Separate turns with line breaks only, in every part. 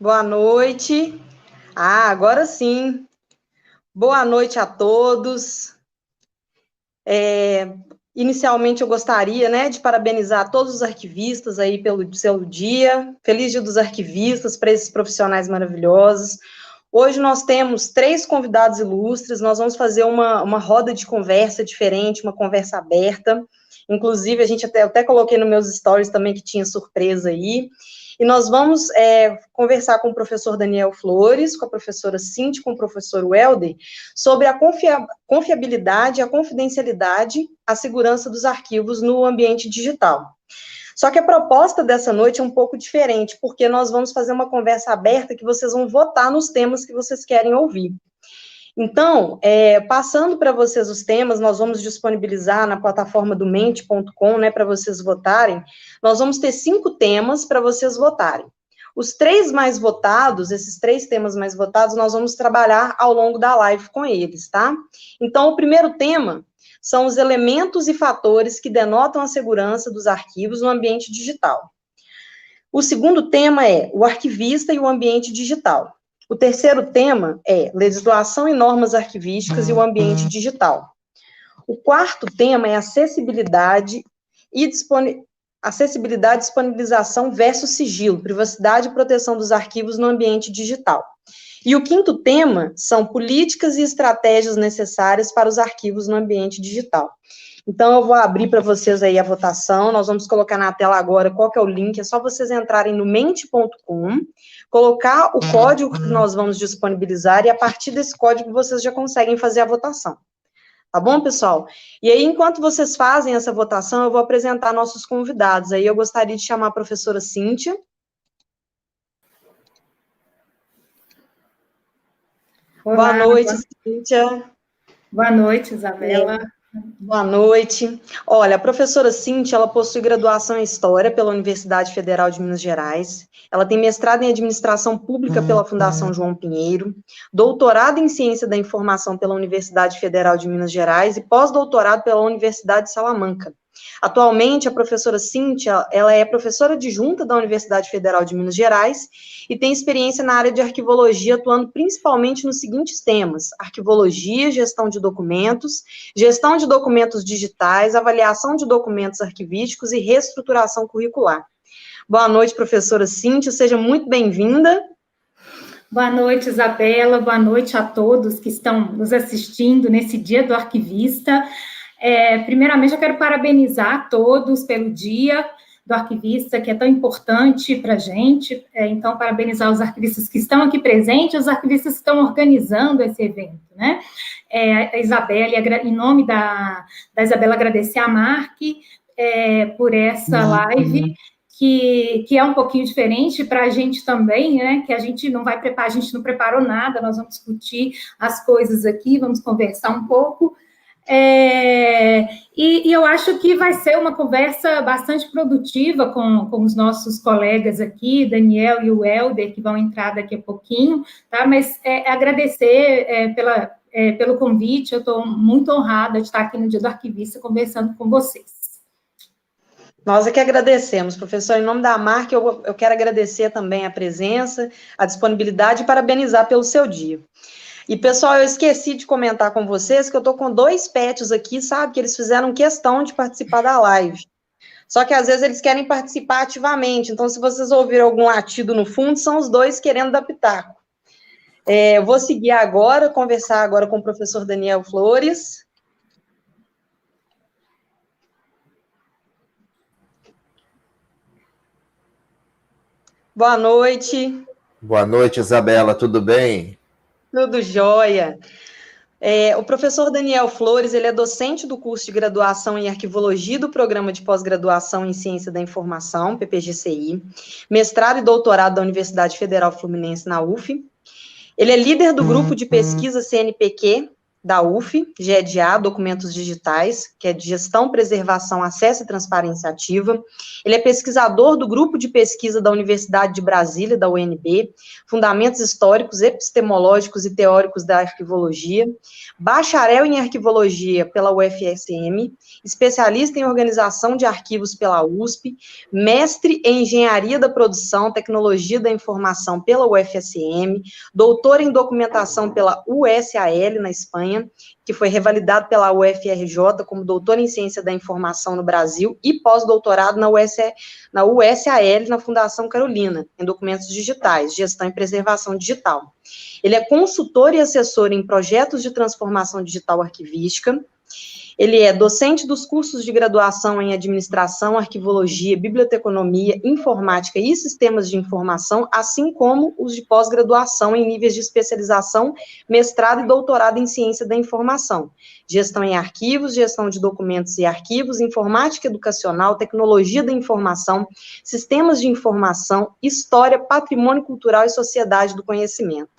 Boa noite. Agora sim. Boa noite a todos. Inicialmente, eu gostaria, de parabenizar todos os arquivistas aí pelo seu dia. Feliz Dia dos Arquivistas para esses profissionais maravilhosos. Hoje nós temos 3 convidados ilustres, nós vamos fazer uma roda de conversa diferente, uma conversa aberta. Inclusive, eu até coloquei nos meus stories também que tinha surpresa aí. E nós vamos conversar com o professor Daniel Flores, com a professora Cintia, com o professor Welder, sobre a confiabilidade, a confidencialidade, a segurança dos arquivos no ambiente digital. Só que a proposta dessa noite é um pouco diferente, porque nós vamos fazer uma conversa aberta que vocês vão votar nos temas que vocês querem ouvir. Então, passando para vocês os temas, nós vamos disponibilizar na plataforma do mente.com, para vocês votarem. Nós vamos ter 5 temas para vocês votarem. Os 3 mais votados, esses 3 temas mais votados, nós vamos trabalhar ao longo da live com eles, tá? Então, o primeiro tema são os elementos e fatores que denotam a segurança dos arquivos no ambiente digital. O segundo tema é o arquivista e o ambiente digital. O terceiro tema é legislação e normas arquivísticas e o ambiente digital. O quarto tema é acessibilidade e disponibilização versus sigilo, privacidade e proteção dos arquivos no ambiente digital. E o quinto tema são políticas e estratégias necessárias para os arquivos no ambiente digital. Então, eu vou abrir para vocês aí a votação, nós vamos colocar na tela agora qual que é o link, é só vocês entrarem no mente.com, colocar o código que nós vamos disponibilizar, e a partir desse código vocês já conseguem fazer a votação. Tá bom, pessoal? E aí, enquanto vocês fazem essa votação, eu vou apresentar nossos convidados. Aí eu gostaria de chamar a professora Cintia. Olá, boa noite, Cintia.
Boa noite, Isabela.
Boa noite. Olha, a professora Cintia, ela possui graduação em História pela Universidade Federal de Minas Gerais, ela tem mestrado em Administração Pública pela Fundação João Pinheiro, doutorado em Ciência da Informação pela Universidade Federal de Minas Gerais e pós-doutorado pela Universidade de Salamanca. Atualmente, a professora Cintia, ela é professora adjunta da Universidade Federal de Minas Gerais e tem experiência na área de arquivologia, atuando principalmente nos seguintes temas: arquivologia, gestão de documentos digitais, avaliação de documentos arquivísticos e reestruturação curricular. Boa noite, professora Cintia, seja muito bem-vinda.
Boa noite, Isabela, boa noite a todos que estão nos assistindo nesse Dia do Arquivista. Primeiramente, eu quero parabenizar a todos pelo Dia do Arquivista, que é tão importante para a gente. Então, parabenizar os arquivistas que estão aqui presentes, os arquivistas que estão organizando esse evento, né? A Isabela, em nome da Isabela, agradecer a Marc por essa live, que é um pouquinho diferente para a gente também, né? Que a gente não vai preparar, a gente não preparou nada, nós vamos discutir as coisas aqui, vamos conversar um pouco. E eu acho que vai ser uma conversa bastante produtiva com os nossos colegas aqui, Daniel e o Welder, que vão entrar daqui a pouquinho, tá? Mas agradecer pelo convite, eu estou muito honrada de estar aqui no Dia do Arquivista conversando com vocês.
Nós é que agradecemos, professor. Em nome da Marc, eu quero agradecer também a presença, a disponibilidade e parabenizar pelo seu dia. E, pessoal, eu esqueci de comentar com vocês que eu tô com 2 pets aqui, sabe? Que eles fizeram questão de participar da live. Só que, às vezes, eles querem participar ativamente. Então, se vocês ouvirem algum latido no fundo, são os 2 querendo dar pitaco. Eu vou seguir agora, conversar agora com o professor Daniel Flores. Boa noite.
Boa noite, Isabela, tudo bem?
Tudo jóia. O professor Daniel Flores, ele é docente do curso de graduação em arquivologia do programa de pós-graduação em Ciência da Informação, PPGCI, mestrado e doutorado da Universidade Federal Fluminense, na UF. Ele é líder do grupo de pesquisa CNPq, da UF, GEDA, Documentos Digitais, que é de Gestão, Preservação, Acesso e Transparência Ativa. Ele é pesquisador do Grupo de Pesquisa da Universidade de Brasília, da UNB, Fundamentos Históricos, Epistemológicos e Teóricos da Arquivologia, bacharel em Arquivologia pela UFSM, especialista em Organização de Arquivos pela USP, mestre em Engenharia da Produção, Tecnologia da Informação pela UFSM, doutor em Documentação pela USAL, na Espanha, que foi revalidado pela UFRJ como doutor em Ciência da Informação no Brasil e pós-doutorado na USAL, na Fundação Carolina, em Documentos Digitais, Gestão e Preservação Digital. Ele é consultor e assessor em projetos de transformação digital arquivística. Ele é docente dos cursos de graduação em Administração, Arquivologia, Biblioteconomia, Informática e Sistemas de Informação, assim como os de pós-graduação em níveis de especialização, mestrado e doutorado em Ciência da Informação, Gestão em Arquivos, Gestão de Documentos e Arquivos, Informática Educacional, Tecnologia da Informação, Sistemas de Informação, História, Patrimônio Cultural e Sociedade do Conhecimento.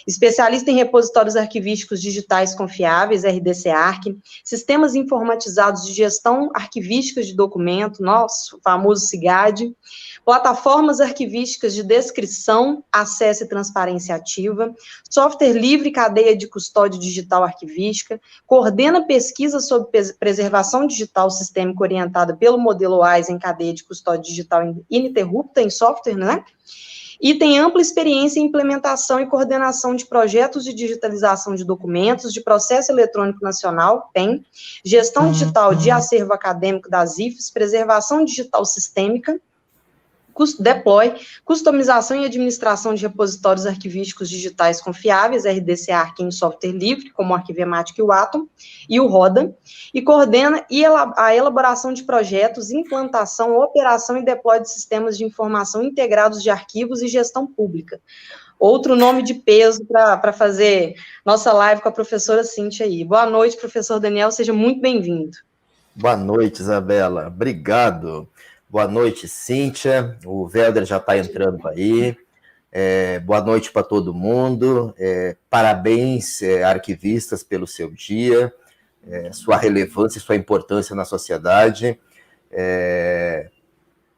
Especialista em repositórios arquivísticos digitais confiáveis, RDC-ARC, sistemas informatizados de gestão arquivística de documento, nosso famoso SIGAD, plataformas arquivísticas de descrição, acesso e transparência ativa, software livre e cadeia de custódia digital arquivística, coordena pesquisa sobre preservação digital sistêmica orientada pelo modelo WISE em cadeia de custódia digital ininterrupta em software, né? E tem ampla experiência em implementação e coordenação de projetos de digitalização de documentos, de processo eletrônico nacional, PEN, gestão digital de acervo acadêmico das IFES, preservação digital sistêmica, deploy, customização e administração de repositórios arquivísticos digitais confiáveis, RDC-ARC em software livre, como o Arquivemática e o Atom, e o Roda, e coordena a elaboração de projetos, implantação, operação e deploy de sistemas de informação integrados de arquivos e gestão pública. Outro nome de peso para fazer nossa live com a professora Cíntia aí. Boa noite, professor Daniel, seja muito bem-vindo.
Boa noite, Isabela. Obrigado. Boa noite, Cíntia. O Welder já está entrando aí. Boa noite para todo mundo. Parabéns, arquivistas, pelo seu dia, sua relevância e sua importância na sociedade.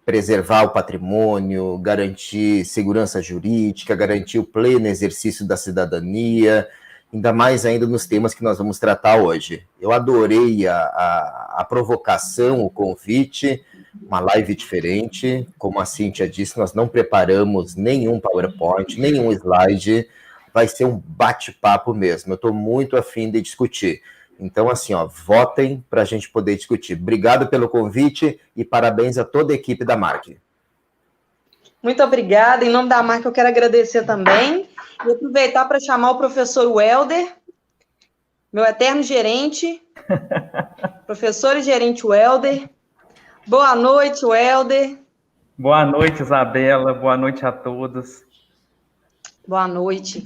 Preservar o patrimônio, garantir segurança jurídica, garantir o pleno exercício da cidadania, ainda mais ainda nos temas que nós vamos tratar hoje. Eu adorei a provocação, o convite, uma live diferente. Como a Cíntia disse, nós não preparamos nenhum PowerPoint, nenhum slide, vai ser um bate-papo mesmo. Eu estou muito afim de discutir. Então, assim, votem para a gente poder discutir. Obrigado pelo convite e parabéns a toda a equipe da MARC.
Muito obrigada. Em nome da MARC, eu quero agradecer também e aproveitar para chamar o professor Welder, meu eterno gerente, professor e gerente Welder. Boa noite, Welder.
Boa noite, Isabela. Boa noite a todos.
Boa noite.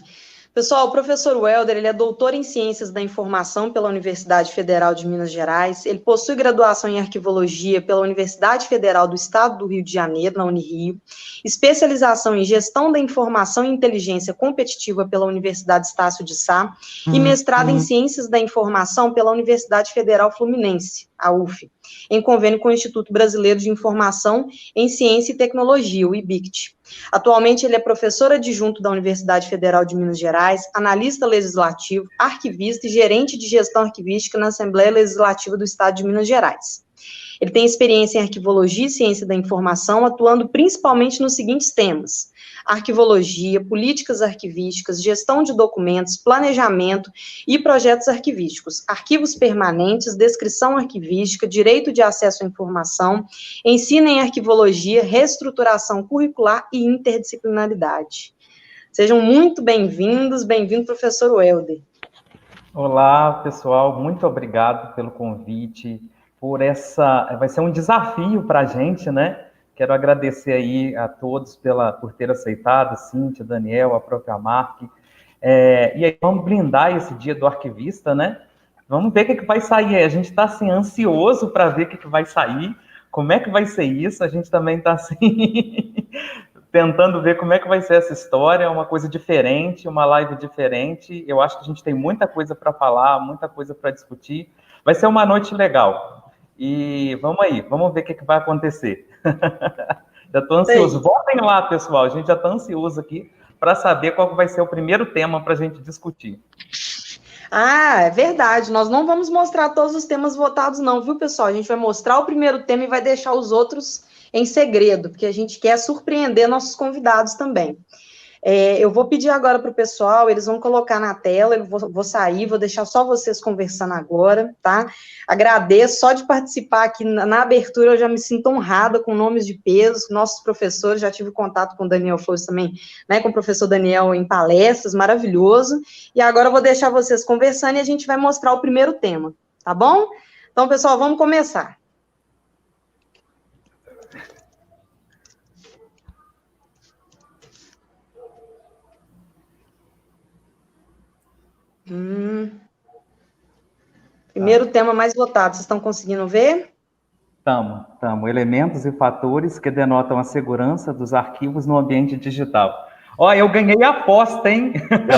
Pessoal, o professor Welder, ele é doutor em Ciências da Informação pela Universidade Federal de Minas Gerais, ele possui graduação em Arquivologia pela Universidade Federal do Estado do Rio de Janeiro, na Unirio, especialização em Gestão da Informação e Inteligência Competitiva pela Universidade Estácio de Sá, e mestrado em Ciências da Informação pela Universidade Federal Fluminense, a UF, em convênio com o Instituto Brasileiro de Informação em Ciência e Tecnologia, o IBICT. Atualmente, ele é professor adjunto da Universidade Federal de Minas Gerais, analista legislativo, arquivista e gerente de gestão arquivística na Assembleia Legislativa do Estado de Minas Gerais. Ele tem experiência em arquivologia e ciência da informação, atuando principalmente nos seguintes temas: arquivologia, políticas arquivísticas, gestão de documentos, planejamento e projetos arquivísticos, arquivos permanentes, descrição arquivística, direito de acesso à informação, ensino em arquivologia, reestruturação curricular e interdisciplinaridade. Sejam muito bem-vindos, bem-vindo, professor Welder.
Olá, pessoal, muito obrigado pelo convite, vai ser um desafio para a gente, né? Quero agradecer aí a todos por ter aceitado, Cíntia, Daniel, a própria MARC. E aí vamos blindar esse dia do arquivista, né? Vamos ver o que vai sair aí. A gente está assim, ansioso para ver o que vai sair, como é que vai ser isso. A gente também está assim, tentando ver como é que vai ser essa história, é uma coisa diferente, uma live diferente. Eu acho que a gente tem muita coisa para falar, muita coisa para discutir. Vai ser uma noite legal. E vamos aí, vamos ver o que vai acontecer. Já estou ansioso. Voltem lá, pessoal. A gente já está ansioso aqui para saber qual vai ser o primeiro tema para a gente discutir.
Ah, é verdade. Nós não vamos mostrar todos os temas votados, não, viu, pessoal? A gente vai mostrar o primeiro tema e vai deixar os outros em segredo, porque a gente quer surpreender nossos convidados também. Eu vou pedir agora para o pessoal, eles vão colocar na tela, eu vou sair, vou deixar só vocês conversando agora, tá? Agradeço só de participar aqui na abertura, eu já me sinto honrada com nomes de peso, nossos professores, já tive contato com o Daniel Flores também, né, com o professor Daniel em palestras, maravilhoso, e agora eu vou deixar vocês conversando e a gente vai mostrar o primeiro tema, tá bom? Então, pessoal, vamos começar. Primeiro tema mais votado, vocês estão conseguindo ver?
Estamos. Elementos e fatores que denotam a segurança dos arquivos no ambiente digital. Ó, eu ganhei a aposta, hein?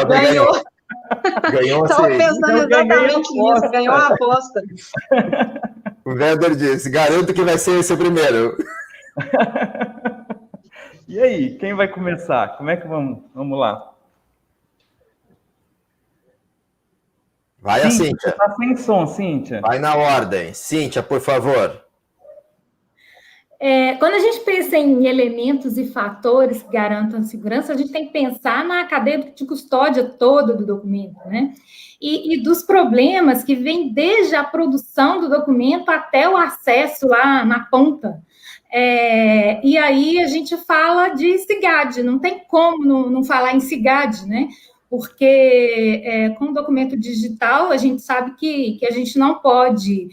Ganhou.
Ganhou
Estava pensando exatamente nisso, ganhou a aposta.
O Weber disse, garanto que vai ser esse o primeiro.
E aí, quem vai começar? Como é que vamos? Vamos lá.
Vai a Cíntia.
Tá sem som, Cíntia.
Vai na ordem. Cíntia, por favor.
Quando a gente pensa em elementos e fatores que garantam a segurança, a gente tem que pensar na cadeia de custódia toda do documento, né? E dos problemas que vêm desde a produção do documento até o acesso lá na ponta. E aí a gente fala de SIGAD, não tem como não falar em SIGAD, né? Porque com o documento digital, a gente sabe que a gente não pode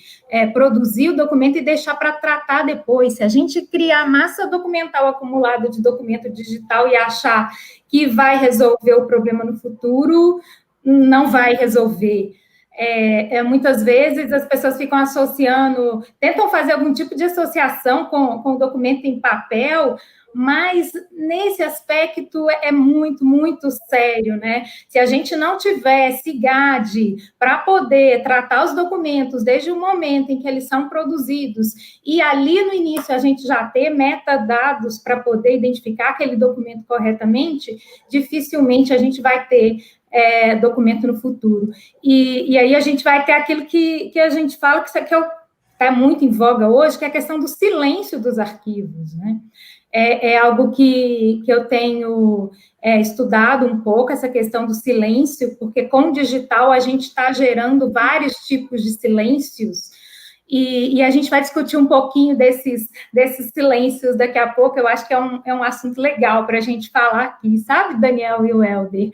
produzir o documento e deixar para tratar depois. Se a gente criar massa documental acumulada de documento digital e achar que vai resolver o problema no futuro, não vai resolver. Muitas vezes as pessoas ficam associando, tentam fazer algum tipo de associação com o documento em papel, mas nesse aspecto é muito, muito sério, né? Se a gente não tiver SIGAD para poder tratar os documentos desde o momento em que eles são produzidos e ali no início a gente já ter metadados para poder identificar aquele documento corretamente, dificilmente a gente vai ter documento no futuro. E aí a gente vai ter aquilo que a gente fala que está muito em voga hoje, que é a questão do silêncio dos arquivos, né? É algo que eu tenho estudado um pouco, essa questão do silêncio, porque com o digital a gente está gerando vários tipos de silêncios, e a gente vai discutir um pouquinho desses silêncios daqui a pouco. Eu acho que é um assunto legal para a gente falar aqui, sabe, Daniel e o Helder?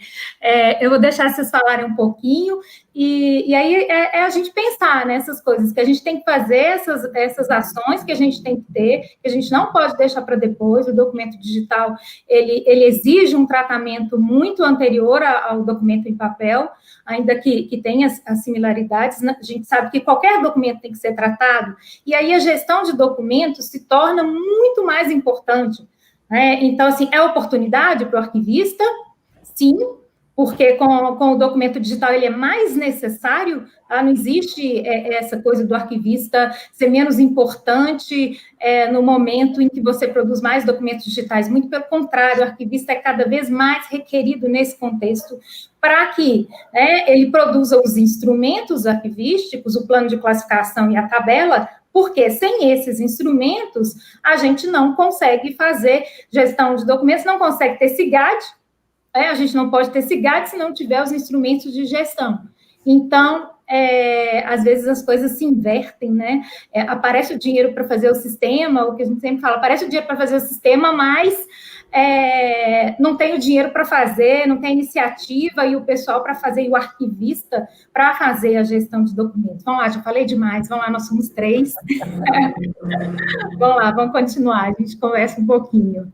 Eu vou deixar vocês falarem um pouquinho, e aí a gente pensar nessas coisas, que a gente tem que fazer essas ações que a gente tem que ter, que a gente não pode deixar para depois. O documento digital, ele exige um tratamento muito anterior ao documento em papel, ainda que tenha as similaridades. A gente sabe que qualquer documento tem que ser tratado, e aí a gestão de documentos se torna muito mais importante, né? Então, assim, é oportunidade para o arquivista? Sim, porque com o documento digital ele é mais necessário, tá? Não existe essa coisa do arquivista ser menos importante no momento em que você produz mais documentos digitais. Muito pelo contrário, o arquivista é cada vez mais requerido nesse contexto para que ele produza os instrumentos arquivísticos, o plano de classificação e a tabela, porque sem esses instrumentos a gente não consegue fazer gestão de documentos, não consegue ter SIGAD. A gente não pode ter SIGAD se não tiver os instrumentos de gestão. Então, às vezes as coisas se invertem, né? Aparece o dinheiro para fazer o sistema, o que a gente sempre fala, aparece o dinheiro para fazer o sistema, mas não tem o dinheiro para fazer, não tem iniciativa e o pessoal para fazer, e o arquivista para fazer a gestão de documentos. Vamos lá, já falei demais, vamos lá, nós somos 3. Vamos lá, vamos continuar, a gente conversa um pouquinho.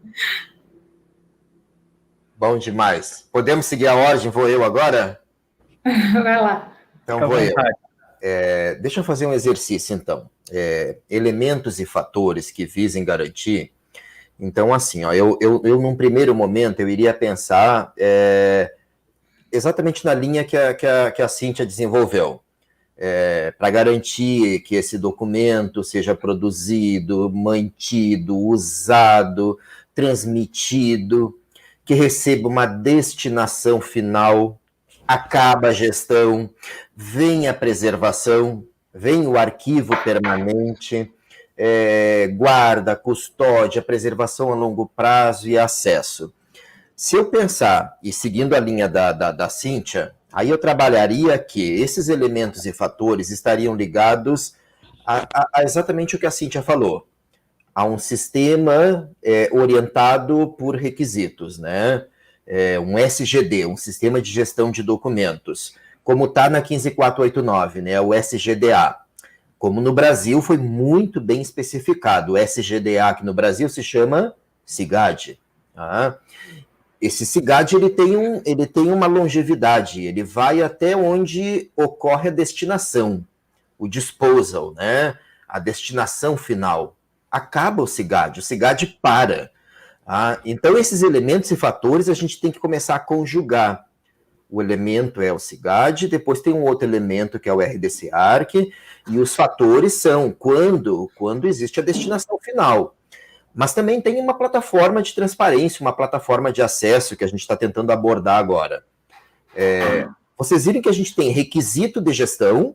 Bom demais. Podemos seguir a ordem? Vou eu agora?
Vai lá.
Então, vou eu. Deixa eu fazer um exercício, então. Elementos e fatores que visem garantir Então, assim, ó, eu num primeiro momento, eu iria pensar exatamente na linha que a Cíntia desenvolveu. Para garantir que esse documento seja produzido, mantido, usado, transmitido, que receba uma destinação final, acaba a gestão, vem a preservação, vem o arquivo permanente, guarda, custódia, preservação a longo prazo e acesso. Se eu pensar, e seguindo a linha da Cíntia, aí eu trabalharia que esses elementos e fatores estariam ligados a exatamente o que a Cíntia falou, a um sistema orientado por requisitos, né? Um SGD, um Sistema de Gestão de Documentos, como está na 15489, né? O SGDA. Como no Brasil foi muito bem especificado, o SGDA aqui no Brasil se chama SIGAD. Tá? Esse SIGAD ele tem uma longevidade, ele vai até onde ocorre a destinação, o disposal, né? A destinação final. Acaba o SIGAD para. Tá? Então, esses elementos e fatores a gente tem que começar a conjugar. O elemento é o SIGAD, depois tem um outro elemento que é o RDC-ARC, e os fatores são quando existe a destinação final. Mas também tem uma plataforma de transparência, uma plataforma de acesso que a gente está tentando abordar agora. Vocês viram que a gente tem requisito de gestão,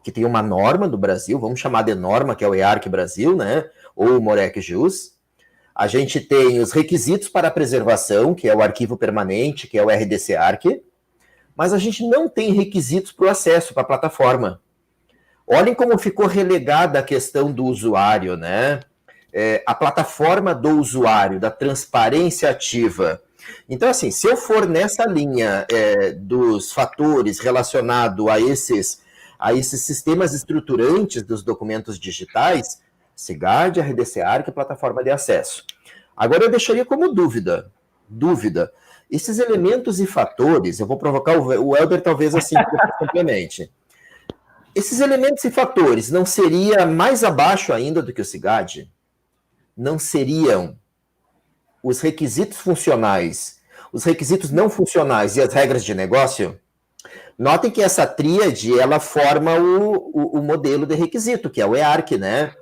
que tem uma norma do Brasil, vamos chamar de norma, que é o EARC Brasil, né? Ou o MOREC JUS. A gente tem os requisitos para a preservação, que é o arquivo permanente, que é o RDC-ARC, mas a gente não tem requisitos para o acesso para a plataforma. Olhem como ficou relegada a questão do usuário, né? A plataforma do usuário, da transparência ativa. Então, assim, se eu for nessa linha dos fatores relacionados a esses sistemas estruturantes dos documentos digitais, SIGAD, RDC-ARC e plataforma de acesso. Agora eu deixaria como dúvida. Esses elementos e fatores, eu vou provocar o Helder talvez assim complemente. Esses elementos e fatores não seria mais abaixo ainda do que o SIGAD? Não seriam os requisitos funcionais, os requisitos não funcionais e as regras de negócio? Notem que essa tríade, ela forma o modelo de requisito, que é o EARC, né?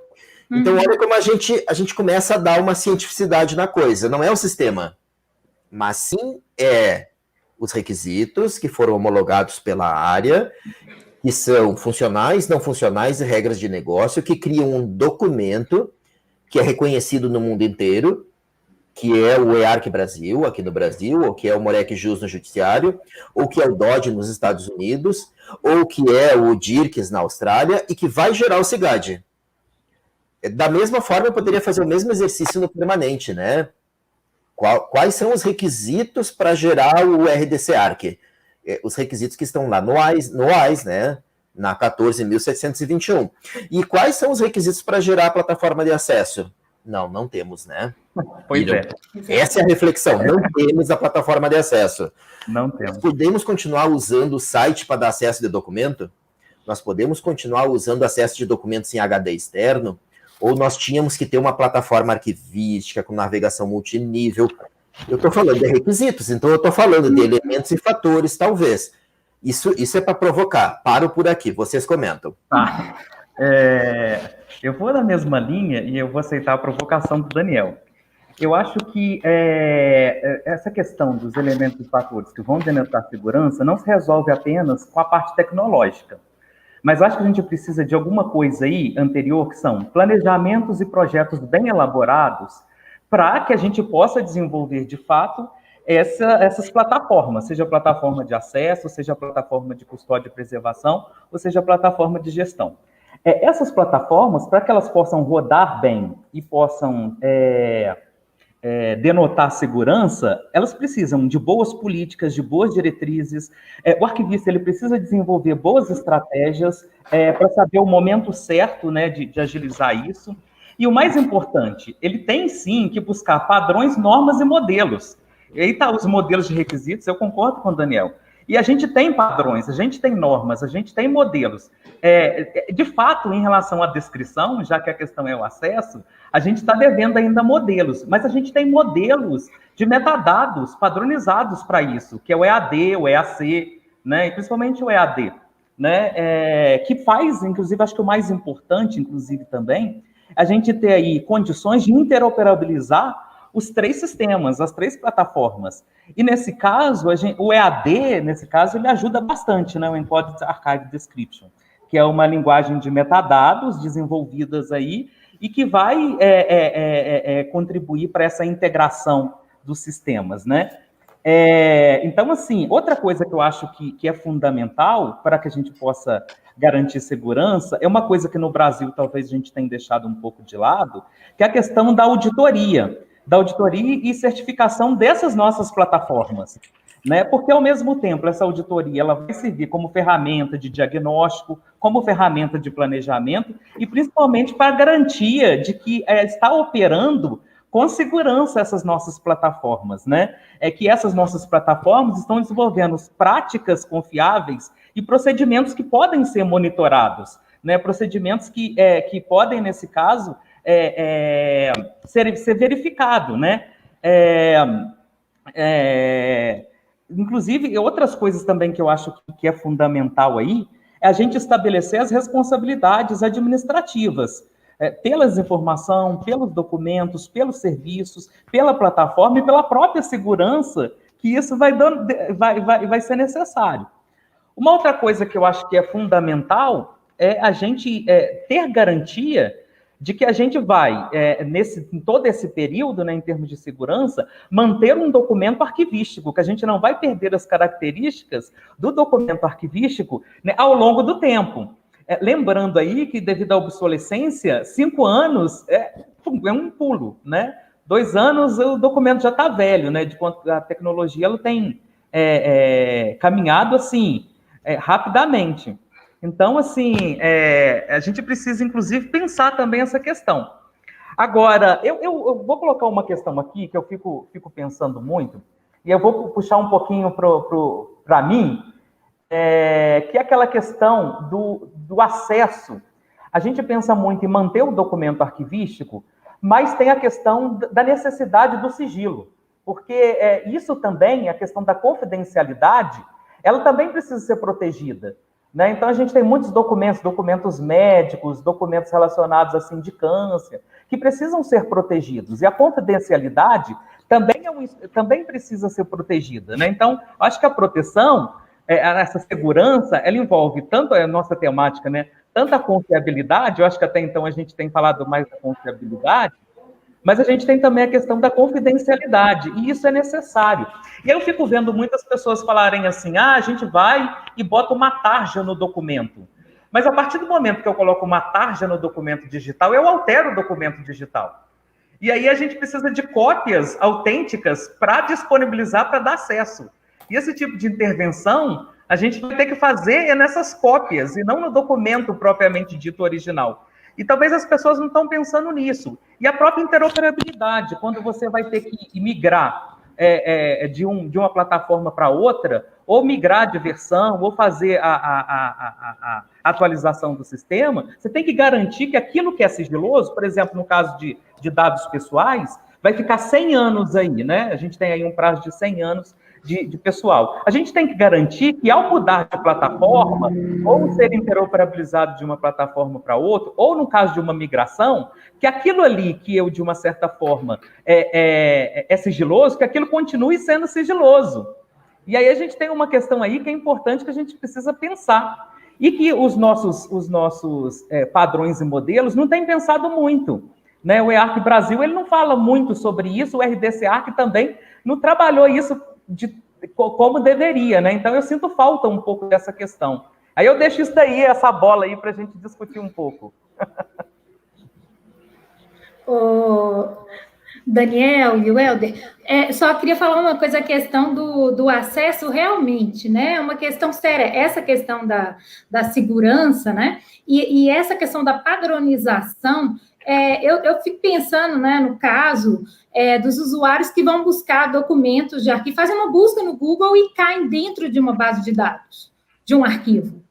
Então, olha como a gente começa a dar uma cientificidade na coisa. Não é o sistema, mas sim os requisitos que foram homologados pela área, que são funcionais, não funcionais e regras de negócio, que criam um documento que é reconhecido no mundo inteiro, que é o EARC Brasil, aqui no Brasil, ou que é o MOREC JUS no Judiciário, ou que é o DOD nos Estados Unidos, ou que é o DIRCS na Austrália, e que vai gerar o SIGAD. Da mesma forma, eu poderia fazer o mesmo exercício no permanente, né? Quais são os requisitos para gerar o RDC-ARC? Os requisitos que estão lá no AIS, né? Na 14.721. E quais são os requisitos para gerar a plataforma de acesso? Não temos, né?
Pois
Essa é a reflexão, não temos a plataforma de acesso.
Não temos.
Nós podemos continuar usando o site para dar acesso de documento? Nós podemos continuar usando acesso de documentos em HD externo? Ou nós tínhamos que ter uma plataforma arquivística com navegação multinível? Eu estou falando de requisitos, então eu estou falando de elementos e fatores, talvez. Isso é para provocar. Paro por aqui, vocês comentam.
Tá. Eu vou na mesma linha e eu vou aceitar a provocação do Daniel. Eu acho que essa questão dos elementos e fatores que vão denotar segurança não se resolve apenas com a parte tecnológica. Mas acho que a gente precisa de alguma coisa aí anterior, que são planejamentos e projetos bem elaborados para que a gente possa desenvolver, de fato, essas plataformas, seja a plataforma de acesso, seja a plataforma de custódia e preservação, ou seja a plataforma de gestão. Essas plataformas, para que elas possam rodar bem e possam denotar segurança, elas precisam de boas políticas, de boas diretrizes. O arquivista ele precisa desenvolver boas estratégias para saber o momento certo, né, de agilizar isso. E o mais importante, ele tem sim que buscar padrões, normas e modelos. E aí tá os modelos de requisitos, eu concordo com o Daniel. E a gente tem padrões, a gente tem normas, a gente tem modelos. De fato, em relação à descrição, já que a questão é o acesso, a gente está devendo ainda modelos, mas a gente tem modelos de metadados padronizados para isso, que é o EAD, o EAC, né, e principalmente o EAD, né, que faz, inclusive, acho que o mais importante, inclusive, também, a gente ter aí condições de interoperabilizar os 3 sistemas, as 3 plataformas. E, nesse caso, o EAD, nesse caso, ele ajuda bastante, né, o Encoded Archive Description, que é uma linguagem de metadados desenvolvidas aí e que vai contribuir para essa integração dos sistemas, né? Então, assim, outra coisa que eu acho que é fundamental para que a gente possa garantir segurança é uma coisa que no Brasil talvez a gente tenha deixado um pouco de lado, que é a questão da auditoria e certificação dessas nossas plataformas, né? Porque, ao mesmo tempo, essa auditoria ela vai servir como ferramenta de diagnóstico, como ferramenta de planejamento e, principalmente, para a garantia de que está operando com segurança essas nossas plataformas, né? Que essas nossas plataformas estão desenvolvendo práticas confiáveis e procedimentos que podem ser monitorados, né? Procedimentos que podem, nesse caso, ser verificado, né? Inclusive, outras coisas também que eu acho que é fundamental aí é a gente estabelecer as responsabilidades administrativas pela desinformação, pelos documentos, pelos serviços, pela plataforma e pela própria segurança que isso vai ser necessário. Uma outra coisa que eu acho que é fundamental é a gente ter garantia de que a gente vai, em todo esse período, né, em termos de segurança, manter um documento arquivístico, que a gente não vai perder as características do documento arquivístico, né, ao longo do tempo. Lembrando aí que, devido à obsolescência, 5 anos é um pulo, né? 2 anos o documento já está velho, né? De quanto a tecnologia ela tem caminhado assim rapidamente. Então, assim, a gente precisa, inclusive, pensar também essa questão. Agora, eu vou colocar uma questão aqui que eu fico pensando muito, e eu vou puxar um pouquinho para mim, que é aquela questão do acesso. A gente pensa muito em manter o documento arquivístico, mas tem a questão da necessidade do sigilo, porque isso também, a questão da confidencialidade, ela também precisa ser protegida, né? Então, a gente tem muitos documentos médicos, documentos relacionados à sindicância, que precisam ser protegidos, e a confidencialidade também precisa ser protegida, né? Então, acho que a proteção, essa segurança, ela envolve tanto a nossa temática, né? Tanto a confiabilidade, eu acho que até então a gente tem falado mais da confiabilidade, mas a gente tem também a questão da confidencialidade, e isso é necessário. E eu fico vendo muitas pessoas falarem assim, a gente vai e bota uma tarja no documento. Mas a partir do momento que eu coloco uma tarja no documento digital, eu altero o documento digital. E aí a gente precisa de cópias autênticas para disponibilizar, para dar acesso. E esse tipo de intervenção, a gente vai ter que fazer nessas cópias, e não no documento propriamente dito original. E talvez as pessoas não estão pensando nisso. E a própria interoperabilidade, quando você vai ter que migrar de uma plataforma para outra, ou migrar de versão, ou fazer a atualização do sistema, você tem que garantir que aquilo que é sigiloso, por exemplo, no caso de dados pessoais, vai ficar 100 anos aí, né? A gente tem aí um prazo de 100 anos de pessoal. A gente tem que garantir que, ao mudar de plataforma, ou ser interoperabilizado de uma plataforma para outra, ou no caso de uma migração, que aquilo ali que eu, de uma certa forma, é sigiloso, que aquilo continue sendo sigiloso. E aí a gente tem uma questão aí que é importante, que a gente precisa pensar. E que os nossos padrões e modelos não têm pensado muito, né? O EARC Brasil, ele não fala muito sobre isso, o RDC-ARC também não trabalhou isso como deveria, né? Então, eu sinto falta um pouco dessa questão. Aí eu deixo isso daí, essa bola aí, para a gente discutir um pouco.
O Daniel e o Helder, só queria falar uma coisa, a questão do acesso realmente, né? É uma questão séria, essa questão da segurança, né? E essa questão da padronização eu fico pensando, né, no caso dos usuários que vão buscar documentos de arquivo, fazem uma busca no Google e caem dentro de uma base de dados, de um arquivo.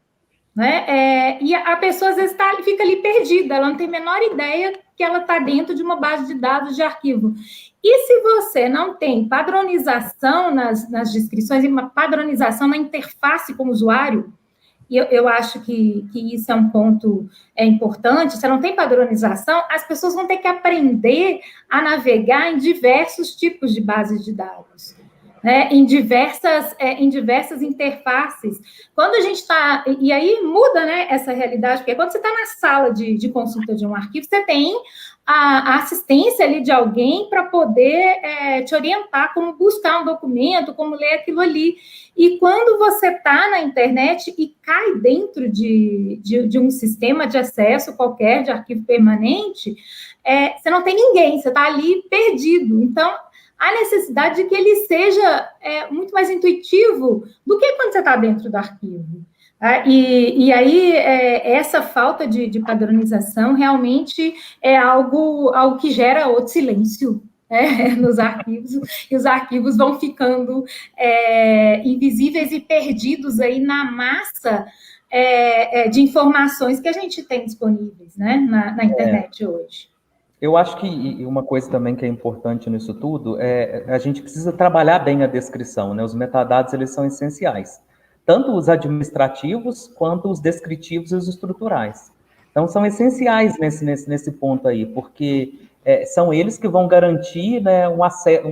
Né? E a pessoa, às vezes, fica ali perdida, ela não tem a menor ideia que ela está dentro de uma base de dados de arquivo. E se você não tem padronização nas descrições e uma padronização na interface com o usuário, e eu acho que isso é um ponto importante, se não tem padronização, as pessoas vão ter que aprender a navegar em diversos tipos de bases de dados. Né, em diversas interfaces. Quando a gente está... E aí muda, né, essa realidade, porque quando você está na sala de consulta de um arquivo, você tem a assistência ali de alguém para poder te orientar como buscar um documento, como ler aquilo ali. E quando você está na internet e cai dentro de um sistema de acesso qualquer, de arquivo permanente, você não tem ninguém, você está ali perdido. Então, a necessidade de que ele seja muito mais intuitivo do que quando você está dentro do arquivo. Tá? E aí, essa falta de padronização realmente é algo que gera outro silêncio nos arquivos, e os arquivos vão ficando invisíveis e perdidos aí na massa de informações que a gente tem disponíveis, né, na internet hoje.
Eu acho que uma coisa também que é importante nisso tudo a gente precisa trabalhar bem a descrição, né? Os metadados, eles são essenciais. Tanto os administrativos, quanto os descritivos e os estruturais. Então, são essenciais nesse ponto aí, porque são eles que vão garantir, né, um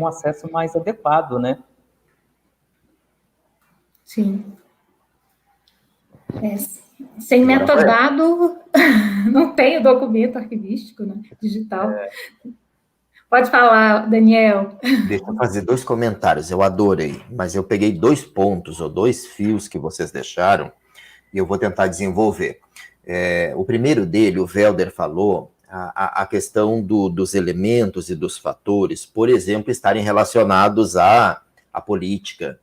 acesso mais adequado, né?
Sim. Sem metadado, não tem o documento arquivístico, né, digital. Pode falar, Daniel.
Deixa eu fazer 2 comentários. Eu adorei, mas eu peguei 2 pontos ou 2 fios que vocês deixaram e eu vou tentar desenvolver. O primeiro dele, o Welder falou, a questão dos elementos e dos fatores, por exemplo, estarem relacionados à política,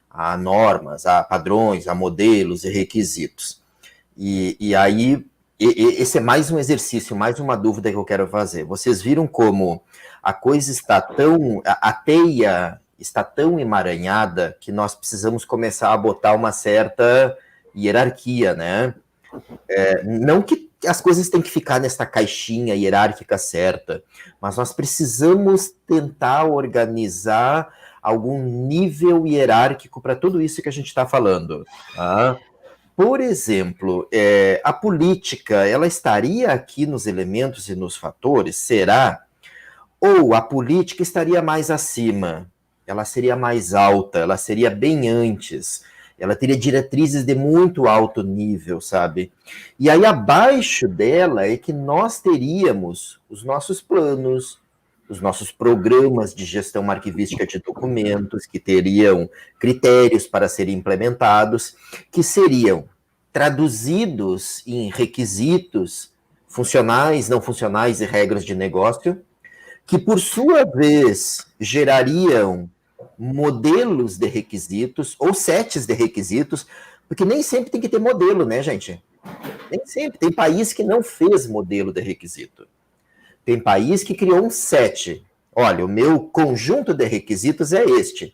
a normas, a padrões, a modelos e requisitos. E aí, esse é mais um exercício, mais uma dúvida que eu quero fazer. Vocês viram como a coisa está a teia está tão emaranhada que nós precisamos começar a botar uma certa hierarquia, né? Não que as coisas têm que ficar nessa caixinha hierárquica certa, mas nós precisamos tentar organizar algum nível hierárquico para tudo isso que a gente está falando. Tá? Por exemplo, a política, ela estaria aqui nos elementos e nos fatores? Será? Ou a política estaria mais acima? Ela seria mais alta, ela seria bem antes, ela teria diretrizes de muito alto nível, sabe? E aí abaixo dela é que nós teríamos os nossos planos, os nossos programas de gestão arquivística de documentos, que teriam critérios para serem implementados, que seriam traduzidos em requisitos funcionais, não funcionais e regras de negócio, que, por sua vez, gerariam modelos de requisitos ou sets de requisitos, porque nem sempre tem que ter modelo, né, gente? Nem sempre. Tem país que não fez modelo de requisito. Tem país que criou um set. Olha, o meu conjunto de requisitos é este.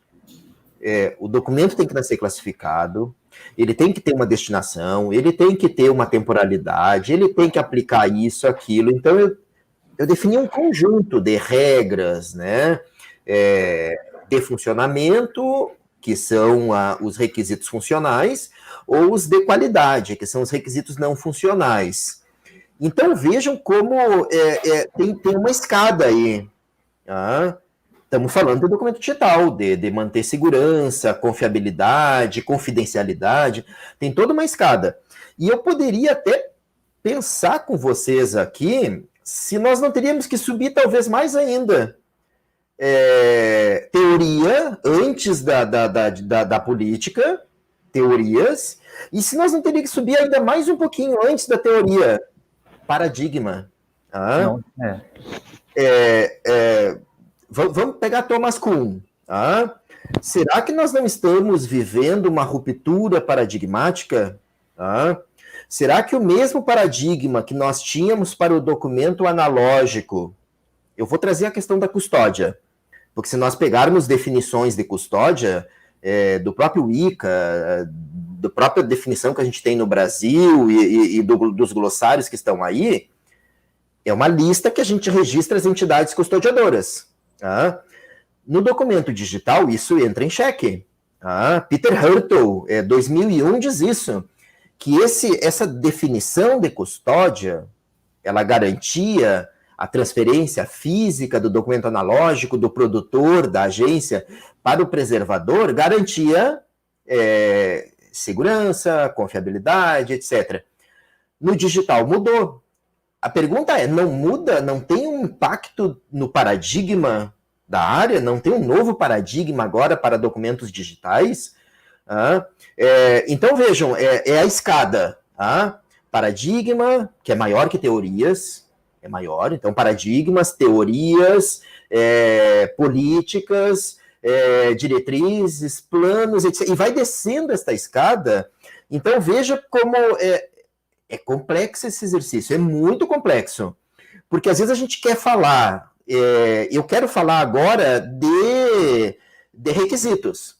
O documento tem que ser classificado, ele tem que ter uma destinação, ele tem que ter uma temporalidade, ele tem que aplicar isso, aquilo. Então, eu defini um conjunto de regras, né, de funcionamento, que são os requisitos funcionais, ou os de qualidade, que são os requisitos não funcionais. Então, vejam como tem uma escada aí. Tá? Estamos falando de documento digital, de manter segurança, confiabilidade, confidencialidade, tem toda uma escada. E eu poderia até pensar com vocês aqui se nós não teríamos que subir talvez mais ainda. Teoria antes da política, teorias, e se nós não teríamos que subir ainda mais um pouquinho antes da teoria, paradigma. Tá? Vamos pegar Thomas Kuhn. Tá? Será que nós não estamos vivendo uma ruptura paradigmática? Tá? Será que o mesmo paradigma que nós tínhamos para o documento analógico, eu vou trazer a questão da custódia, porque se nós pegarmos definições de custódia, do próprio ICA, da própria definição que a gente tem no Brasil e dos glossários que estão aí, é uma lista que a gente registra as entidades custodiadoras. Tá? No documento digital, isso entra em xeque. Tá? Peter Hurtle, 2001, diz isso, que essa definição de custódia, ela garantia a transferência física do documento analógico do produtor, da agência, para o preservador, garantia segurança, confiabilidade, etc. No digital mudou. A pergunta é, não muda? Não tem um impacto no paradigma da área? Não tem um novo paradigma agora para documentos digitais? Então, vejam, é a escada. Paradigma, que é maior que teorias, é maior. Então, paradigmas, teorias, políticas, diretrizes, planos, etc. E vai descendo esta escada. Então, veja como é complexo esse exercício, é muito complexo. Porque às vezes a gente quer falar, eu quero falar agora de requisitos.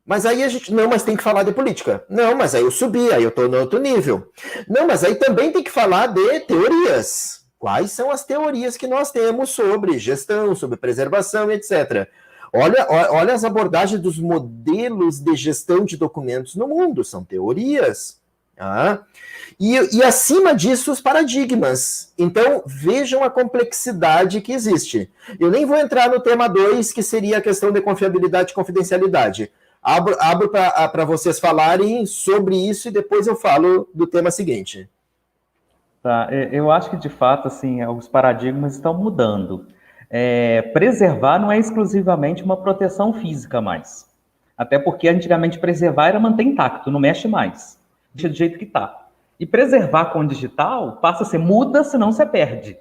Mas aí a gente, não, mas tem que falar de política. Não, mas aí eu subi, aí eu estou no outro nível. Não, mas aí também tem que falar de teorias. Quais são as teorias que nós temos sobre gestão, sobre preservação, etc. Olha as abordagens dos modelos de gestão de documentos no mundo, são teorias. E acima disso, os paradigmas. Então, vejam a complexidade que existe. Eu nem vou entrar no tema 2, que seria a questão de confiabilidade e confidencialidade. Abro para vocês falarem sobre isso e depois eu falo do tema seguinte.
Tá, eu acho que, de fato, assim, os paradigmas estão mudando. Preservar não é exclusivamente uma proteção física mais. Até porque, antigamente, preservar era manter intacto, não mexe mais. Deixa do jeito que está. E preservar com o digital passa a ser muda, senão você perde.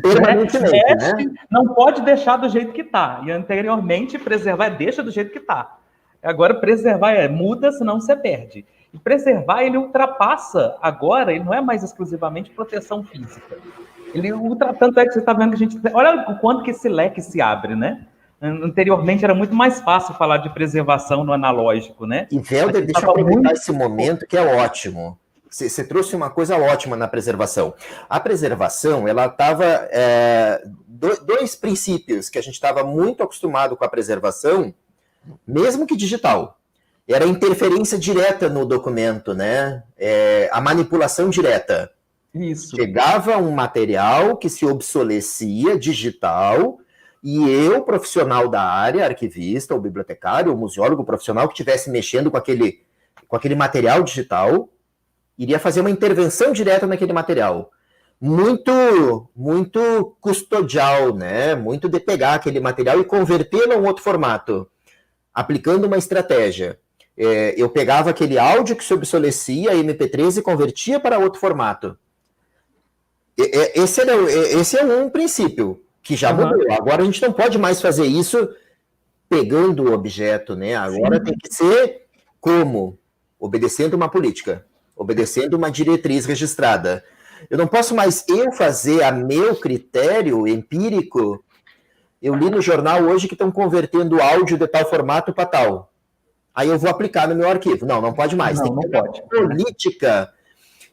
Permanentemente, né?
Não pode deixar do jeito que está. E anteriormente, preservar deixa do jeito que está. Agora, preservar muda, senão você perde. E preservar, ele ultrapassa agora, ele não é mais exclusivamente proteção física. Tanto é que você está vendo que a gente... Olha o quanto que esse leque se abre, né? Anteriormente era muito mais fácil falar de preservação no analógico, né?
E, Velder, deixa eu aproveitar esse momento que é ótimo. Você trouxe uma coisa ótima na preservação. A preservação, ela estava... dois princípios que a gente estava muito acostumado com a preservação, mesmo que digital. Era a interferência direta no documento, né? A manipulação direta.
Isso.
Chegava um material que se obsolecia, digital, e eu, profissional da área, arquivista, ou bibliotecário, ou museólogo profissional que estivesse mexendo com aquele material digital, iria fazer uma intervenção direta naquele material. Muito, muito custodial, né? Muito de pegar aquele material e convertê-lo a um outro formato, aplicando uma estratégia. Eu pegava aquele áudio que se obsolecia, MP3, e convertia para outro formato. Esse é um princípio que já mudou. Agora a gente não pode mais fazer isso pegando o objeto, né? Agora Sim. Tem que ser como? Obedecendo uma política, obedecendo uma diretriz registrada. Eu não posso mais fazer a meu critério empírico. Eu li no jornal hoje que estão convertendo áudio de tal formato para tal. Aí eu vou aplicar no meu arquivo. Não pode mais. Tem que ter uma política.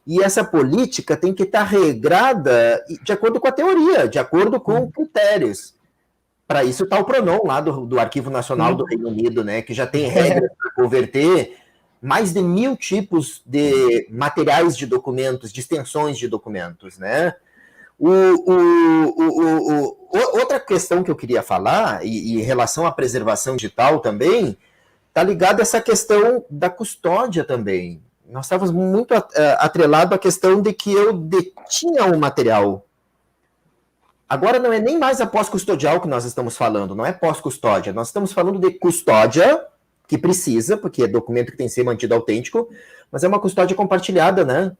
E essa política tem que estar regrada de acordo com a teoria, de acordo com critérios. Para isso está o Pronom lá do Arquivo Nacional do Reino Unido, né, que já tem regras para converter mais de 1000 tipos de materiais de documentos, de extensões de documentos, né? Outra questão que eu queria falar, e em relação à preservação digital também, está ligada a essa questão da custódia também. Nós estávamos muito atrelados à questão de que eu detinha um material. Agora não é nem mais a pós-custodial que nós estamos falando, não é pós-custódia. Nós estamos falando de custódia, que precisa, porque é documento que tem que ser mantido autêntico, mas é uma custódia compartilhada, né?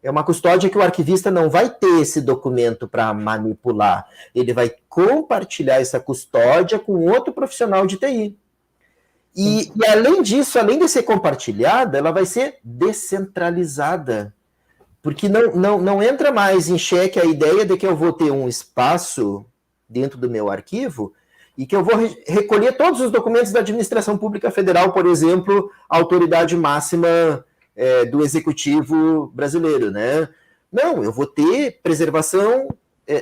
É uma custódia que o arquivista não vai ter esse documento para manipular. Ele vai compartilhar essa custódia com outro profissional de TI. E além disso, além de ser compartilhada, ela vai ser descentralizada. Porque não entra mais em xeque a ideia de que eu vou ter um espaço dentro do meu arquivo e que eu vou recolher todos os documentos da administração pública federal, por exemplo, a autoridade máxima do executivo brasileiro, né? Não, eu vou ter preservação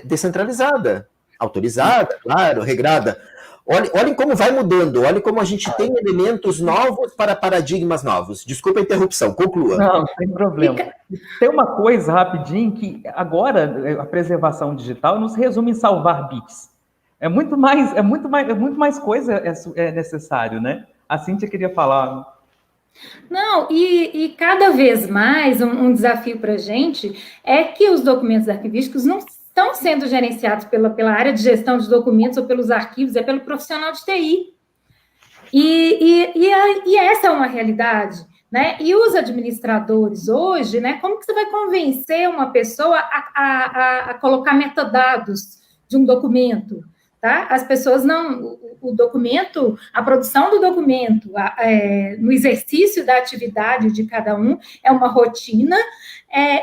descentralizada, autorizada, claro, regrada. Olhem como vai mudando, olhem como a gente tem elementos novos para paradigmas novos. Desculpa a interrupção, conclua.
Não, sem problema. Tem uma coisa, rapidinho, que agora a preservação digital não se resume em salvar bits. É muito mais coisa necessário, né? A Cíntia queria falar.
Não, e cada vez mais um desafio para a gente é que os documentos arquivísticos não estão sendo gerenciados pela área de gestão de documentos ou pelos arquivos, é pelo profissional de TI. E essa é uma realidade, né? E os administradores hoje, né? Como que você vai convencer uma pessoa a colocar metadados de um documento? Tá? As pessoas não... O documento, a produção do documento, no exercício da atividade de cada um, é uma rotina,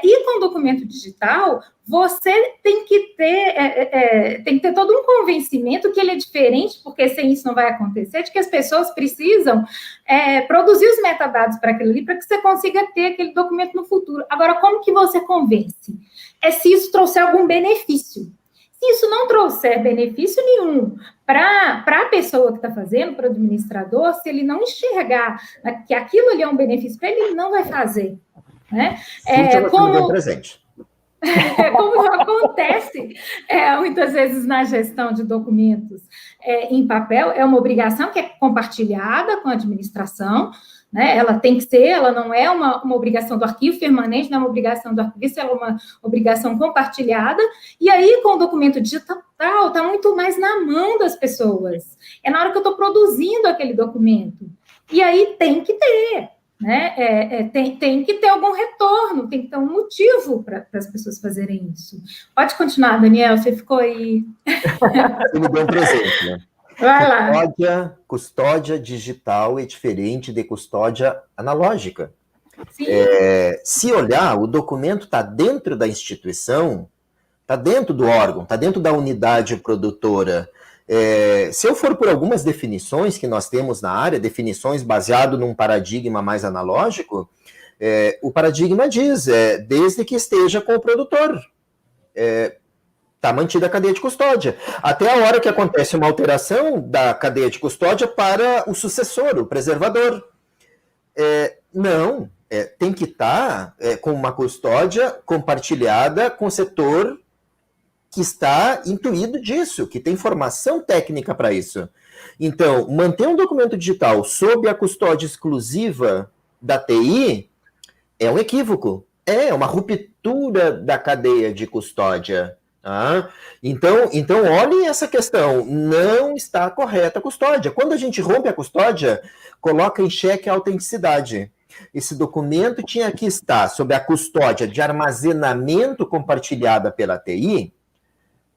e com o documento digital, você tem que ter todo um convencimento que ele é diferente, porque sem isso não vai acontecer, de que as pessoas precisam produzir os metadados para aquilo ali, para que você consiga ter aquele documento no futuro. Agora, como que você convence? Se isso trouxer algum benefício. Se isso não trouxer benefício nenhum para a pessoa que está fazendo, para o administrador, se ele não enxergar que aquilo ali é um benefício para ele, ele não vai fazer. Né? Como acontece muitas vezes na gestão de documentos em papel, é uma obrigação que é compartilhada com a administração, né? Ela tem que ser, ela não é uma obrigação do arquivo permanente, não é uma obrigação do arquivista, ela é uma obrigação compartilhada, e aí com o documento digital está muito mais na mão das pessoas, é na hora que eu estou produzindo aquele documento, e aí tem que ter, né? Tem que ter algum retorno, tem que ter um motivo para as pessoas fazerem isso. Pode continuar, Daniel, você ficou aí.
Você me deu um presente, né?
Vai lá.
Custódia digital é diferente de custódia analógica.
Sim.
Se olhar, o documento está dentro da instituição, está dentro do órgão, está dentro da unidade produtora. Se eu for por algumas definições que nós temos na área, definições baseadas num paradigma mais analógico, o paradigma diz, desde que esteja com o produtor. Está mantida a cadeia de custódia. Até a hora que acontece uma alteração da cadeia de custódia para o sucessor, o preservador. Tem que estar com uma custódia compartilhada com o setor que está intuído disso, que tem formação técnica para isso. Então, manter um documento digital sob a custódia exclusiva da TI é um equívoco, é uma ruptura da cadeia de custódia. Então, olhem essa questão, não está correta a custódia. Quando a gente rompe a custódia, coloca em xeque a autenticidade. Esse documento tinha que estar sob a custódia de armazenamento compartilhada pela TI,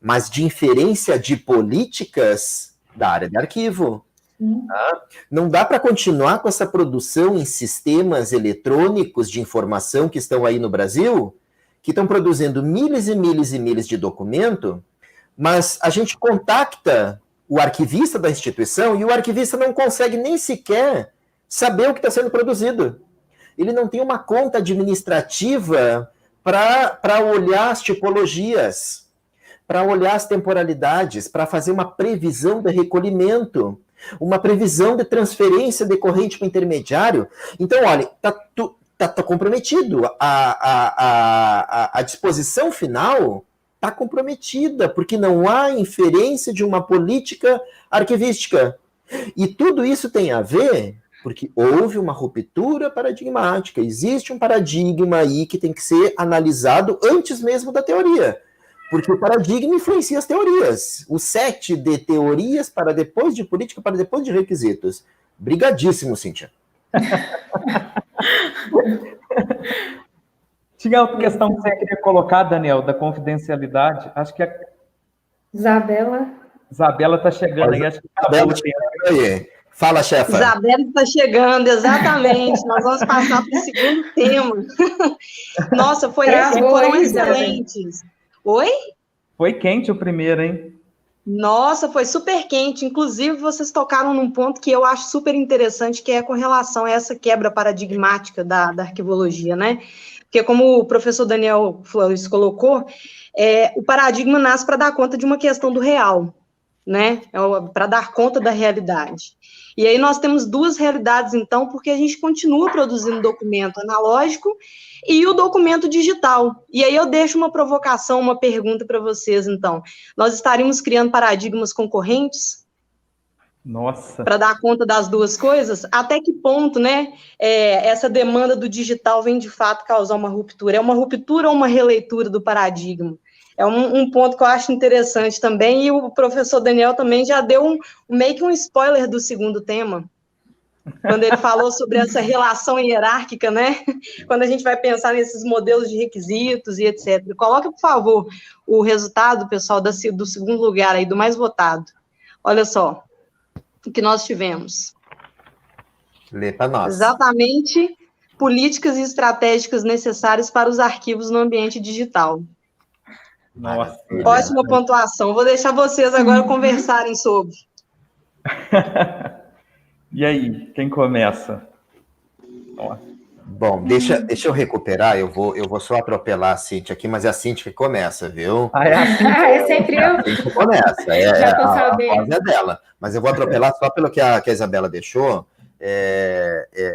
mas de inferência de políticas da área de arquivo. Não dá para continuar com essa produção em sistemas eletrônicos de informação que estão aí no Brasil, que estão produzindo milhas e milhas e milhas de documento, mas a gente contacta o arquivista da instituição e o arquivista não consegue nem sequer saber o que está sendo produzido. Ele não tem uma conta administrativa para olhar as tipologias, para olhar as temporalidades, para fazer uma previsão de recolhimento, uma previsão de transferência decorrente para o intermediário. Então, olha, está comprometido. A disposição final está comprometida, porque não há inferência de uma política arquivística. E tudo isso tem a ver porque houve uma ruptura paradigmática. Existe um paradigma aí que tem que ser analisado antes mesmo da teoria, porque o paradigma influencia as teorias. O set de teorias para depois de política, para depois de requisitos. Brigadíssimo, Cíntia.
Tinha outra questão que você queria colocar, Daniel, da confidencialidade. Acho que a
Isabela
está chegando aí. Acho que
Isabela chegando aí. Fala, chefa.
Isabela está chegando, exatamente. Nós vamos passar para o segundo tema. Nossa, foram excelentes. Oi?
Foi quente o primeiro, hein?
Nossa, foi super quente. Inclusive, vocês tocaram num ponto que eu acho super interessante, que é com relação a essa quebra paradigmática da arquivologia, né? Porque, como o professor Daniel Flores colocou, o paradigma nasce para dar conta de uma questão do real, né? Para dar conta da realidade. E aí nós temos duas realidades, então, porque a gente continua produzindo documento analógico e o documento digital. E aí eu deixo uma provocação, uma pergunta para vocês, então. Nós estaríamos criando paradigmas concorrentes?
Nossa!
Para dar conta das duas coisas? Até que ponto, né, essa demanda do digital vem, de fato, causar uma ruptura? É uma ruptura ou uma releitura do paradigma? É um ponto que eu acho interessante também, e o professor Daniel também já deu meio que um spoiler do segundo tema, quando ele falou sobre essa relação hierárquica, né? Quando a gente vai pensar nesses modelos de requisitos e etc. Coloca, por favor, o resultado, pessoal, do segundo lugar aí, do mais votado. Olha só o que nós tivemos.
Lê para nós.
Exatamente, políticas e estratégicas necessárias para os arquivos no ambiente digital.
Nossa.
Ótima pontuação. Vou deixar vocês agora conversarem sobre.
E aí, quem começa? Nossa.
Bom, deixa eu recuperar, eu vou só atropelar a Cíntia aqui, mas é a Cíntia que começa, viu?
É sempre eu?
A Cíntia começa,
Já tô
a
sabendo.
voz é dela, mas eu vou atropelar só pelo que a Isabela deixou,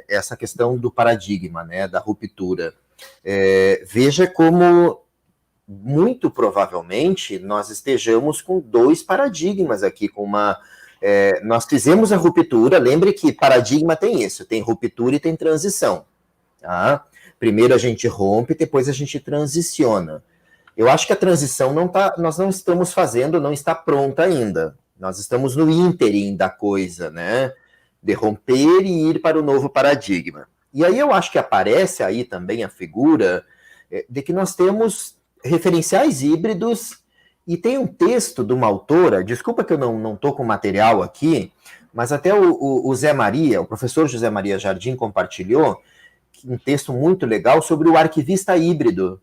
essa questão do paradigma, né, da ruptura. Veja como, muito provavelmente, nós estejamos com dois paradigmas aqui, nós fizemos a ruptura, lembre que paradigma tem isso, tem ruptura e tem transição. Tá? Primeiro a gente rompe, depois a gente transiciona. Eu acho que a transição nós não estamos fazendo, não está pronta ainda. Nós estamos no ínterim da coisa, né? De romper e ir para o novo paradigma. E aí eu acho que aparece aí também a figura de que nós temos referenciais híbridos, e tem um texto de uma autora, desculpa que eu não estou com material aqui, mas até o Zé Maria, o professor José Maria Jardim compartilhou um texto muito legal sobre o arquivista híbrido,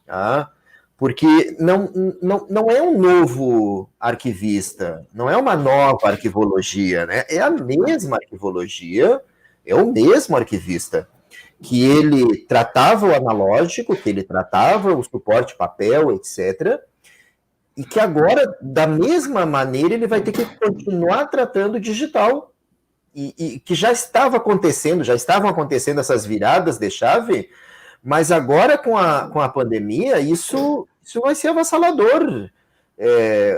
tá? Porque não é um novo arquivista, não é uma nova arquivologia, né? É a mesma arquivologia, é o mesmo arquivista, que ele tratava o analógico, que ele tratava o suporte papel, etc., e que agora, da mesma maneira, ele vai ter que continuar tratando o digital, e que já estavam acontecendo essas viradas de chave, mas agora com a pandemia, isso vai ser avassalador.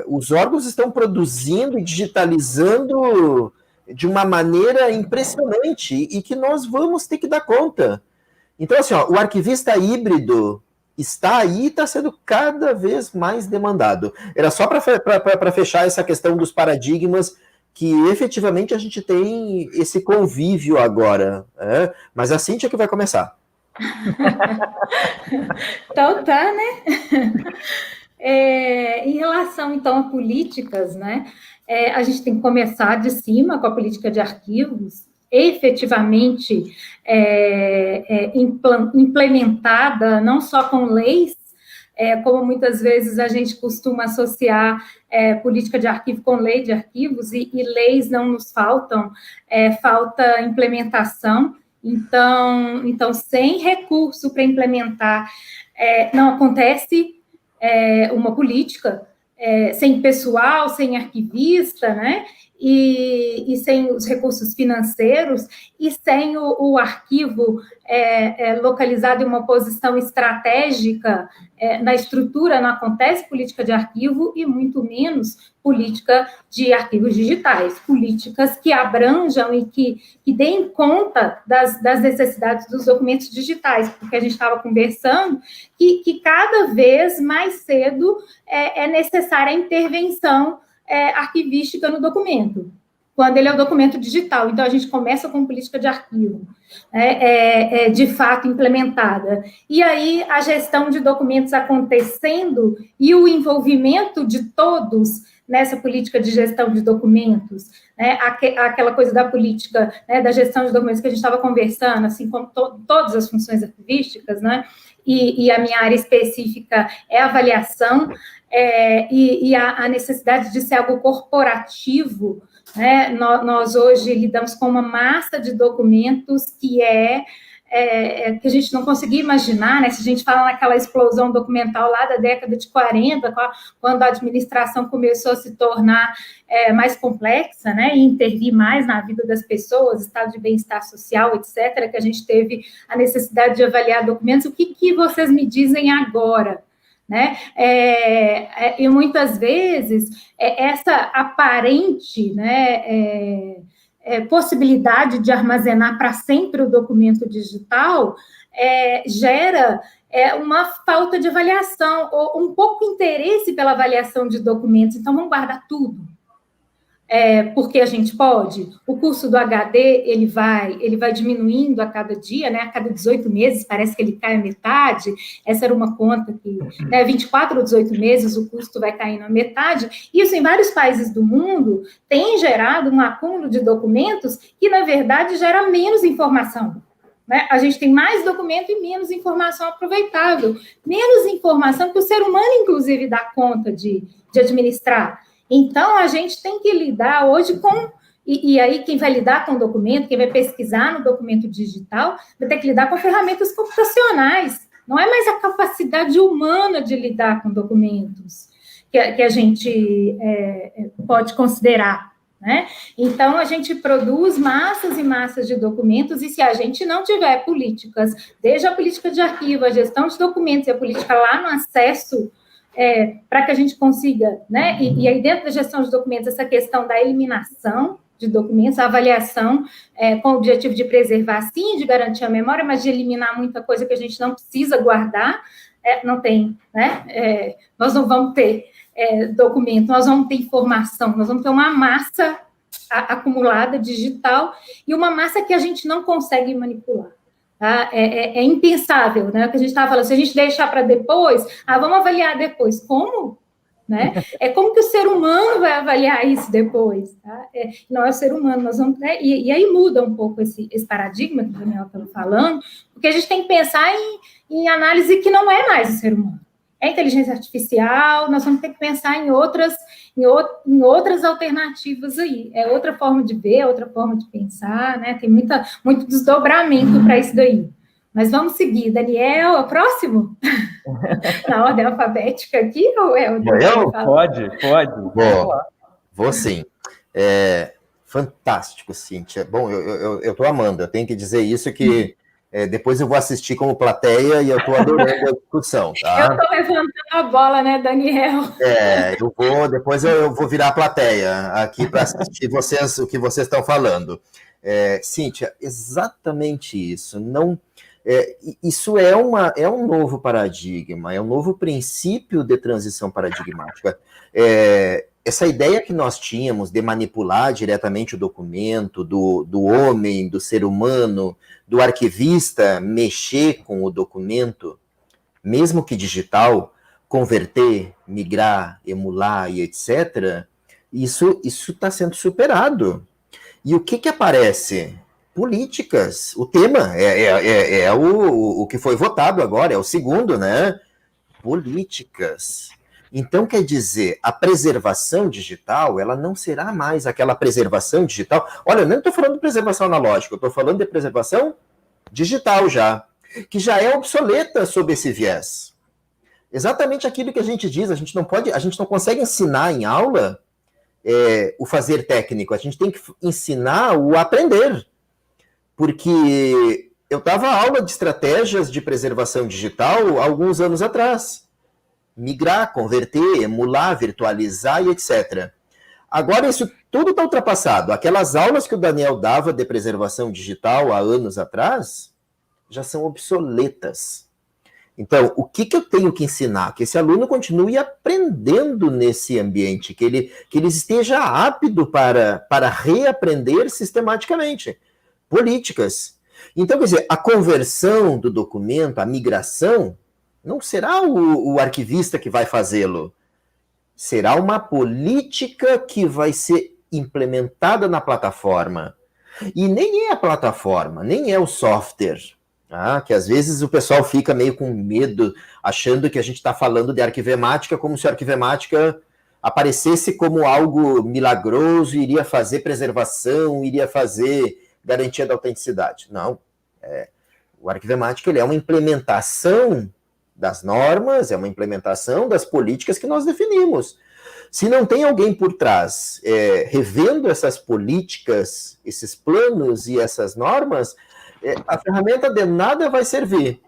Os órgãos estão produzindo e digitalizando de uma maneira impressionante, e que nós vamos ter que dar conta. Então, assim, o arquivista híbrido está aí e está sendo cada vez mais demandado. Era só para fechar essa questão dos paradigmas, que efetivamente a gente tem esse convívio agora. Mas a Cíntia que vai começar.
Então tá, né? Em relação, então, a políticas, né? A gente tem que começar de cima com a política de arquivos, efetivamente implementada não só com leis, como muitas vezes a gente costuma associar política de arquivo com lei de arquivos, e leis não nos faltam, falta implementação. Então, sem recurso para implementar, não acontece uma política, sem pessoal, sem arquivista, né? E sem os recursos financeiros, e sem o arquivo localizado em uma posição estratégica na estrutura, não acontece política de arquivo, e muito menos política de arquivos digitais, políticas que abranjam e que deem conta das necessidades dos documentos digitais, porque a gente estava conversando que cada vez mais cedo é necessária a intervenção arquivística no documento, quando ele é o documento digital. Então, a gente começa com política de arquivo, de fato implementada. E aí, a gestão de documentos acontecendo e o envolvimento de todos nessa política de gestão de documentos, né, aquela coisa da política, né, da gestão de documentos que a gente estava conversando, assim como todas as funções arquivísticas, né, e a minha área específica é avaliação, e a necessidade de ser algo corporativo, né, nós hoje lidamos com uma massa de documentos que que a gente não conseguia imaginar, né? Se a gente fala naquela explosão documental lá da década de 40, quando a administração começou a se tornar mais complexa, né? E intervir mais na vida das pessoas, estado de bem-estar social, etc., que a gente teve a necessidade de avaliar documentos. O que vocês me dizem agora? Né? E muitas vezes essa aparente, né, possibilidade de armazenar para sempre o documento digital gera uma falta de avaliação, ou um pouco interesse pela avaliação de documentos. Então, vamos guardar tudo. Porque a gente pode. O curso do HD, ele vai diminuindo a cada dia, né? A cada 18 meses, parece que ele cai a metade. Essa era uma conta que, 24 ou 18 meses, o custo vai caindo a metade. Isso, em vários países do mundo, tem gerado um acúmulo de documentos que, na verdade, gera menos informação. Né? A gente tem mais documento e menos informação aproveitável. Menos informação que o ser humano, inclusive, dá conta de administrar. Então, a gente tem que lidar hoje com... E aí, quem vai lidar com o documento, quem vai pesquisar no documento digital, vai ter que lidar com ferramentas computacionais. Não é mais a capacidade humana de lidar com documentos que a gente pode considerar. Né? Então, a gente produz massas e massas de documentos, e se a gente não tiver políticas, desde a política de arquivo, a gestão de documentos e a política lá no acesso... para que a gente consiga, né, e aí dentro da gestão de documentos, essa questão da eliminação de documentos, a avaliação com o objetivo de preservar, sim, de garantir a memória, mas de eliminar muita coisa que a gente não precisa guardar, não tem, né, nós não vamos ter documento, nós vamos ter informação, nós vamos ter uma massa acumulada digital e uma massa que a gente não consegue manipular. Tá? É impensável, né? O que a gente estava falando, se a gente deixar para depois, vamos avaliar depois. Como? Né? Como que o ser humano vai avaliar isso depois? Tá? Não é o ser humano, nós vamos... E aí muda um pouco esse paradigma que o Daniel estava falando, porque a gente tem que pensar em análise que não é mais o ser humano. É inteligência artificial, nós vamos ter que pensar em outras alternativas aí. É outra forma de ver, outra forma de pensar, né? Tem muito desdobramento para isso daí. Mas vamos seguir. Daniel, é o próximo? Na ordem alfabética aqui, ou é o
Daniel?
Pode.
Vou sim. Fantástico, Cíntia. Bom, eu estou amando. Eu tenho que dizer isso que... depois eu vou assistir como plateia e eu estou adorando a discussão, tá?
Eu estou levantando a bola, né, Daniel?
Depois eu vou virar a plateia aqui para assistir o que vocês estão falando. Cíntia, exatamente isso. Isso é um novo paradigma, é um novo princípio de transição paradigmática. Essa ideia que nós tínhamos de manipular diretamente o documento, do homem, do ser humano, do arquivista mexer com o documento, mesmo que digital, converter, migrar, emular e etc., isso está sendo superado. E o que aparece? Políticas. O tema o que foi votado agora, é o segundo, né? Políticas. Então, quer dizer, a preservação digital, ela não será mais aquela preservação digital. Olha, eu não estou falando de preservação analógica, eu estou falando de preservação digital já, que já é obsoleta sob esse viés. Exatamente aquilo que a gente diz, a gente não consegue ensinar em aula o fazer técnico, a gente tem que ensinar o aprender. Porque eu dava aula de estratégias de preservação digital alguns anos atrás. Migrar, converter, emular, virtualizar e etc. Agora isso tudo está ultrapassado. Aquelas aulas que o Daniel dava de preservação digital há anos atrás já são obsoletas. Então, o que eu tenho que ensinar? Que esse aluno continue aprendendo nesse ambiente, que ele esteja apto para reaprender sistematicamente. Políticas. Então, quer dizer, a conversão do documento, a migração, não será o arquivista que vai fazê-lo. será uma política que vai ser implementada na plataforma. E nem é a plataforma, nem é o software, tá? Que às vezes o pessoal fica meio com medo, achando que a gente está falando de arquivemática como se a arquivemática aparecesse como algo milagroso, iria fazer preservação, iria fazer garantia da autenticidade. Não. O arquivemática ele é uma implementação das normas, é uma implementação das políticas que nós definimos. Se não tem alguém por trás revendo essas políticas, esses planos e essas normas, a ferramenta de nada vai servir.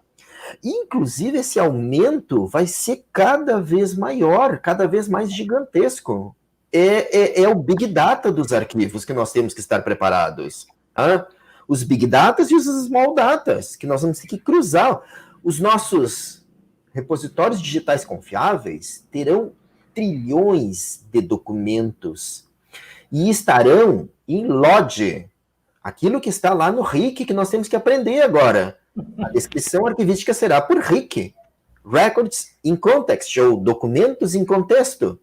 Inclusive, esse aumento vai ser cada vez maior, cada vez mais gigantesco. É o Big Data dos arquivos que nós temos que estar preparados. Tá? Os Big Datas e os Small Datas, que nós vamos ter que cruzar. Os nossos repositórios digitais confiáveis terão trilhões de documentos e estarão em LOD, aquilo que está lá no RIC, que nós temos que aprender agora. A descrição arquivística será por RIC, Records in Context, ou documentos em contexto.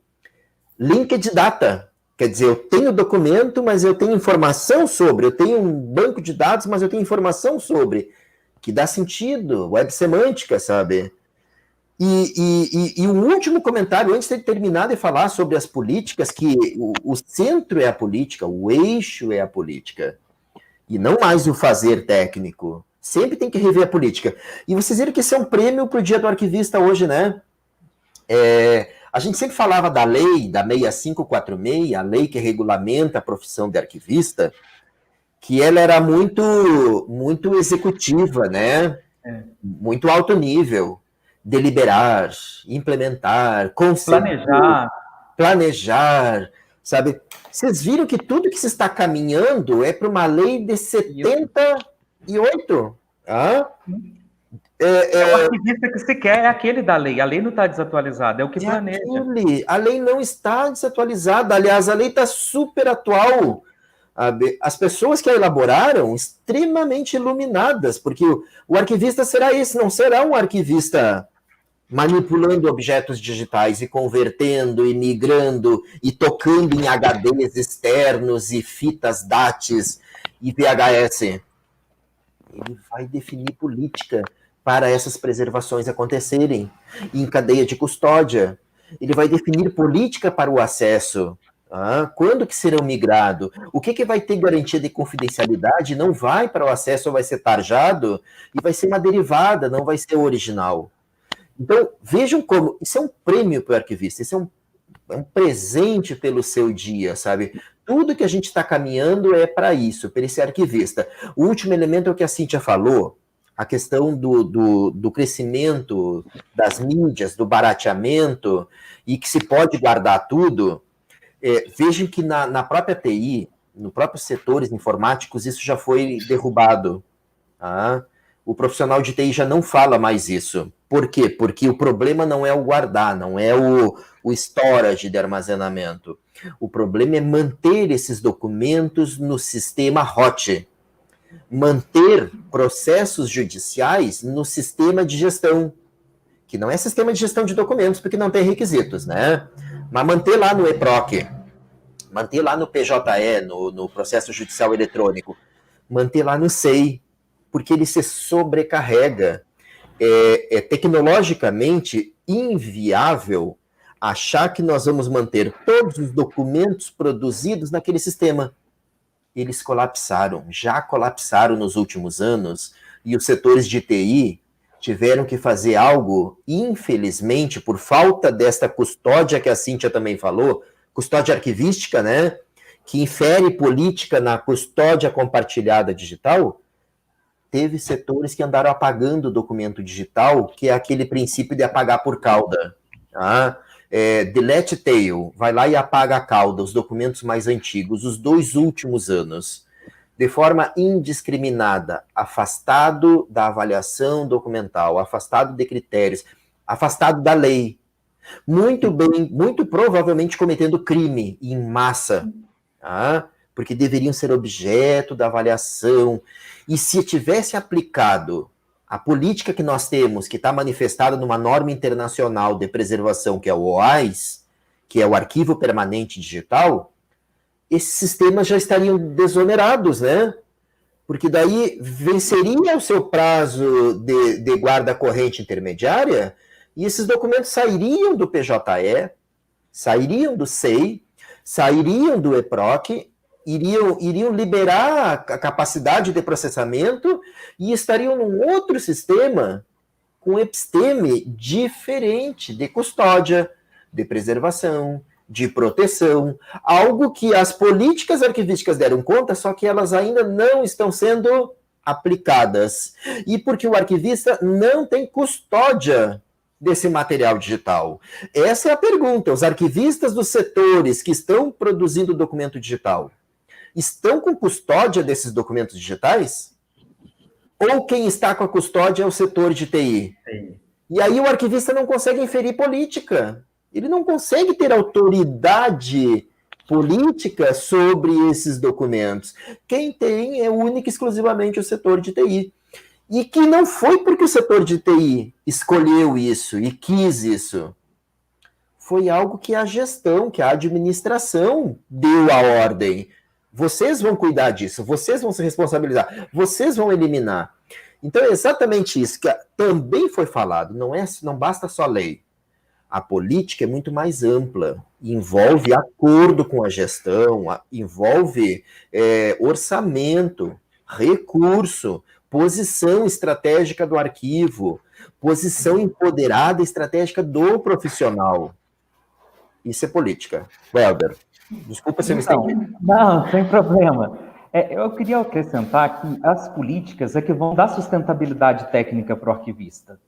Linked Data, quer dizer, eu tenho documento, mas eu tenho informação sobre, eu tenho um banco de dados, mas eu tenho informação sobre, que dá sentido, web semântica, sabe? E um último comentário, antes de terminar de falar sobre as políticas, que o centro é a política, o eixo é a política, e não mais o fazer técnico. Sempre tem que rever a política. E vocês viram que esse é um prêmio para o Dia do Arquivista hoje, né? A gente sempre falava da lei, da 6546, a lei que regulamenta a profissão de arquivista, que ela era muito executiva, né? Muito alto nível. Deliberar, implementar, conceber, planejar, sabe? Vocês viram que tudo que se está caminhando é para uma lei de 78?
O arquivista que se quer é aquele da lei. A lei não está desatualizada, é o que planeja.
A lei não está desatualizada. Aliás, a lei está super atual. As pessoas que a elaboraram, extremamente iluminadas, porque o arquivista será esse, não será um arquivista manipulando objetos digitais e convertendo, e migrando, e tocando em HDs externos, e fitas DATs, e VHS. Ele vai definir política para essas preservações acontecerem em cadeia de custódia. Ele vai definir política para o acesso. Quando que serão migrado? O que vai ter garantia de confidencialidade? Não vai para o acesso, ou vai ser tarjado, e vai ser uma derivada, não vai ser original. Então, vejam como isso é um prêmio para o arquivista, isso é um presente pelo seu dia, sabe? Tudo que a gente está caminhando é para isso, para esse arquivista. O último elemento é o que a Cíntia falou, a questão do crescimento das mídias, do barateamento, e que se pode guardar tudo. Vejam que na própria TI, no próprios setores informáticos, isso já foi derrubado. O profissional de TI já não fala mais isso. Por quê? Porque o problema não é o guardar, não é o storage de armazenamento. O problema é manter esses documentos no sistema hot. Manter processos judiciais no sistema de gestão, que não é sistema de gestão de documentos, porque não tem requisitos, né? Mas manter lá no EPROC, manter lá no PJE, no processo judicial eletrônico, manter lá no SEI, porque ele se sobrecarrega. É tecnologicamente inviável achar que nós vamos manter todos os documentos produzidos naquele sistema. Eles já colapsaram nos últimos anos, e os setores de TI tiveram que fazer algo, infelizmente, por falta desta custódia que a Cíntia também falou, custódia arquivística, né, que infere política na custódia compartilhada digital. Teve setores que andaram apagando o documento digital, que é aquele princípio de apagar por cauda. Delete tail, vai lá e apaga a cauda, os documentos mais antigos, os 2 últimos anos, de forma indiscriminada, afastado da avaliação documental, afastado de critérios, afastado da lei. Muito provavelmente cometendo crime em massa, porque deveriam ser objeto da avaliação. E se tivesse aplicado a política que nós temos, que está manifestada numa norma internacional de preservação, que é o OAIS, que é o arquivo permanente digital, esses sistemas já estariam desonerados, né? Porque daí venceria o seu prazo de guarda corrente intermediária e esses documentos sairiam do PJE, sairiam do SEI, sairiam do EPROC, iriam liberar a capacidade de processamento e estariam num outro sistema com episteme diferente de custódia, de preservação, de proteção, algo que as políticas arquivísticas deram conta, só que elas ainda não estão sendo aplicadas. E porque o arquivista não tem custódia desse material digital. Essa é a pergunta. Os arquivistas dos setores que estão produzindo documento digital estão com custódia desses documentos digitais? Ou quem está com a custódia é o setor de TI? Sim. E aí o arquivista não consegue inferir política. Ele não consegue ter autoridade política sobre esses documentos. Quem tem é único e exclusivamente o setor de TI. E que não foi porque o setor de TI escolheu isso e quis isso. Foi algo que a gestão, que a administração deu a ordem. Vocês vão cuidar disso, vocês vão se responsabilizar, vocês vão eliminar. Então é exatamente isso que também foi falado, não basta só lei. A política é muito mais ampla, envolve acordo com a gestão, envolve orçamento, recurso, posição estratégica do arquivo, posição empoderada estratégica do profissional. Isso é política. Welber, desculpa se eu me estendi.
Não, sem problema. Eu queria acrescentar que as políticas é que vão dar sustentabilidade técnica para o arquivista.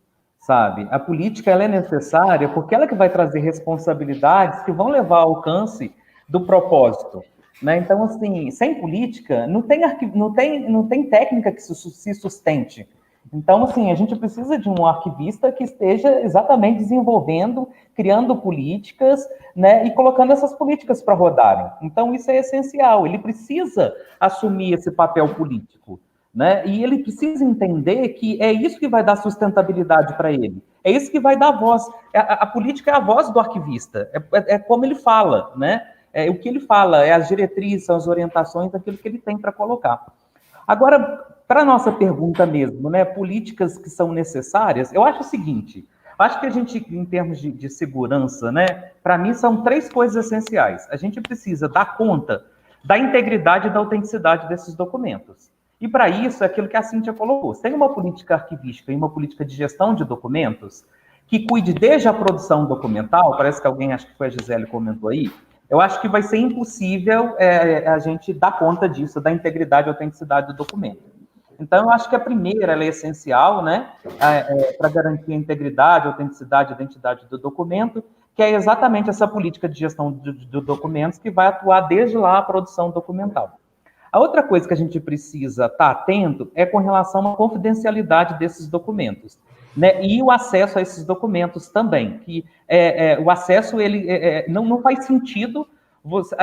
Sabe? A política ela é necessária porque ela que vai trazer responsabilidades que vão levar ao alcance do propósito. Né? Então, assim, sem política, não tem técnica que se sustente. Então, assim, a gente precisa de um arquivista que esteja exatamente desenvolvendo, criando políticas, né, e colocando essas políticas para rodarem. Então, isso é essencial. Ele precisa assumir esse papel político. Né? E ele precisa entender que é isso que vai dar sustentabilidade para ele. É isso que vai dar voz. A política é a voz do arquivista. É como ele fala, né? O que ele fala, é as diretrizes, são as orientações, aquilo que ele tem para colocar. Agora, para a nossa pergunta mesmo, né? Políticas que são necessárias, eu acho o seguinte, acho que a gente, em termos de segurança, né? Para mim, são 3 coisas essenciais. A gente precisa dar conta da integridade e da autenticidade desses documentos. E para isso, é aquilo que a Cíntia colocou. Sem uma política arquivística e uma política de gestão de documentos, que cuide desde a produção documental, parece que alguém, acho que foi a Gisele, comentou aí, eu acho que vai ser impossível a gente dar conta disso, da integridade e autenticidade do documento. Então, eu acho que a primeira ela é essencial, né, para garantir a integridade, a autenticidade e a identidade do documento, que é exatamente essa política de gestão de documentos que vai atuar desde lá a produção documental. A outra coisa que a gente precisa estar atento é com relação à confidencialidade desses documentos, né? E o acesso a esses documentos também, que o acesso, ele não faz sentido,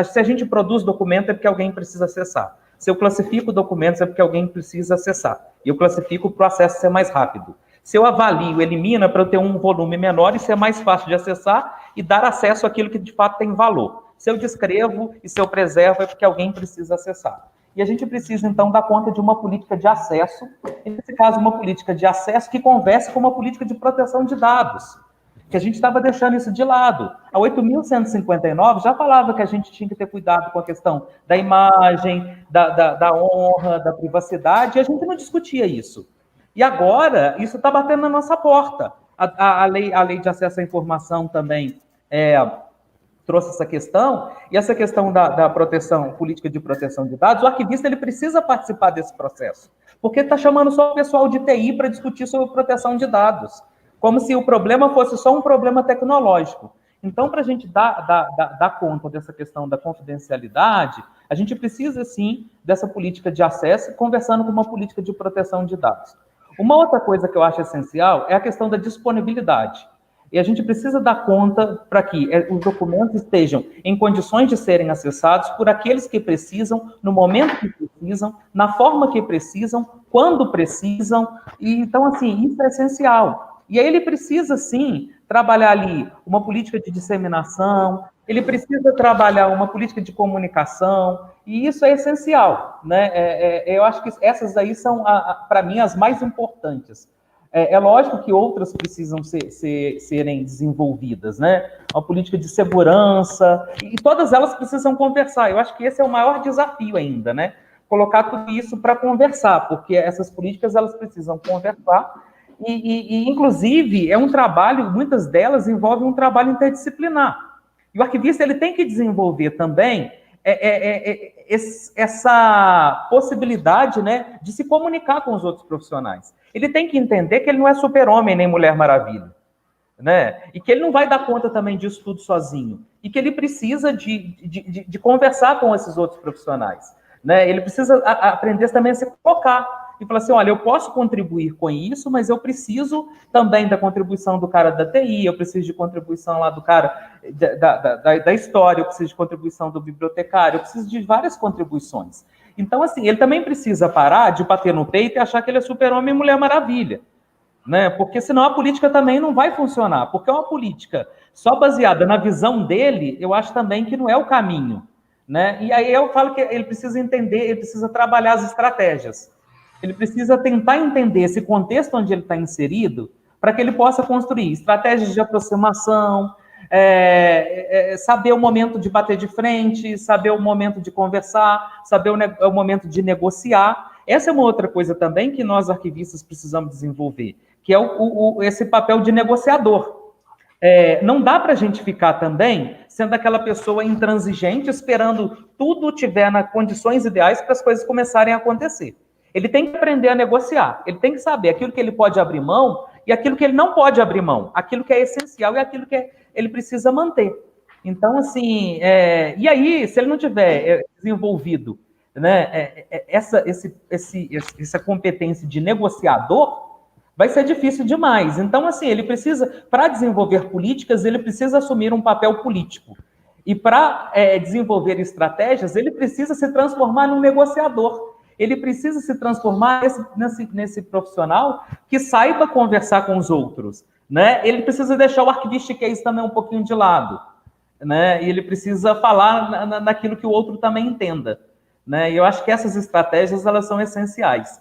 se a gente produz documento é porque alguém precisa acessar. Se eu classifico documentos é porque alguém precisa acessar. E eu classifico para o acesso ser mais rápido. Se eu avalio, elimina para eu ter um volume menor e ser mais fácil de acessar e dar acesso àquilo que de fato tem valor. Se eu descrevo e se eu preservo é porque alguém precisa acessar. E a gente precisa, então, dar conta de uma política de acesso, nesse caso, uma política de acesso que converse com uma política de proteção de dados, que a gente estava deixando isso de lado. A 8.159 já falava que a gente tinha que ter cuidado com a questão da imagem, da honra, da privacidade, e a gente não discutia isso. E agora, isso está batendo na nossa porta. A lei de acesso à informação também trouxe essa questão, e essa questão da proteção, política de proteção de dados, o arquivista ele precisa participar desse processo, porque está chamando só o pessoal de TI para discutir sobre proteção de dados, como se o problema fosse só um problema tecnológico. Então, para a gente dar conta dessa questão da confidencialidade, a gente precisa, sim, dessa política de acesso, conversando com uma política de proteção de dados. Uma outra coisa que eu acho essencial é a questão da disponibilidade. E a gente precisa dar conta para que os documentos estejam em condições de serem acessados por aqueles que precisam, no momento que precisam, na forma que precisam, quando precisam. E, então, assim, isso é essencial. E aí ele precisa, sim, trabalhar ali uma política de disseminação, ele precisa trabalhar uma política de comunicação, e isso é essencial, né? Eu acho que essas aí são, para mim, as mais importantes. É lógico que outras precisam serem desenvolvidas, né? Uma política de segurança, e todas elas precisam conversar. Eu acho que esse é o maior desafio ainda, né? Colocar tudo isso para conversar, porque essas políticas elas precisam conversar, e inclusive, é um trabalho, muitas delas envolvem um trabalho interdisciplinar. E o arquivista ele tem que desenvolver também essa possibilidade, né, de se comunicar com os outros profissionais. Ele tem que entender que ele não é super-homem nem Mulher Maravilha, né? E que ele não vai dar conta também disso tudo sozinho. E que ele precisa de conversar com esses outros profissionais, né? Ele precisa aprender também a se colocar e falar assim, olha, eu posso contribuir com isso, mas eu preciso também da contribuição do cara da TI, eu preciso de contribuição lá do cara da história, eu preciso de contribuição do bibliotecário, eu preciso de várias contribuições. Então, assim, ele também precisa parar de bater no peito e achar que ele é super-homem e Mulher Maravilha, né? Porque senão a política também não vai funcionar, porque uma política só baseada na visão dele, eu acho também que não é o caminho, né? E aí eu falo que ele precisa entender, ele precisa trabalhar as estratégias. Ele precisa tentar entender esse contexto onde ele está inserido para que ele possa construir estratégias de aproximação, saber o momento de bater de frente, saber o momento de conversar, saber o momento de negociar. Essa é uma outra coisa também que nós arquivistas precisamos desenvolver, que é esse papel de negociador. Não dá para a gente ficar também sendo aquela pessoa intransigente, esperando tudo tiver nas condições ideais para as coisas começarem a acontecer. Ele tem que aprender a negociar, ele tem que saber aquilo que ele pode abrir mão e aquilo que ele não pode abrir mão, aquilo que é essencial e aquilo que ele precisa manter. Então, assim, e aí, se ele não tiver desenvolvido, né, essa competência de negociador, vai ser difícil demais. Então, assim, ele precisa, para desenvolver políticas, ele precisa assumir um papel político. E para desenvolver estratégias, ele precisa se transformar num negociador. Ele precisa se transformar nesse profissional que saiba conversar com os outros, né? Ele precisa deixar o arquivistiquez também um pouquinho de lado, né? E ele precisa falar naquilo que o outro também entenda, né? E eu acho que essas estratégias, elas são essenciais.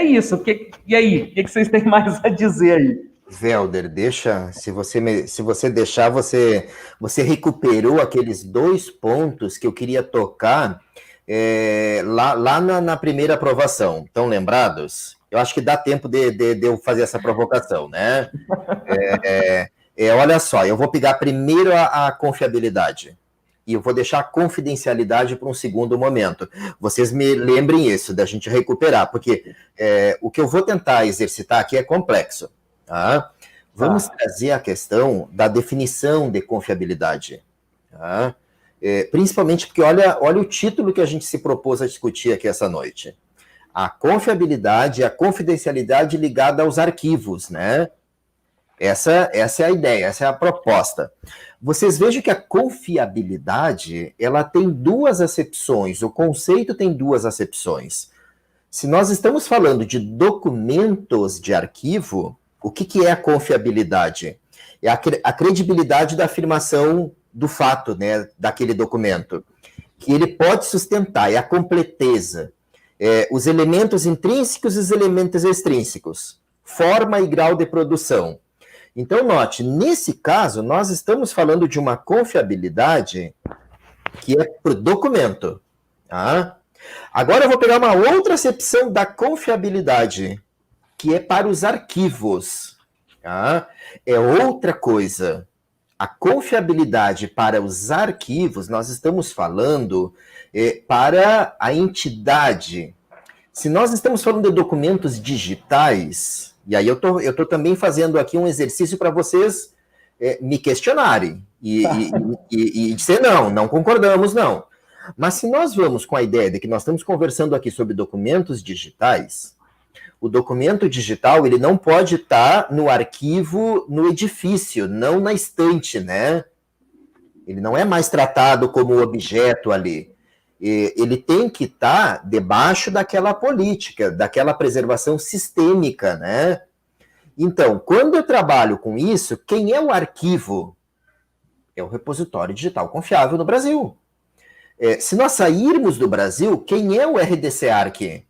Isso. E aí? O que vocês têm mais a dizer aí?
Velder, deixa, se você deixar, você recuperou aqueles 2 pontos que eu queria tocar lá na primeira aprovação. Estão lembrados? Eu acho que dá tempo de eu fazer essa provocação, né? Olha só, eu vou pegar primeiro a confiabilidade e eu vou deixar a confidencialidade para um segundo momento. Vocês me lembrem isso, da gente recuperar, porque o que eu vou tentar exercitar aqui é complexo. Tá? Vamos trazer a questão da definição de confiabilidade. Tá? Principalmente porque olha o título que a gente se propôs a discutir aqui essa noite. A confiabilidade e a confidencialidade ligada aos arquivos, né? Essa é a ideia, essa é a proposta. Vocês vejam que a confiabilidade, ela tem 2 acepções, o conceito tem 2 acepções. Se nós estamos falando de documentos de arquivo, o que é a confiabilidade? É a credibilidade da afirmação do fato, né, daquele documento, que ele pode sustentar, é a completeza, os elementos intrínsecos e os elementos extrínsecos, forma e grau de produção. Então, note, nesse caso, nós estamos falando de uma confiabilidade que é para o documento. Tá? Agora eu vou pegar uma outra acepção da confiabilidade, que é para os arquivos. Tá? É outra coisa. A confiabilidade para os arquivos, nós estamos falando para a entidade. Se nós estamos falando de documentos digitais, e aí eu tô também fazendo aqui um exercício para vocês me questionarem e dizer não concordamos, não. Mas se nós vamos com a ideia de que nós estamos conversando aqui sobre documentos digitais, o documento digital, ele não pode estar no arquivo, no edifício, não na estante, né? Ele não é mais tratado como objeto ali. Ele tem que estar debaixo daquela política, daquela preservação sistêmica, né? Então, quando eu trabalho com isso, quem é o arquivo? é o repositório digital confiável no Brasil. Se nós sairmos do Brasil, quem é o RDC-ARC?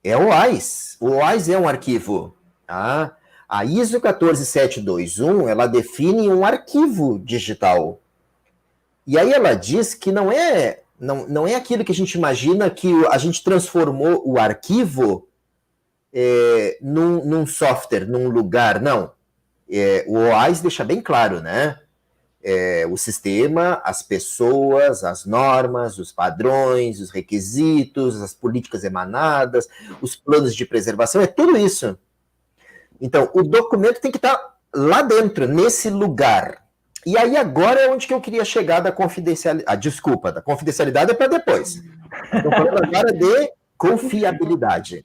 É o OAIS. O OAIS é um arquivo. Tá? A ISO 14721, ela define um arquivo digital. E aí ela diz que não é aquilo que a gente imagina, que a gente transformou o arquivo num software, num lugar. Não. O OAIS deixa bem claro, né? O sistema, as pessoas, as normas, os padrões, os requisitos, as políticas emanadas, os planos de preservação, é tudo isso. Então, o documento tem que estar lá dentro, nesse lugar. E aí agora é onde que eu queria chegar da confidencialidade. Desculpa, da confidencialidade é para depois. Estou falando agora de confiabilidade.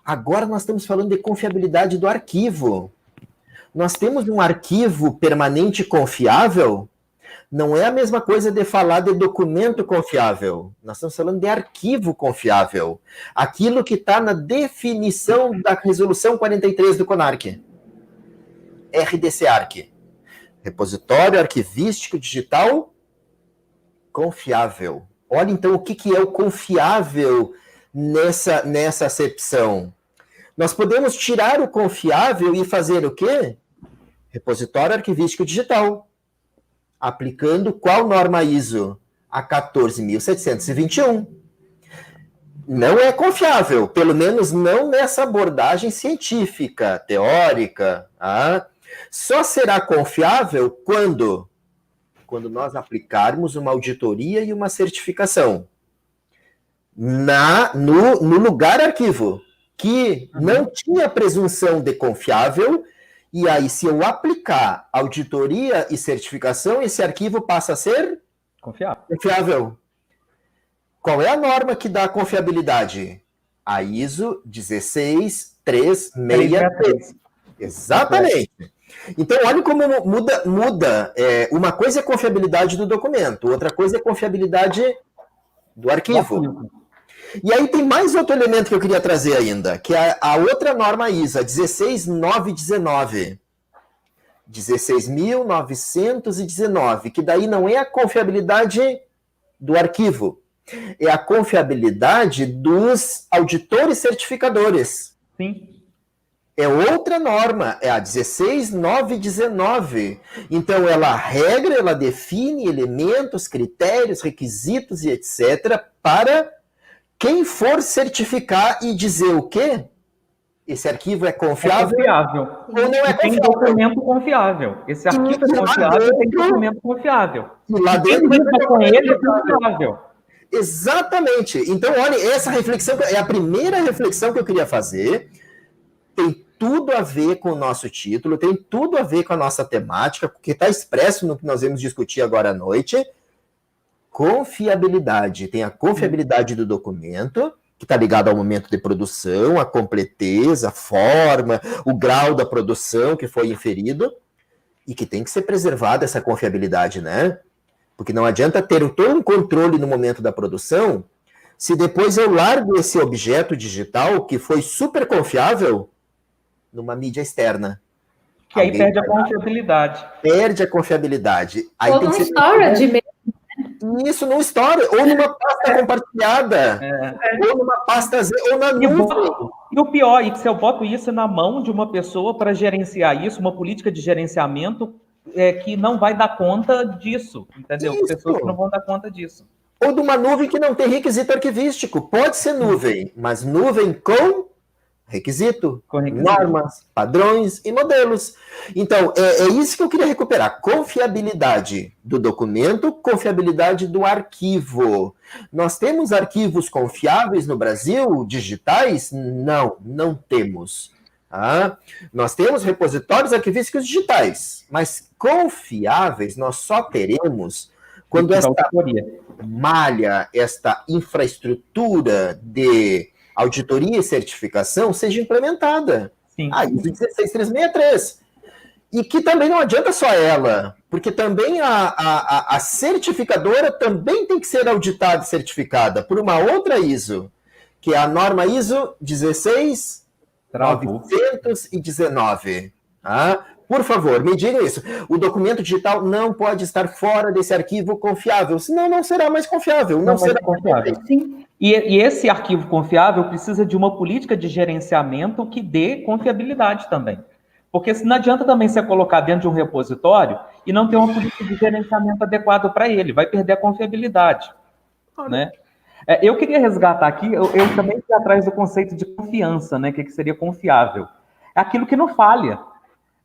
Agora nós estamos falando de confiabilidade do arquivo. Nós temos um arquivo permanente confiável, não é a mesma coisa de falar de documento confiável. Nós estamos falando de arquivo confiável. Aquilo que está na definição da resolução 43 do CONARC. RDC-ARC. Repositório Arquivístico Digital Confiável. Olha, então, o que é o confiável nessa acepção? Nós podemos tirar o confiável e fazer o quê? Repositório Arquivístico Digital. Aplicando qual norma ISO? A 14.721. Não é confiável, pelo menos não nessa abordagem científica, teórica. Tá? Só será confiável quando nós aplicarmos uma auditoria e uma certificação no lugar arquivo, que não tinha presunção de confiável, e aí, se eu aplicar auditoria e certificação, esse arquivo passa a ser confiável. Qual é a norma que dá confiabilidade? A ISO 16363. Exatamente. Então, olha como muda. Uma coisa é a confiabilidade do documento, outra coisa é a confiabilidade do arquivo. E aí tem mais outro elemento que eu queria trazer ainda, que é a outra norma ISO, a 16919. 16.919, que daí não é a confiabilidade do arquivo, é a confiabilidade dos auditores certificadores.
Sim.
É outra norma, é a 16919. Então, ela regra, ela define elementos, critérios, requisitos e etc. para quem for certificar e dizer o quê? Esse arquivo é confiável,
ou não é confiável? Tem documento confiável. Esse arquivo é confiável, tem documento confiável.
E lá dentro
com ele é confiável.
Exatamente. Então, olha, essa reflexão é a primeira reflexão que eu queria fazer. Tem tudo a ver com o nosso título, tem tudo a ver com a nossa temática, que está expresso no que nós vamos discutir agora à noite. Confiabilidade. Tem a confiabilidade do documento, que está ligado ao momento de produção, a completeza, a forma, o grau da produção que foi inferido, e que tem que ser preservada essa confiabilidade, né? Porque não adianta ter todo um controle no momento da produção, se depois eu largo esse objeto digital, que foi super confiável, numa mídia externa.
Que aí perde a confiabilidade.
Perde a confiabilidade. Aí
ou no storage mesmo.
Isso, num storage, ou numa pasta compartilhada, ou numa pasta, ou na nuvem.
E o pior é que se eu boto isso na mão de uma pessoa para gerenciar isso, uma política de gerenciamento que não vai dar conta disso, entendeu? Isso. Pessoas que não vão dar conta disso.
Ou de uma nuvem que não tem requisito arquivístico. Pode ser nuvem, mas nuvem com requisito, normas, padrões e modelos. Então, é isso que eu queria recuperar. Confiabilidade do documento, confiabilidade do arquivo. Nós temos arquivos confiáveis no Brasil, digitais? Não temos. Nós temos repositórios arquivísticos digitais, mas confiáveis nós só teremos quando esta malha, esta infraestrutura de auditoria e certificação seja implementada.
Sim.
A ISO 16363. E que também não adianta só ela, porque também a certificadora também tem que ser auditada e certificada por uma outra ISO, que é a norma ISO 16919. Por favor, me diga isso. O documento digital não pode estar fora desse arquivo confiável, senão não será mais confiável. Não será
confiável. Sim. E esse arquivo confiável precisa de uma política de gerenciamento que dê confiabilidade também. Porque não adianta também você colocar dentro de um repositório e não ter uma política de gerenciamento adequada para ele, vai perder a confiabilidade. Né? Eu queria resgatar aqui, eu também fui atrás do conceito de confiança, né? Que seria confiável. É aquilo que não falha,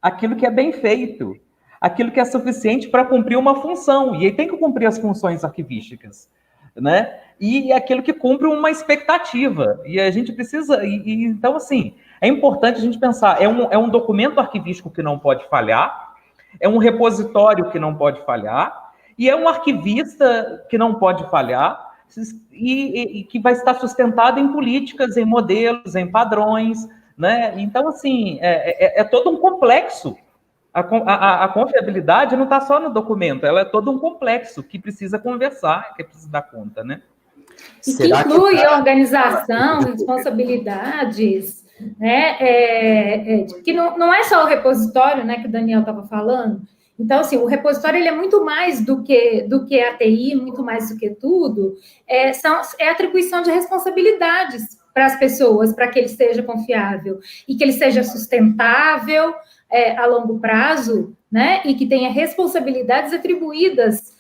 aquilo que é bem feito, aquilo que é suficiente para cumprir uma função, e aí tem que cumprir as funções arquivísticas, né? E é aquilo que cumpre uma expectativa, e a gente precisa, então assim, é importante a gente pensar, é um documento arquivístico que não pode falhar, é um repositório que não pode falhar, e é um arquivista que não pode falhar, e que vai estar sustentado em políticas, em modelos, em padrões, né? Então, assim, é todo um complexo. A confiabilidade não está só no documento, ela é todo um complexo que precisa conversar, que precisa dar conta, né?
E que inclui organização, responsabilidades, né? Que não é só o repositório, né, que o Daniel estava falando. Então, assim, o repositório ele é muito mais do que a TI, muito mais do que tudo, é atribuição de responsabilidades para as pessoas, para que ele seja confiável e que ele seja sustentável a longo prazo, né? E que tenha responsabilidades atribuídas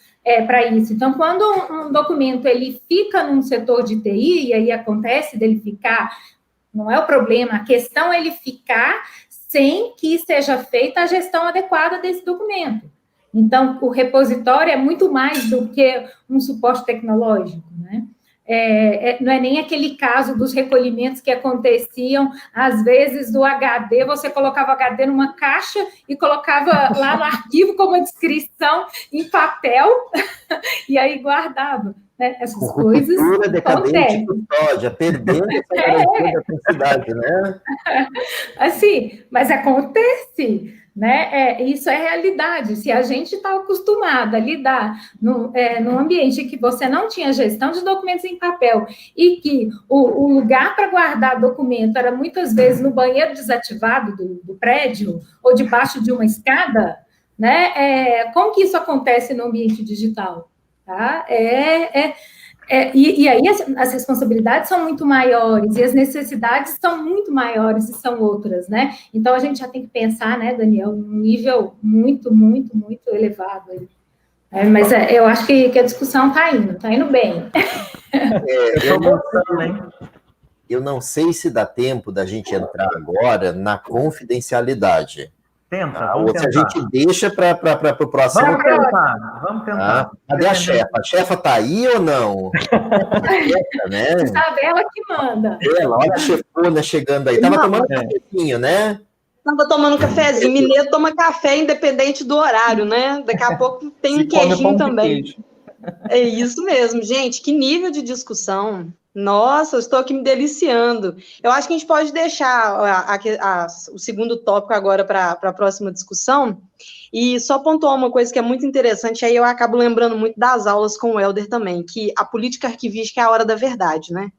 para isso. Então, quando um documento ele fica num setor de TI, e aí acontece dele ficar, não é o problema, a questão é ele ficar sem que seja feita a gestão adequada desse documento. Então, o repositório é muito mais do que um suporte tecnológico, né? Não é nem aquele caso dos recolhimentos que aconteciam, às vezes, do HD, você colocava o HD numa caixa e colocava lá no arquivo como uma descrição em papel, e aí guardava. Né? Essas coisas
decadente, custódia, perdendo essa garantia da felicidade, né?
Assim, mas acontece, né? Isso é realidade. Se a gente está acostumado a lidar num ambiente que você não tinha gestão de documentos em papel e que o lugar para guardar documento era muitas vezes no banheiro desativado do prédio ou debaixo de uma escada, né? Como que isso acontece no ambiente digital? Tá? E aí as responsabilidades são muito maiores e as necessidades são muito maiores e são outras, né? Então, a gente já tem que pensar, né, Daniel, num nível muito, muito, muito elevado aí. Mas eu acho que a discussão está indo bem.
Eu não sei se dá tempo da gente entrar agora na confidencialidade.
Vamos
tentar. A gente deixa para o próximo.
Vamos tentar.
Cadê a chefa? A chefa está aí ou não?
Né? Isabela que manda.
Olha a chefona chegando aí. Estava tomando cafezinho, né?
Estava tomando um cafezinho. Mineiro toma café independente do horário, né? Daqui a pouco tem um queijinho também. É isso mesmo, gente. Que nível de discussão. Nossa, eu estou aqui me deliciando. Eu acho que a gente pode deixar o segundo tópico agora para a próxima discussão. E só pontuar uma coisa que é muito interessante, aí eu acabo lembrando muito das aulas com o Helder também, que a política arquivística é a hora da verdade, né?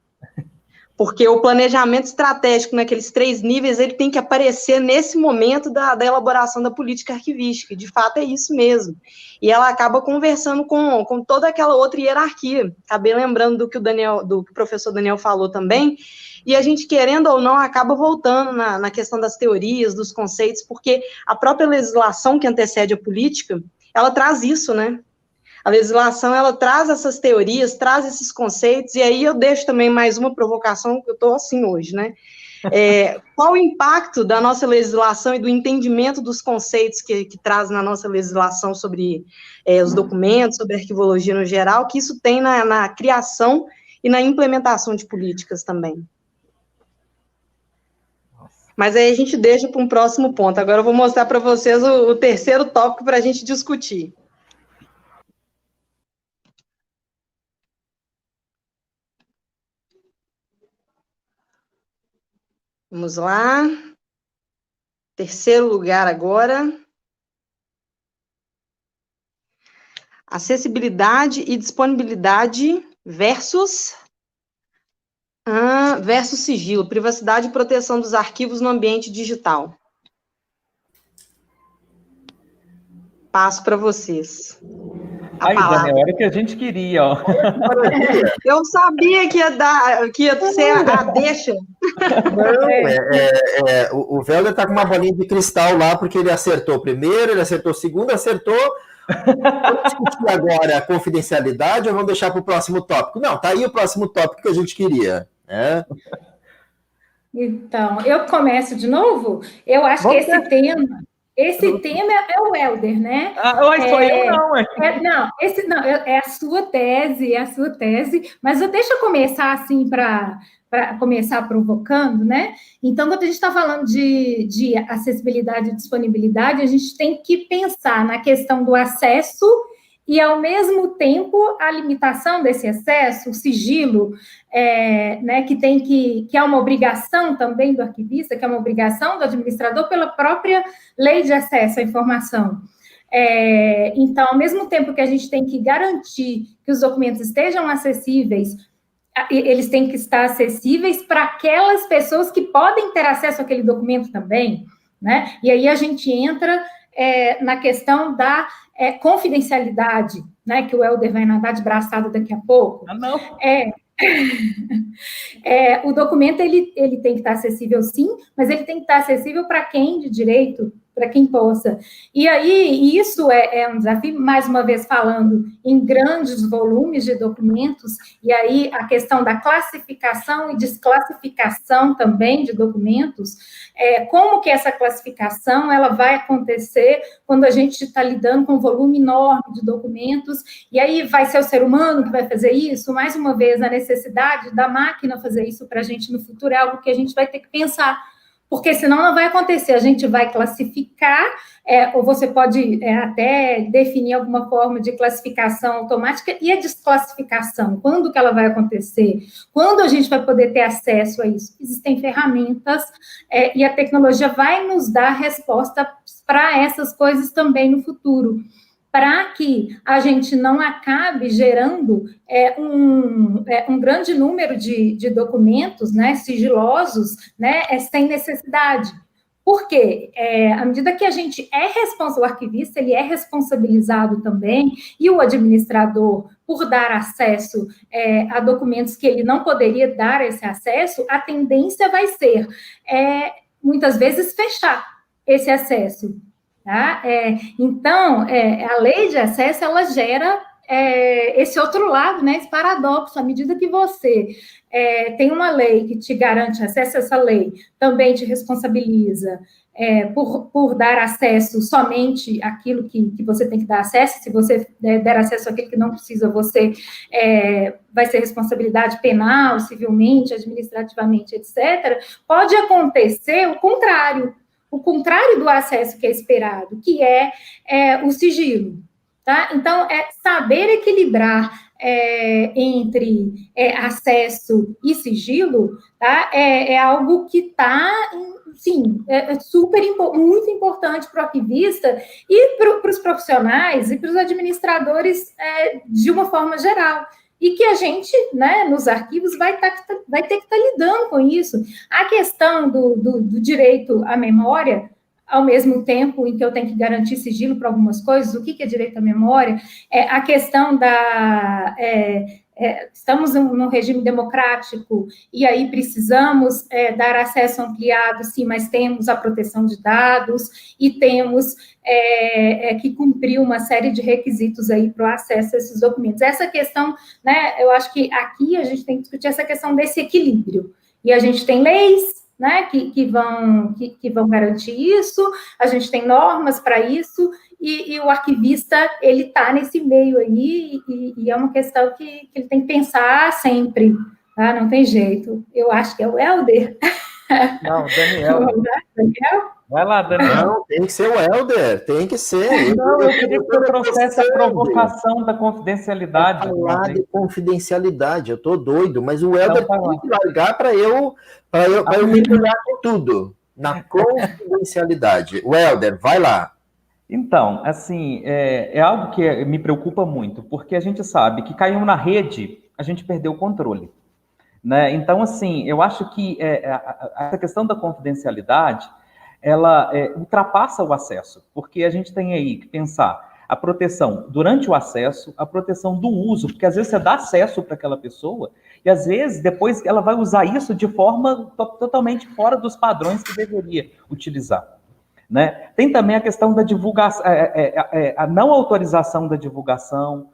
Porque o planejamento estratégico naqueles 3 níveis, ele tem que aparecer nesse momento da elaboração da política arquivística. De fato, é isso mesmo. E ela acaba conversando com toda aquela outra hierarquia. Acabei lembrando do que o professor Daniel falou também. E a gente, querendo ou não, acaba voltando na questão das teorias, dos conceitos, porque a própria legislação que antecede a política, ela traz isso, né? A legislação, ela traz essas teorias, traz esses conceitos, e aí eu deixo também mais uma provocação, que eu estou assim hoje, né? Qual o impacto da nossa legislação e do entendimento dos conceitos que traz na nossa legislação sobre os documentos, sobre a arquivologia no geral, que isso tem na criação e na implementação de políticas também. Mas aí a gente deixa para um próximo ponto. Agora eu vou mostrar para vocês o terceiro tópico para a gente discutir. Vamos lá. Terceiro lugar agora. Acessibilidade e disponibilidade versus sigilo. Privacidade e proteção dos arquivos no ambiente digital. Passo para vocês.
Aí, Dani, era o que a gente queria, ó.
Eu sabia que ia ser a deixa.
Não, o Welder tá com uma bolinha de cristal lá, porque ele acertou o primeiro, ele acertou o segundo, acertou. Vamos discutir agora a confidencialidade ou vamos deixar para o próximo tópico? Não, tá aí o próximo tópico que a gente queria. Né?
Então, eu começo de novo? Eu acho que esse tema é o Welder, né?
Sou eu não.
É a sua tese, mas deixa eu começar assim para começar provocando, né? Então, quando a gente está falando de acessibilidade e disponibilidade, a gente tem que pensar na questão do acesso e, ao mesmo tempo, a limitação desse acesso, o sigilo, né, que é uma obrigação também do arquivista, que é uma obrigação do administrador pela própria lei de acesso à informação. Então, ao mesmo tempo que a gente tem que garantir que os documentos estejam acessíveis, eles têm que estar acessíveis para aquelas pessoas que podem ter acesso àquele documento também, né? E aí a gente entra na questão da confidencialidade, né? Que o Welder vai nadar de braçada daqui a pouco.
Não.
O documento ele tem que estar acessível, sim, mas ele tem que estar acessível para quem de direito, para quem possa. E aí, isso é um desafio, mais uma vez falando em grandes volumes de documentos, e aí a questão da classificação e desclassificação também de documentos, como que essa classificação ela vai acontecer quando a gente está lidando com um volume enorme de documentos, e aí vai ser o ser humano que vai fazer isso? Mais uma vez, a necessidade da máquina fazer isso para a gente no futuro é algo que a gente vai ter que pensar, porque senão não vai acontecer, a gente vai classificar, ou você pode até definir alguma forma de classificação automática, e a desclassificação, quando que ela vai acontecer? Quando a gente vai poder ter acesso a isso? Existem ferramentas, e a tecnologia vai nos dar resposta para essas coisas também no futuro, para que a gente não acabe gerando um grande número de documentos, né, sigilosos, né, sem necessidade. Por quê? À medida que a gente o arquivista, ele é responsabilizado também, e o administrador, por dar acesso a documentos que ele não poderia dar esse acesso, a tendência vai ser, muitas vezes, fechar esse acesso. Tá? Então, a lei de acesso, ela gera esse outro lado, né, esse paradoxo. À medida que você tem uma lei que te garante acesso, essa lei também te responsabiliza por dar acesso somente àquilo que você tem que dar acesso. Se você der acesso àquilo que não precisa, você vai ser responsabilidade penal, civilmente, administrativamente, etc. Pode acontecer o contrário do acesso que é esperado, que é o sigilo, tá? Então, saber equilibrar entre acesso e sigilo, tá? É algo que está, sim, muito importante para o arquivista e para os profissionais e para os administradores de uma forma geral. E que a gente, né, nos arquivos, vai ter que estar lidando com isso. A questão do direito à memória, ao mesmo tempo em que eu tenho que garantir sigilo para algumas coisas, o que é direito à memória? A questão estamos num regime democrático, e aí precisamos dar acesso ampliado, sim, mas temos a proteção de dados, e temos que cumprir uma série de requisitos aí para o acesso a esses documentos. Essa questão, né, eu acho que aqui a gente tem que discutir essa questão desse equilíbrio, e a gente tem leis, né, que vão garantir isso, a gente tem normas para isso, e o arquivista, ele está nesse meio aí, e é uma questão que ele tem que pensar sempre, tá? Não tem jeito. Eu acho que é o Welder.
Não, Daniel.
Daniel?
Vai lá, Daniel.
Não, tem que ser o Welder, tem que ser.
Não, eu queria que você trouxesse a provocação da confidencialidade.
Falar de confidencialidade, eu tô doido, mas o Welder tem que largar para eu mergulhar com tudo, na confidencialidade. Welder, vai lá.
Então, assim, é algo que me preocupa muito, porque a gente sabe que caiu na rede, a gente perdeu o controle. Né? Então, assim, eu acho que essa questão da confidencialidade, ela ultrapassa o acesso, porque a gente tem aí que pensar a proteção durante o acesso, a proteção do uso, porque às vezes você dá acesso para aquela pessoa e às vezes depois ela vai usar isso de forma totalmente fora dos padrões que deveria utilizar. Né? Tem também a questão da divulgação, a não autorização da divulgação,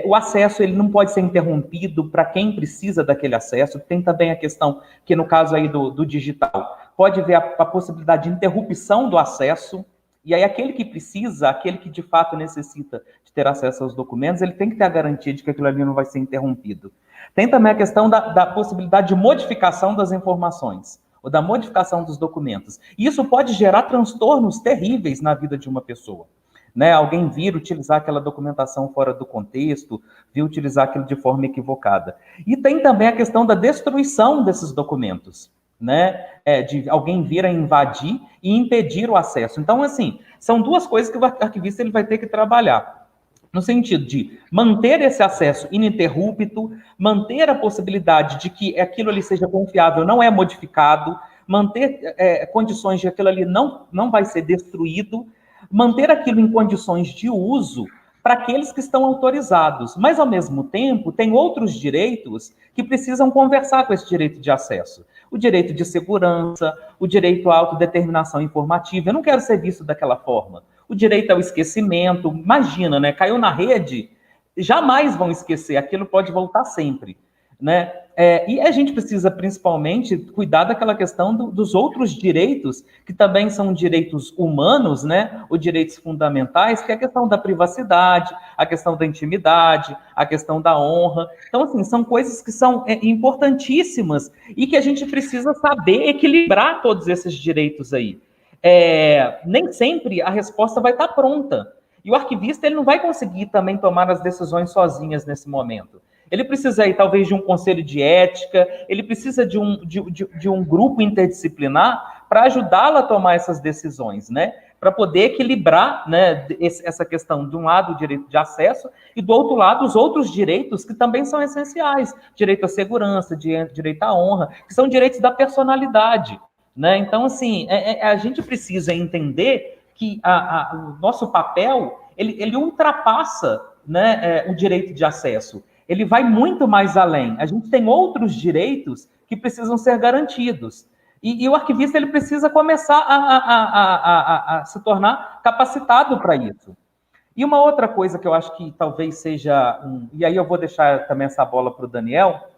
o acesso ele não pode ser interrompido para quem precisa daquele acesso. Tem também a questão que no caso aí do digital, pode haver a possibilidade de interrupção do acesso, e aí aquele que precisa, aquele que de fato necessita de ter acesso aos documentos, ele tem que ter a garantia de que aquilo ali não vai ser interrompido. Tem também a questão da possibilidade de modificação das informações, ou da modificação dos documentos. E isso pode gerar transtornos terríveis na vida de uma pessoa. Né? Alguém vir utilizar aquela documentação fora do contexto, vir utilizar aquilo de forma equivocada. E tem também a questão da destruição desses documentos. Né, de alguém vir a invadir e impedir o acesso. Então, assim, são duas coisas que o arquivista ele vai ter que trabalhar, no sentido de manter esse acesso ininterrupto, manter a possibilidade de que aquilo ali seja confiável, não é modificado, manter condições de que aquilo ali não vai ser destruído, manter aquilo em condições de uso para aqueles que estão autorizados, mas, ao mesmo tempo, tem outros direitos que precisam conversar com esse direito de acesso. O direito de segurança, o direito à autodeterminação informativa. Eu não quero ser visto daquela forma. O direito ao esquecimento. Imagina, né? Caiu na rede, jamais vão esquecer. Aquilo pode voltar sempre. Né? E a gente precisa, principalmente, cuidar daquela questão dos outros direitos, que também são direitos humanos, né? Ou direitos fundamentais, que é a questão da privacidade, a questão da intimidade, a questão da honra. Então, assim, são coisas que são importantíssimas e que a gente precisa saber equilibrar todos esses direitos aí. Nem sempre a resposta vai estar pronta. E o arquivista ele não vai conseguir também tomar as decisões sozinhas nesse momento. Ele precisa aí, talvez, de um conselho de ética, ele precisa de um grupo interdisciplinar para ajudá-lo a tomar essas decisões, né? Para poder equilibrar, né, essa questão, de um lado, o direito de acesso, e do outro lado, os outros direitos que também são essenciais. Direito à segurança, direito à honra, que são direitos da personalidade, né? Então, assim, a gente precisa entender que o nosso papel, ele ultrapassa, né, o direito de acesso. Ele vai muito mais além. A gente tem outros direitos que precisam ser garantidos. E o arquivista ele precisa começar a se tornar capacitado para isso. E uma outra coisa que eu acho que talvez seja... E aí eu vou deixar também essa bola para o Daniel,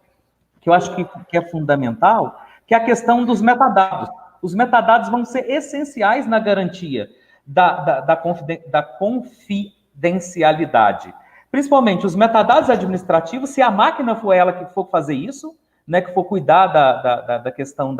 que eu acho que é fundamental, que é a questão dos metadados. Os metadados vão ser essenciais na garantia da confidencialidade. Principalmente os metadados administrativos, se a máquina for ela que for fazer isso, né, que for cuidar da questão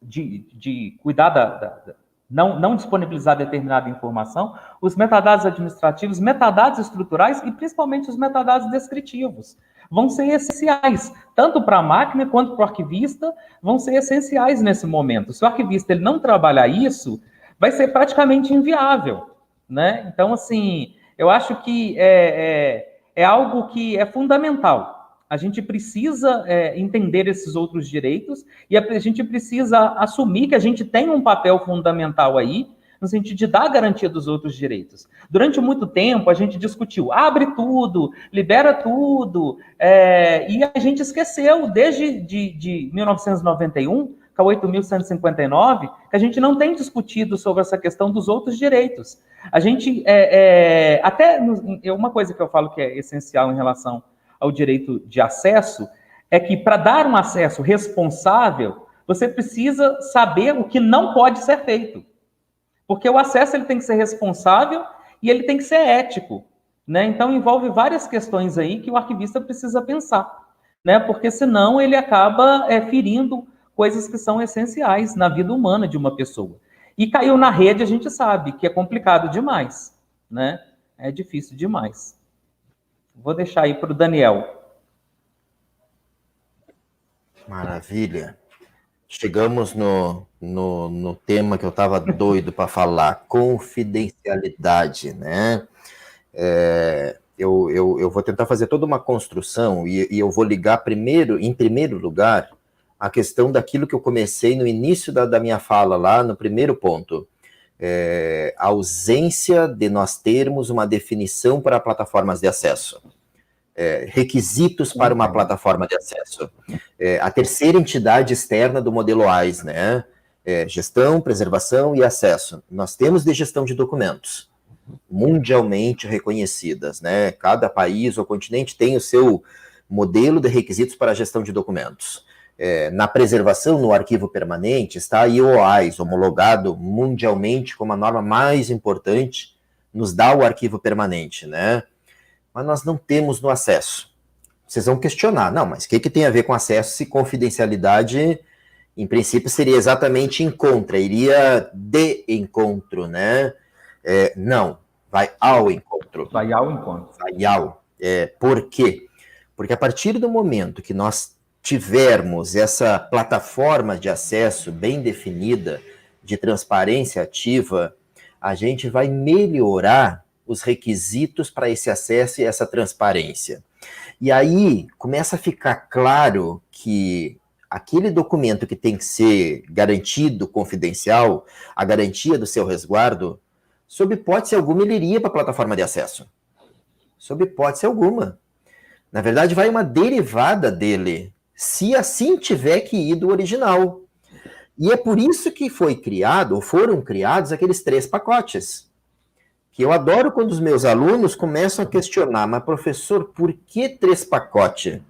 de cuidar não disponibilizar determinada informação, os metadados administrativos, metadados estruturais e principalmente os metadados descritivos vão ser essenciais, tanto para a máquina quanto para o arquivista, vão ser essenciais nesse momento. Se o arquivista ele não trabalhar isso, vai ser praticamente inviável, né? Então, assim, eu acho que é algo que é fundamental. A gente precisa entender esses outros direitos e a gente precisa assumir que a gente tem um papel fundamental aí, no sentido de dar garantia dos outros direitos. Durante muito tempo, a gente discutiu, abre tudo, libera tudo, e a gente esqueceu, desde de 1991, a 8.159, que a gente não tem discutido sobre essa questão dos outros direitos. A gente, uma coisa que eu falo que é essencial em relação ao direito de acesso, é que para dar um acesso responsável, você precisa saber o que não pode ser feito. Porque o acesso ele tem que ser responsável e ele tem que ser ético. Né? Então, envolve várias questões aí que o arquivista precisa pensar. Né? Porque senão ele acaba ferindo coisas que são essenciais na vida humana de uma pessoa. E caiu na rede, a gente sabe que é complicado demais, né? É difícil demais. Vou deixar aí para o Daniel.
Maravilha. Chegamos no tema que eu estava doido para falar, confidencialidade, né? Eu vou tentar fazer toda uma construção e eu vou ligar em primeiro lugar, a questão daquilo que eu comecei no início da minha fala, lá no primeiro ponto. A ausência de nós termos uma definição para plataformas de acesso. Requisitos para uma plataforma de acesso. A terceira entidade externa do modelo AIS, né? Gestão, preservação e acesso. Nós temos de gestão de documentos, mundialmente reconhecidas, né? Cada país ou continente tem o seu modelo de requisitos para a gestão de documentos. Na preservação, no arquivo permanente, está a IOAIS, homologado mundialmente como a norma mais importante, nos dá o arquivo permanente, né? Mas nós não temos no acesso. Vocês vão questionar, não, mas o que tem a ver com acesso se confidencialidade, em princípio, seria exatamente encontra, iria de encontro, né? Não, vai ao encontro.
Vai ao encontro.
Vai ao. Por quê? Porque a partir do momento que nós tivermos essa plataforma de acesso bem definida, de transparência ativa, a gente vai melhorar os requisitos para esse acesso e essa transparência. E aí começa a ficar claro que aquele documento que tem que ser garantido, confidencial, a garantia do seu resguardo, sob hipótese alguma, ele iria para a plataforma de acesso. Sob hipótese alguma. Na verdade, vai uma derivada dele, se assim tiver que ir do original. E é por isso que foi criado, ou foram criados, aqueles 3 pacotes. Que eu adoro quando os meus alunos começam a questionar, mas professor, por que 3 pacotes?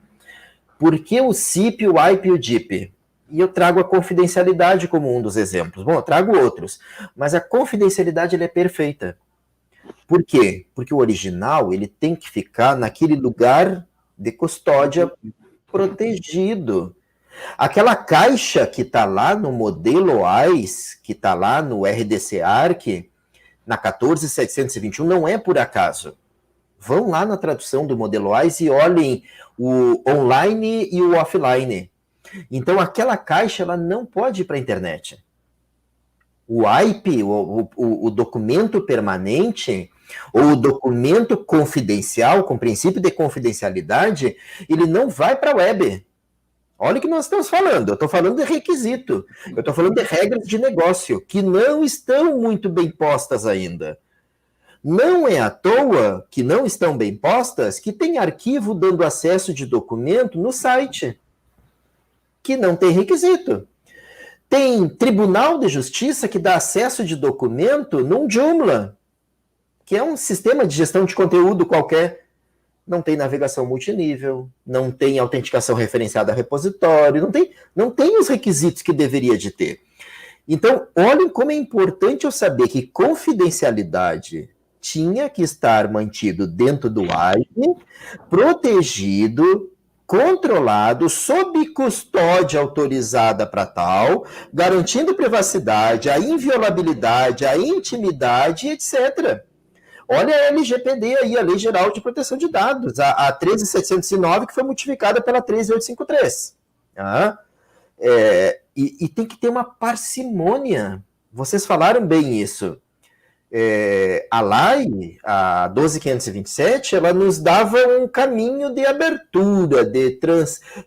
Por que o CIP, o IP e o DIP? E eu trago a confidencialidade como um dos exemplos. Bom, eu trago outros, mas a confidencialidade ela é perfeita. Por quê? Porque o original ele tem que ficar naquele lugar de custódia protegido. Aquela caixa que está lá no modelo AIS, que está lá no RDC ARC, na 14721, não é por acaso. Vão lá na tradução do modelo AIS e olhem o online e o offline. Então, aquela caixa ela não pode ir para a internet. O IP, o documento permanente, ou o documento confidencial, com princípio de confidencialidade, ele não vai para a web. Olha o que nós estamos falando. Eu estou falando de requisito. Eu estou falando de regras de negócio, que não estão muito bem postas ainda. Não é à toa que não estão bem postas que tem arquivo dando acesso de documento no site, que não tem requisito. Tem Tribunal de Justiça que dá acesso de documento num Joomla, que é um sistema de gestão de conteúdo qualquer. Não tem navegação multinível, não tem autenticação referenciada a repositório, não tem os requisitos que deveria de ter. Então, olhem como é importante eu saber que confidencialidade tinha que estar mantido dentro do IP, protegido, controlado, sob custódia autorizada para tal, garantindo privacidade, a inviolabilidade, a intimidade, etc. Olha a LGPD aí, a Lei Geral de Proteção de Dados, a 13.709, que foi modificada pela 13.853. E tem que ter uma parcimônia. Vocês falaram bem isso. A LAI, a 12.527, ela nos dava um caminho de abertura,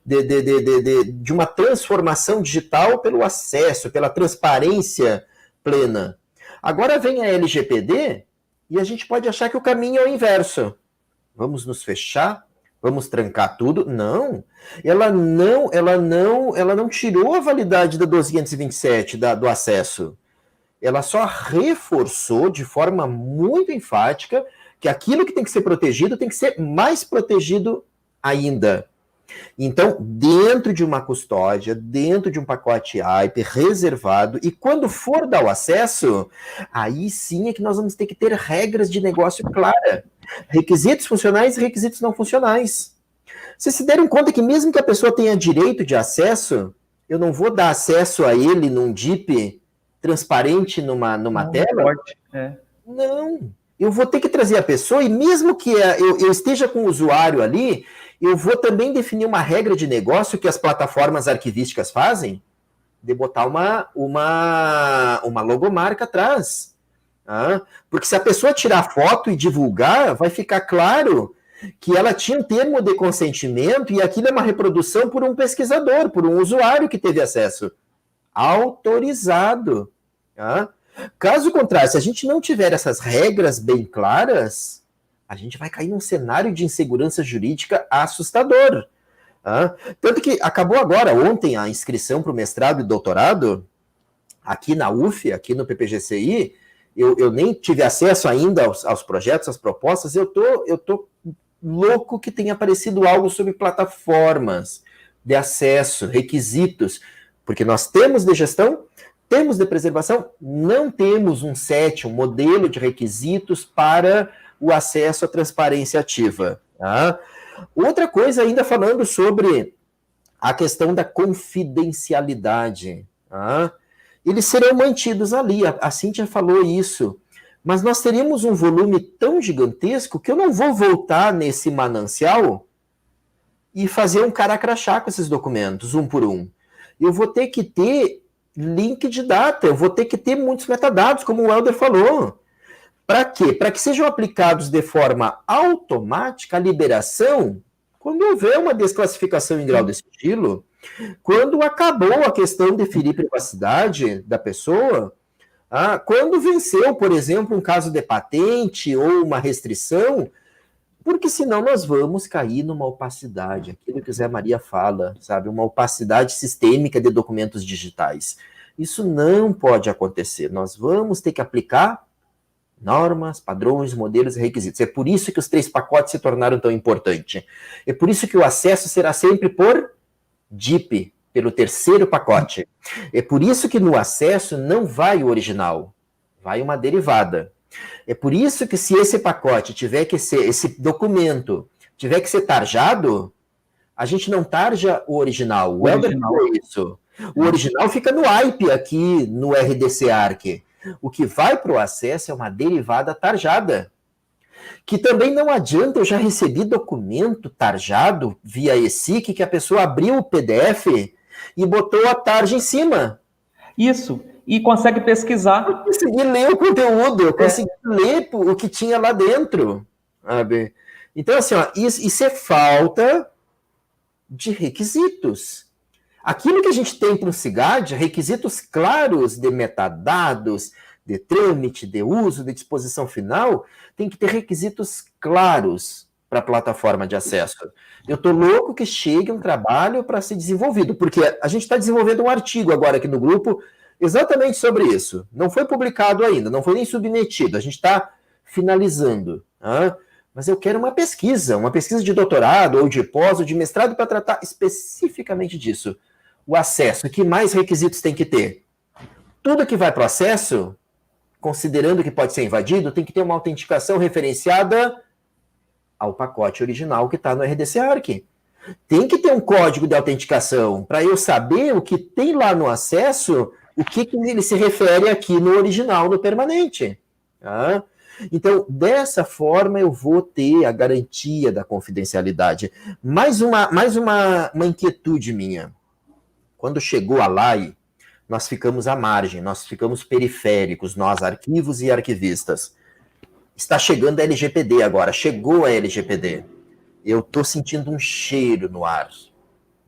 de uma transformação digital pelo acesso, pela transparência plena. Agora vem a LGPD e a gente pode achar que o caminho é o inverso. Vamos nos fechar? Vamos trancar tudo? Não. Ela não tirou a validade da 12.527 do acesso. Ela só reforçou de forma muito enfática que aquilo que tem que ser protegido tem que ser mais protegido ainda. Então, dentro de uma custódia, dentro de um pacote IP reservado, e quando for dar o acesso, aí sim é que nós vamos ter que ter regras de negócio claras. Requisitos funcionais e requisitos não funcionais. Vocês se deram conta que mesmo que a pessoa tenha direito de acesso, eu não vou dar acesso a ele num DIP transparente numa tela? Não. Eu vou ter que trazer a pessoa, e mesmo que eu esteja com o usuário ali, eu vou também definir uma regra de negócio que as plataformas arquivísticas fazem, de botar uma logomarca atrás. Porque se a pessoa tirar foto e divulgar, vai ficar claro que ela tinha um termo de consentimento e aquilo é uma reprodução por um pesquisador, por um usuário que teve acesso autorizado. Tá? Caso contrário, se a gente não tiver essas regras bem claras, a gente vai cair num cenário de insegurança jurídica assustador. Tá? Tanto que acabou agora, ontem, a inscrição para o mestrado e doutorado, aqui na UF, aqui no PPGCI, eu nem tive acesso ainda aos projetos, às propostas, eu tô louco que tenha aparecido algo sobre plataformas de acesso, requisitos, porque nós temos de gestão, temos de preservação, não temos um modelo de requisitos para o acesso à transparência ativa. Tá? Outra coisa, ainda falando sobre a questão da confidencialidade, tá? Eles serão mantidos ali, a Cíntia falou isso, mas nós teríamos um volume tão gigantesco que eu não vou voltar nesse manancial e fazer um cara crachá com esses documentos, um por um. Eu vou ter que ter link de data, eu vou ter que ter muitos metadados, como o Helder falou. Para quê? Para que sejam aplicados de forma automática a liberação quando houver uma desclassificação em grau de sigilo, quando acabou a questão de ferir privacidade da pessoa, quando venceu, por exemplo, um caso de patente ou uma restrição, porque senão nós vamos cair numa opacidade, aquilo que o Zé Maria fala, sabe, uma opacidade sistêmica de documentos digitais. Isso não pode acontecer, nós vamos ter que aplicar normas, padrões, modelos e requisitos. É por isso que os 3 pacotes se tornaram tão importantes. É por isso que o acesso será sempre por DIP, pelo 3º pacote. É por isso que no acesso não vai o original, vai uma derivada. É por isso que se esse pacote tiver que ser, esse documento tiver que ser tarjado, a gente não tarja o original. O Helder falou isso. O original fica no AIP aqui no RDC Arc. O que vai para o acesso é uma derivada tarjada. Que também não adianta, eu já recebi documento tarjado via ESIC que a pessoa abriu o PDF e botou a tarja em cima.
Isso, e consegue pesquisar.
Eu consegui ler o conteúdo, eu consegui ler o que tinha lá dentro. Sabe? Então, assim, ó, isso é falta de requisitos. Aquilo que a gente tem para o CIGAD, requisitos claros de metadados, de trâmite, de uso, de disposição final, tem que ter requisitos claros para a plataforma de acesso. Eu estou louco que chegue um trabalho para ser desenvolvido, porque a gente está desenvolvendo um artigo agora aqui no grupo exatamente sobre isso. Não foi publicado ainda, não foi nem submetido, a gente está finalizando. Mas eu quero uma pesquisa de doutorado, ou de pós, ou de mestrado, para tratar especificamente disso. O acesso, que mais requisitos tem que ter? Tudo que vai para o acesso, considerando que pode ser invadido, tem que ter uma autenticação referenciada ao pacote original que está no RDC Arc. Tem que ter um código de autenticação para eu saber o que tem lá no acesso, o que ele se refere aqui no original, no permanente. Tá? Então, dessa forma, eu vou ter a garantia da confidencialidade. Mais uma inquietude minha. Quando chegou a LAI, nós ficamos à margem, nós ficamos periféricos, nós, arquivos e arquivistas. Está chegando a LGPD agora, chegou a LGPD. Eu estou sentindo um cheiro no ar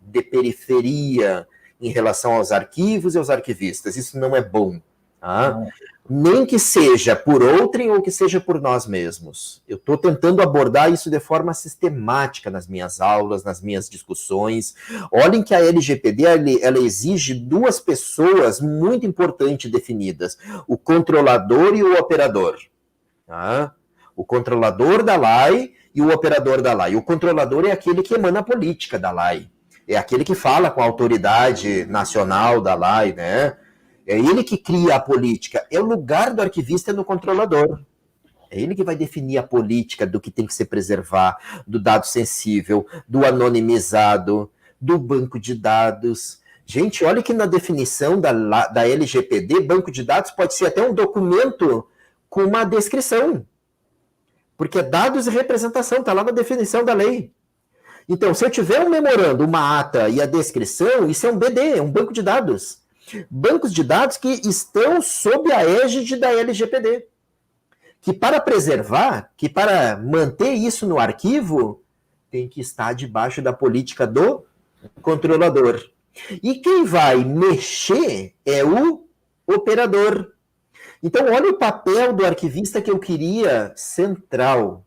de periferia em relação aos arquivos e aos arquivistas. Isso não é bom. Tá? Nem que seja por outrem ou que seja por nós mesmos. Eu estou tentando abordar isso de forma sistemática nas minhas aulas, nas minhas discussões. Olhem que a LGPD ela exige 2 pessoas muito importantes definidas: o controlador e o operador. Tá? O controlador da LAI e o operador da LAI. O controlador é aquele que emana a política da LAI. É aquele que fala com a autoridade nacional da LAI, né? É ele que cria a política. É o lugar do arquivista no controlador. É ele que vai definir a política do que tem que se preservar, do dado sensível, do anonimizado, do banco de dados. Gente, olha que na definição da LGPD, banco de dados pode ser até um documento com uma descrição. Porque é dados e representação, está lá na definição da lei. Então, se eu tiver um memorando, uma ata e a descrição, isso é um BD, é um banco de dados. Bancos de dados que estão sob a égide da LGPD, que para preservar, que para manter isso no arquivo, tem que estar debaixo da política do controlador. E quem vai mexer é o operador. Então, olha o papel do arquivista que eu queria central,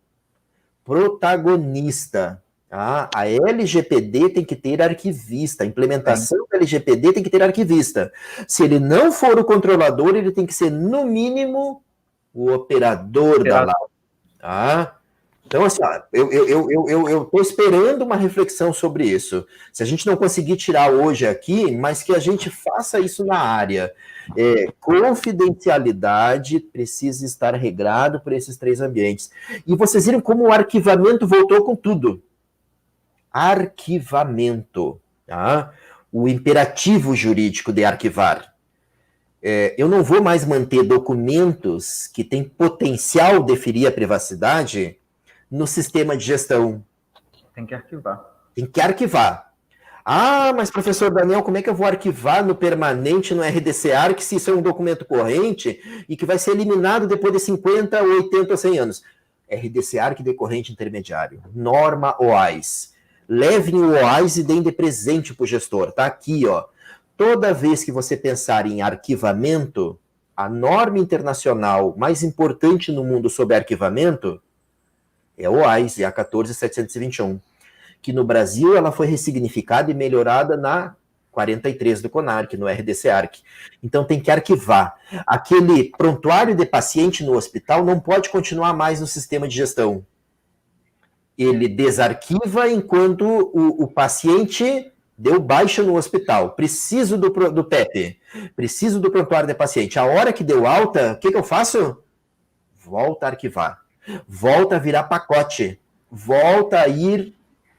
protagonista. Tá? A LGPD tem que ter arquivista, a implementação da LGPD tem que ter arquivista. Se ele não for o controlador, ele tem que ser, no mínimo, o operador da LAW. Tá? Então, assim, ó, eu estou esperando uma reflexão sobre isso. Se a gente não conseguir tirar hoje aqui, mas que a gente faça isso na área. Confidencialidade precisa estar regrado por esses 3 ambientes. E vocês viram como o arquivamento voltou com tudo. Arquivamento. Tá? O imperativo jurídico de arquivar. Eu não vou mais manter documentos que têm potencial de ferir a privacidade no sistema de gestão.
Tem que arquivar.
Tem que arquivar. Ah, mas professor Daniel, como é que eu vou arquivar no permanente, no RDC-ARC, se isso é um documento corrente e que vai ser eliminado depois de 50, 80 ou 100 anos? RDC-ARC decorrente intermediário. Norma OAIS. Levem o OAIS e deem de presente para o gestor. Tá aqui, ó. Toda vez que você pensar em arquivamento, a norma internacional mais importante no mundo sobre arquivamento é a OAIS, é a 14721, que no Brasil ela foi ressignificada e melhorada na 43 do CONARC, no RDC-ARC. Então tem que arquivar. Aquele prontuário de paciente no hospital não pode continuar mais no sistema de gestão. Ele desarquiva enquanto o paciente deu baixa no hospital. Preciso do PEP, preciso do prontuário de paciente. A hora que deu alta, o que eu faço? Volta a arquivar. Volta a virar pacote, volta a ir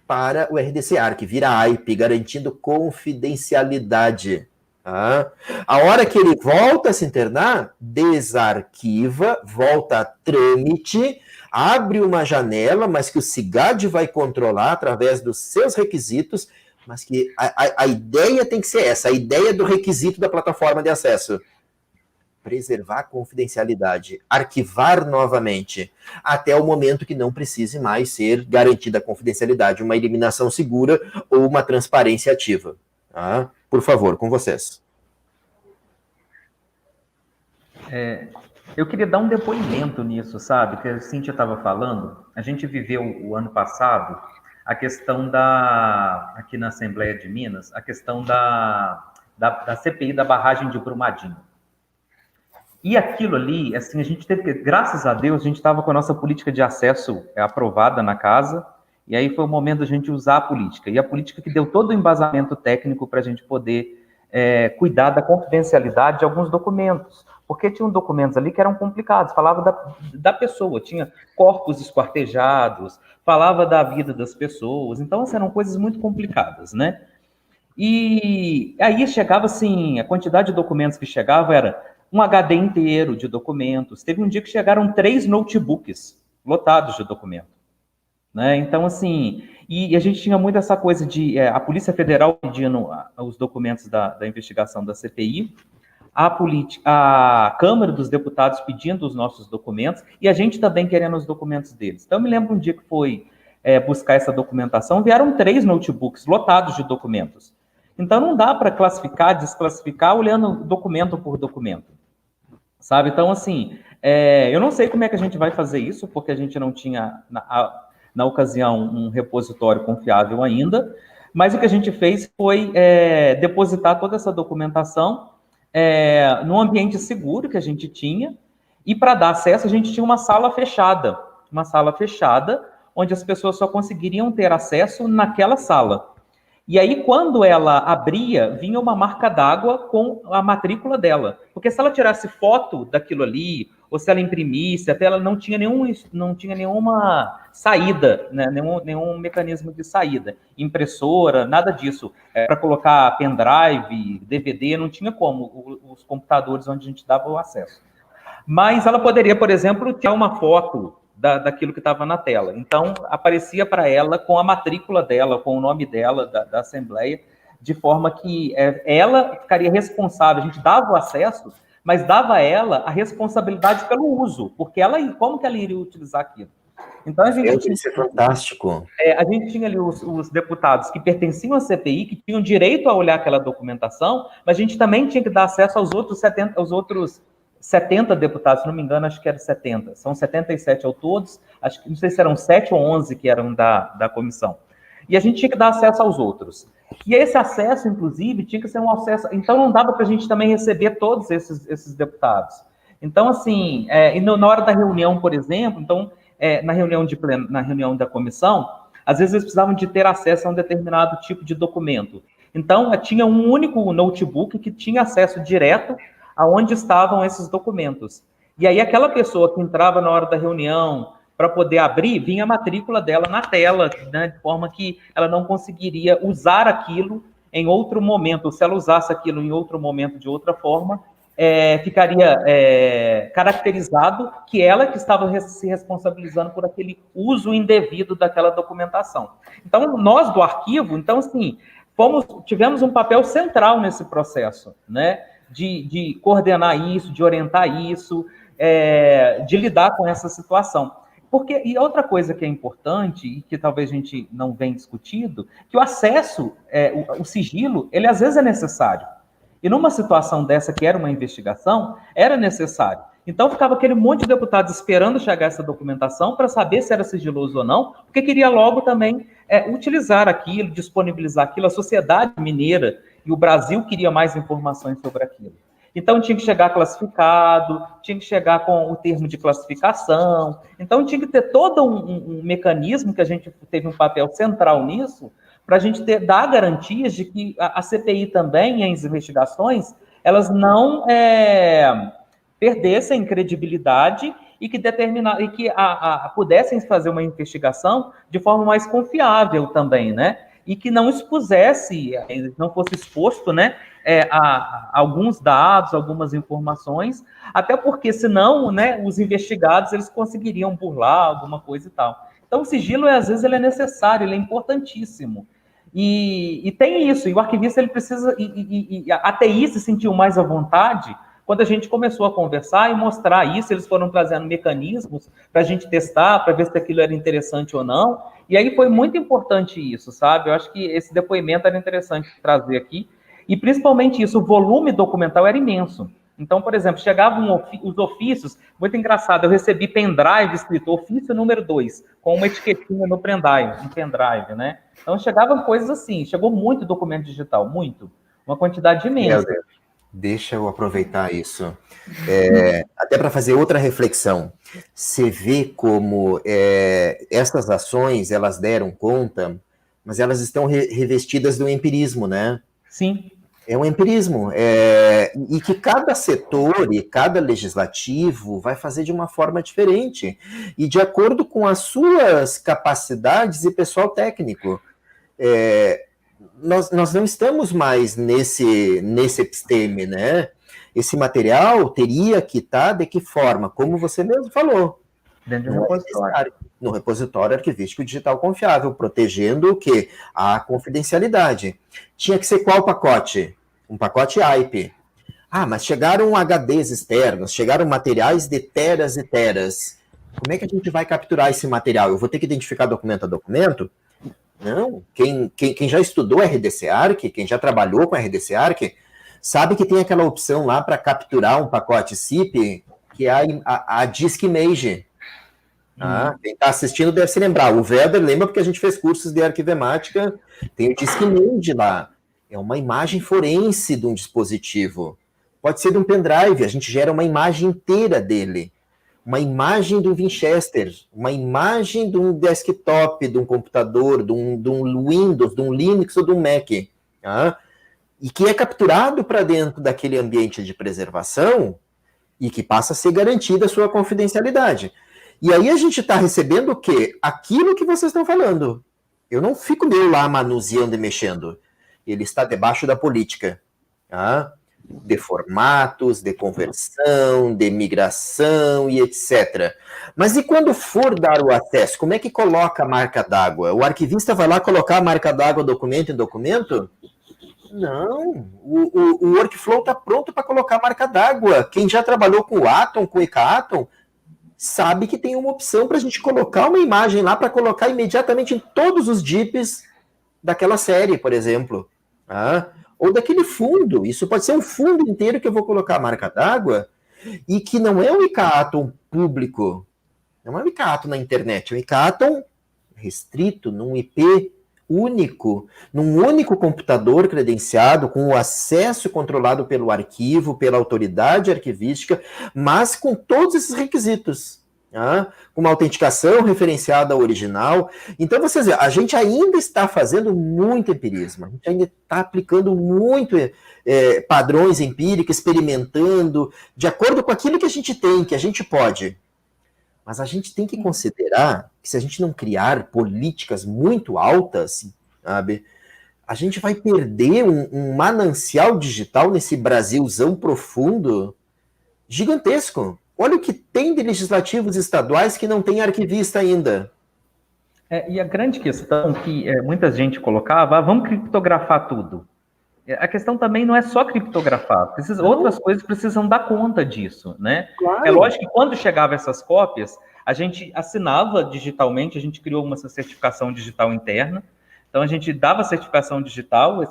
para o RDC-ARC, vira AIP, garantindo confidencialidade. Tá? A hora que ele volta a se internar, desarquiva, volta a trâmite, abre uma janela, mas que o CIGAD vai controlar através dos seus requisitos, mas que a ideia tem que ser essa, a ideia do requisito da plataforma de acesso. Preservar a confidencialidade, arquivar novamente, até o momento que não precise mais ser garantida a confidencialidade, uma eliminação segura ou uma transparência ativa. Tá? Por favor, com vocês.
Eu queria dar um depoimento nisso, sabe? Que a Cíntia estava falando. A gente viveu o ano passado a questão aqui na Assembleia de Minas, a questão da CPI da barragem de Brumadinho. E aquilo ali, assim, a gente teve que, graças a Deus, a gente estava com a nossa política de acesso aprovada na casa, e aí foi o momento da gente usar a política. E a política que deu todo o embasamento técnico para a gente poder cuidar da confidencialidade de alguns documentos. Porque tinham documentos ali que eram complicados, falava da pessoa, tinha corpos esquartejados, falava da vida das pessoas, então assim, eram coisas muito complicadas, né? E aí chegava assim, a quantidade de documentos que chegava era um HD inteiro de documentos. Teve um dia que chegaram 3 notebooks lotados de documento, né? Então, assim, e a gente tinha muito essa coisa de a Polícia Federal pedindo os documentos da investigação da CPI, a Câmara dos Deputados pedindo os nossos documentos e a gente também querendo os documentos deles. Então, eu me lembro um dia que foi buscar essa documentação, vieram 3 notebooks lotados de documentos. Então, não dá para classificar, desclassificar, olhando documento por documento, sabe? Então, assim, eu não sei como é que a gente vai fazer isso, porque a gente não tinha, na ocasião, um repositório confiável ainda, mas o que a gente fez foi depositar toda essa documentação num ambiente seguro que a gente tinha, e para dar acesso, a gente tinha uma sala fechada, onde as pessoas só conseguiriam ter acesso naquela sala. E aí, quando ela abria, vinha uma marca d'água com a matrícula dela. Porque se ela tirasse foto daquilo ali, ou se ela imprimisse, até ela não tinha nenhuma saída, né? nenhum mecanismo de saída. Impressora, nada disso. Para colocar pendrive, DVD, não tinha como, os computadores onde a gente dava o acesso. Mas ela poderia, por exemplo, tirar uma foto daquilo que estava na tela. Então, aparecia para ela com a matrícula dela, com o nome dela, da Assembleia, de forma que ela ficaria responsável. A gente dava o acesso, mas dava a ela a responsabilidade pelo uso, porque como que ela iria utilizar aquilo? Então,
Isso é fantástico.
A gente tinha ali os deputados que pertenciam à CPI, que tinham direito a olhar aquela documentação, mas a gente também tinha que dar acesso aos outros 70 deputados, se não me engano, acho que eram 70. São 77 ao todos, acho que não sei se eram 7 ou 11 que eram da comissão. E a gente tinha que dar acesso aos outros. E esse acesso, inclusive, tinha que ser um acesso... Então, não dava para a gente também receber todos esses deputados. Então, assim, na hora da reunião, por exemplo, então... na reunião da comissão, às vezes eles precisavam de ter acesso a um determinado tipo de documento. Então, tinha um único notebook que tinha acesso direto aonde estavam esses documentos. E aí, aquela pessoa que entrava na hora da reunião para poder abrir, vinha a matrícula dela na tela, né, de forma que ela não conseguiria usar aquilo em outro momento, ou se ela usasse aquilo em outro momento de outra forma, ficaria caracterizado que ela que estava se responsabilizando por aquele uso indevido daquela documentação. Então, nós do arquivo, então, assim, tivemos um papel central nesse processo, né, de coordenar isso, de orientar isso, de lidar com essa situação. E outra coisa que é importante, e que talvez a gente não venha discutido, que o acesso, o sigilo, ele às vezes é necessário. E numa situação dessa, que era uma investigação, era necessário. Então, ficava aquele monte de deputados esperando chegar essa documentação para saber se era sigiloso ou não, porque queria logo também utilizar aquilo, disponibilizar aquilo. A sociedade mineira e o Brasil queria mais informações sobre aquilo. Então, tinha que chegar classificado, tinha que chegar com o termo de classificação. Então, tinha que ter todo um mecanismo, que a gente teve um papel central nisso, para a gente dar garantias de que a CPI também, e as investigações, elas não perdessem credibilidade e que pudessem fazer uma investigação de forma mais confiável também, né? E que não expusesse, não fosse exposto, né, a alguns dados, algumas informações, até porque senão, né, os investigados eles conseguiriam burlar alguma coisa e tal. Então, o sigilo, às vezes, ele é necessário, ele é importantíssimo. E tem isso, e o arquivista ele precisa, e a TI se sentiu mais à vontade quando a gente começou a conversar e mostrar isso. Eles foram trazendo mecanismos para a gente testar, para ver se aquilo era interessante ou não, e aí foi muito importante isso, sabe? Eu acho que esse depoimento era interessante trazer aqui, e principalmente isso, o volume documental era imenso. Então, por exemplo, chegavam os ofícios, muito engraçado, eu recebi pendrive escrito ofício número 2, com uma etiquetinha no pendrive, né? Então, chegavam coisas assim, chegou muito documento digital, muito, uma quantidade imensa.
Deixa eu aproveitar isso, até para fazer outra reflexão. Você vê como essas ações, elas deram conta, mas elas estão revestidas do empirismo, né?
Sim.
É um empirismo, e que cada setor e cada legislativo vai fazer de uma forma diferente, e de acordo com as suas capacidades e pessoal técnico. Nós não estamos mais nesse episteme, né? Esse material teria que estar de que forma? Como você mesmo falou.
Dentro do repositório.
No repositório arquivístico digital confiável, protegendo o quê? A confidencialidade. Tinha que ser qual pacote? Um pacote AIP. Mas chegaram HDs externos, chegaram materiais de teras e teras. Como é que a gente vai capturar esse material? Eu vou ter que identificar documento a documento? Não. Quem já estudou RDC-ARC, quem já trabalhou com RDC-ARC, sabe que tem aquela opção lá para capturar um pacote CIP, que é a Disk Image. Quem está assistindo deve se lembrar. O Werder lembra porque a gente fez cursos de arquivemática, tem o Disk Image lá. É uma imagem forense de um dispositivo. Pode ser de um pendrive, a gente gera uma imagem inteira dele. Uma imagem do Winchester, uma imagem de um desktop, de um computador, de um Windows, de um Linux ou de um Mac. E que é capturado para dentro daquele ambiente de preservação e que passa a ser garantida a sua confidencialidade. E aí a gente está recebendo o quê? Aquilo que vocês estão falando. Eu não fico meio lá manuseando e mexendo. Ele está debaixo da política. De formatos, de conversão, de migração e etc. Mas e quando for dar o acesso, como é que coloca a marca d'água? O arquivista vai lá colocar a marca d'água documento em documento? Não, o workflow está pronto para colocar marca d'água. Quem já trabalhou com o Atom, com o ICA-Atom, sabe que tem uma opção para a gente colocar uma imagem lá para colocar imediatamente em todos os DIPs daquela série, por exemplo. Ou daquele fundo. Isso pode ser um fundo inteiro que eu vou colocar a marca d'água e que não é um ICA-Atom público. Não é um ICA-Atom na internet, é um ICA-Atom restrito, num IP único, num único computador credenciado, com o acesso controlado pelo arquivo, pela autoridade arquivística, mas com todos esses requisitos, com uma autenticação referenciada ao original. Então, vocês veem, a gente ainda está fazendo muito empirismo, a gente ainda está aplicando muito padrões empíricos, experimentando, de acordo com aquilo que a gente tem, que a gente pode. Mas a gente tem que considerar que se a gente não criar políticas muito altas, sabe, a gente vai perder um manancial digital nesse Brasilzão profundo gigantesco. Olha o que tem de legislativos estaduais que não tem arquivista ainda.
E a grande questão que muita gente colocava, vamos criptografar tudo. A questão também não é só criptografar, outras coisas precisam dar conta disso, né?
Claro.
É lógico que quando chegavam essas cópias, a gente assinava digitalmente, a gente criou uma certificação digital interna, então a gente dava certificação digital,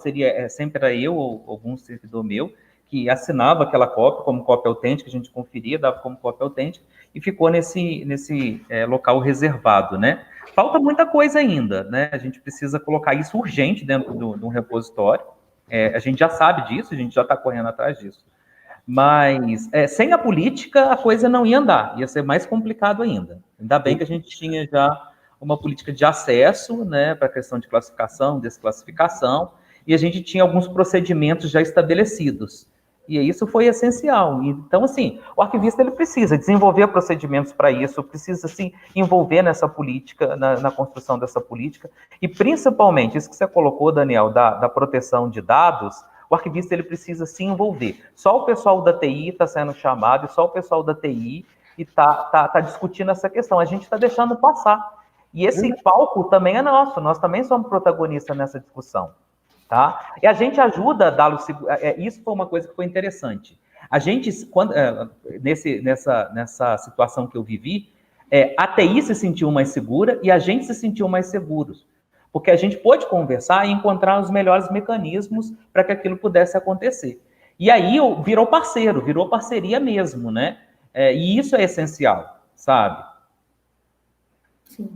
sempre era eu ou algum servidor meu, que assinava aquela cópia como cópia autêntica, a gente conferia, dava como cópia autêntica, e ficou nesse local reservado, né? Falta muita coisa ainda, né? A gente precisa colocar isso urgente dentro de um repositório. A gente já sabe disso, a gente já está correndo atrás disso. Mas sem a política, a coisa não ia andar, ia ser mais complicado ainda. Ainda bem que a gente tinha já uma política de acesso, né, para a questão de classificação, desclassificação, e a gente tinha alguns procedimentos já estabelecidos. E isso foi essencial. Então, assim, o arquivista ele precisa desenvolver procedimentos para isso, precisa se envolver nessa política, na construção dessa política, e principalmente, isso que você colocou, Daniel, da proteção de dados, o arquivista ele precisa se envolver. Só o pessoal da TI está sendo chamado, e só o pessoal da TI está discutindo essa questão. A gente está deixando passar. E esse palco também é nosso, nós também somos protagonistas nessa discussão. Tá? E a gente ajuda a dá-lo. Isso foi uma coisa que foi interessante. A gente, nessa situação que eu vivi, a TI se sentiu mais segura e a gente se sentiu mais seguros. Porque a gente pôde conversar e encontrar os melhores mecanismos para que aquilo pudesse acontecer. E aí virou parceria mesmo, né? E isso é essencial, sabe?
Sim.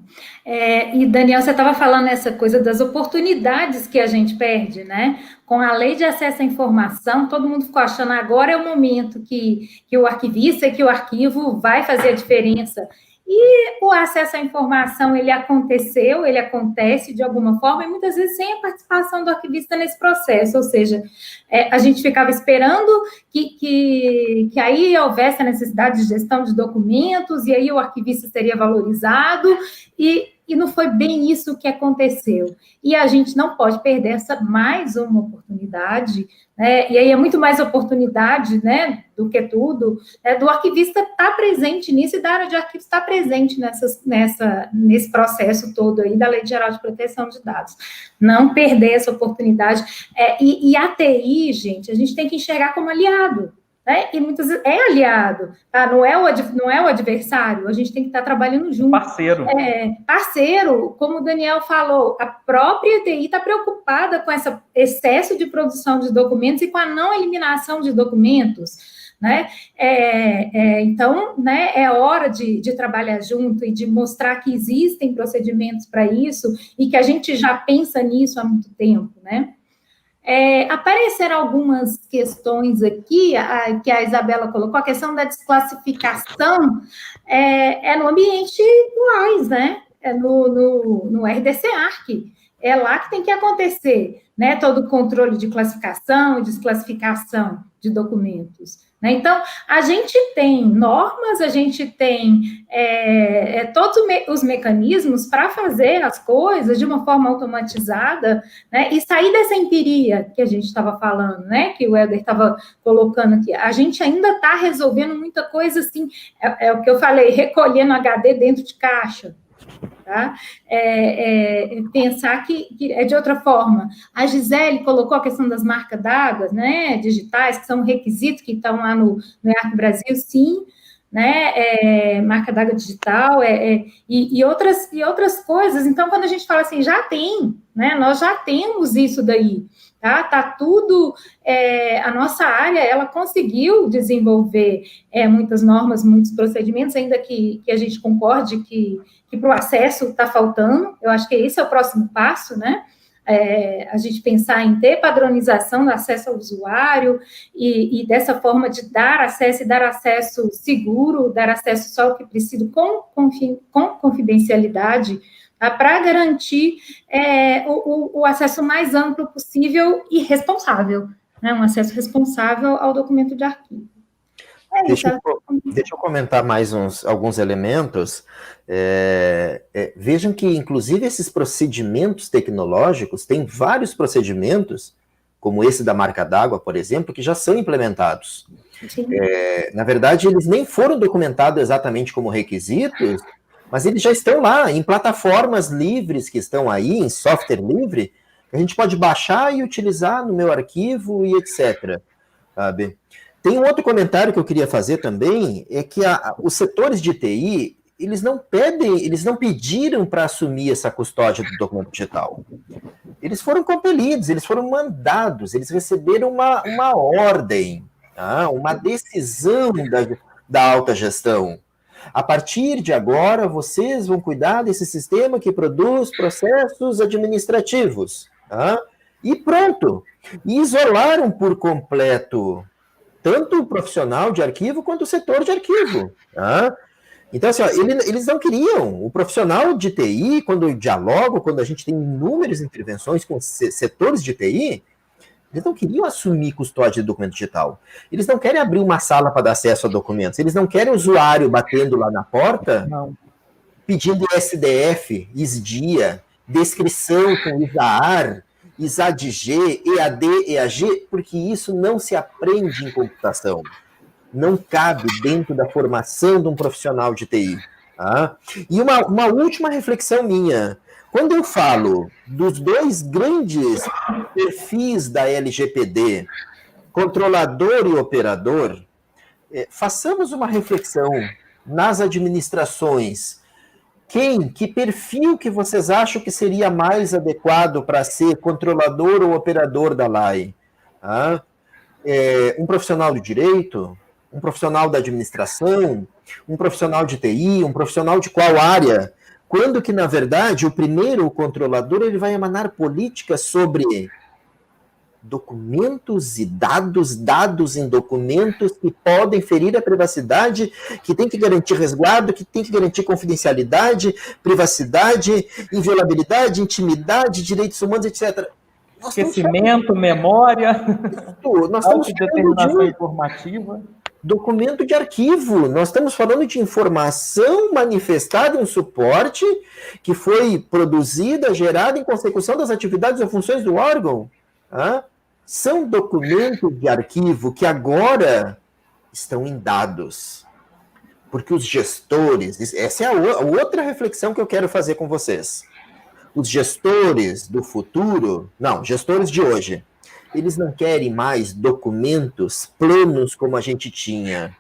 E, Daniel, você estava falando essa coisa das oportunidades que a gente perde, né? Com a lei de acesso à informação, todo mundo ficou achando agora é o momento que o arquivista e que o arquivo vai fazer a diferença. E o acesso à informação, ele acontece de alguma forma, e muitas vezes sem a participação do arquivista nesse processo, ou seja, a gente ficava esperando que aí houvesse a necessidade de gestão de documentos, e aí o arquivista seria valorizado, e não foi bem isso que aconteceu. E a gente não pode perder mais uma oportunidade, né? E aí é muito mais oportunidade, né, do que tudo, do arquivista estar presente nisso e da área de arquivos estar presente nesse processo todo aí da Lei Geral de Proteção de Dados. Não perder essa oportunidade. E a TI, gente, a gente tem que enxergar como aliado. E muitas vezes é aliado, tá? Não é o adversário, a gente tem que estar trabalhando junto.
Parceiro.
Parceiro, como o Daniel falou, a própria TI está preocupada com esse excesso de produção de documentos e com a não eliminação de documentos, né? Então, né, é hora de trabalhar junto e de mostrar que existem procedimentos para isso e que a gente já pensa nisso há muito tempo, né? Apareceram algumas questões aqui, que a Isabela colocou, a questão da desclassificação no ambiente do AIS, né? No RDC-ARC. É lá que tem que acontecer, né? Todo o controle de classificação e desclassificação de documentos. Né? Então, a gente tem normas, a gente tem todos os mecanismos para fazer as coisas de uma forma automatizada, né? E sair dessa empiria que a gente estava falando, né? Que o Helder estava colocando aqui. A gente ainda está resolvendo muita coisa assim, é o que eu falei, recolhendo HD dentro de caixa. Tá? Pensar que é de outra forma. A Gisele colocou a questão das marcas d'água, né, digitais, que são um requisito que estão lá no EARC Brasil, sim, né, marca d'água digital, e outras coisas. Então, quando a gente fala assim, já tem, né, nós já temos isso daí, tá tudo, a nossa área, ela conseguiu desenvolver muitas normas, muitos procedimentos, ainda que a gente concorde que para o acesso está faltando. Eu acho que esse é o próximo passo, né? A gente pensar em ter padronização do acesso ao usuário e dessa forma de dar acesso seguro, dar acesso só ao que precisa, com confidencialidade, tá? Para garantir o acesso mais amplo possível e responsável, né? Um acesso responsável ao documento de arquivo.
Deixa eu comentar mais alguns elementos. Vejam que, inclusive, esses procedimentos tecnológicos, tem vários procedimentos, como esse da marca d'água, por exemplo, que já são implementados. Na verdade, eles nem foram documentados exatamente como requisitos, mas eles já estão lá, em plataformas livres que estão aí, em software livre, que a gente pode baixar e utilizar no meu arquivo e etc. Sabe? Tem um outro comentário que eu queria fazer também, é que os setores de TI, eles não pediram para assumir essa custódia do documento digital. Eles foram compelidos, eles foram mandados, eles receberam uma ordem, tá? Uma decisão da alta gestão. A partir de agora, vocês vão cuidar desse sistema que produz processos administrativos. Tá? E pronto. E isolaram por completo tanto o profissional de arquivo quanto o setor de arquivo. Tá? Então, assim, ó, eles não queriam. O profissional de TI, quando eu dialogo, quando a gente tem inúmeras intervenções com setores de TI, eles não queriam assumir custódia de documento digital. Eles não querem abrir uma sala para dar acesso a documentos. Eles não querem o usuário batendo lá na porta, pedindo SDF, ISDIA, descrição com ISAAR, ISADG, EAD, EAG, porque isso não se aprende em computação. Não cabe dentro da formação de um profissional de TI. Tá? E uma última reflexão minha. Quando eu falo dos dois grandes perfis da LGPD, controlador e operador, façamos uma reflexão nas administrações. Que perfil que vocês acham que seria mais adequado para ser controlador ou operador da LAI? Um profissional de direito? Um profissional da administração? Um profissional de TI? Um profissional de qual área? Quando que, na verdade, o controlador, ele vai emanar políticas sobre documentos e dados em documentos que podem ferir a privacidade, que tem que garantir resguardo, que tem que garantir confidencialidade, privacidade, inviolabilidade, intimidade, direitos humanos, etc.
Esquecimento, memória,
autodeterminação
informativa.
Documento de arquivo. Nós estamos falando de informação manifestada em suporte que foi produzida, gerada em consecução das atividades ou funções do órgão. São documentos de arquivo que agora estão em dados. Porque os gestores, essa é a outra reflexão que eu quero fazer com vocês. Os gestores do futuro, gestores de hoje, eles não querem mais documentos, planos como a gente tinha.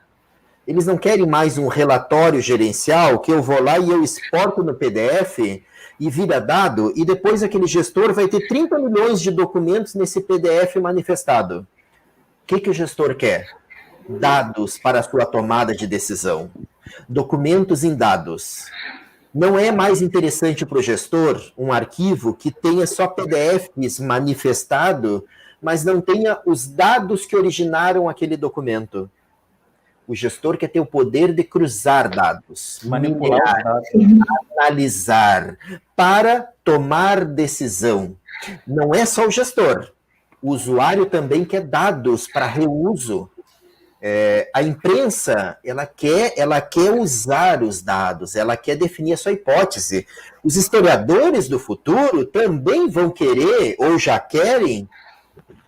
Eles não querem mais um relatório gerencial que eu vou lá e eu exporto no PDF e vira dado, e depois aquele gestor vai ter 30 milhões de documentos nesse PDF manifestado. O que o gestor quer? Dados para a sua tomada de decisão. Documentos em dados. Não é mais interessante para o gestor um arquivo que tenha só PDFs manifestado, mas não tenha os dados que originaram aquele documento. O gestor quer ter o poder de cruzar dados, manipular, analisar, para tomar decisão. Não é só o gestor. O usuário também quer dados para reuso. A imprensa, ela quer usar os dados, ela quer definir a sua hipótese. Os historiadores do futuro também vão querer, ou já querem,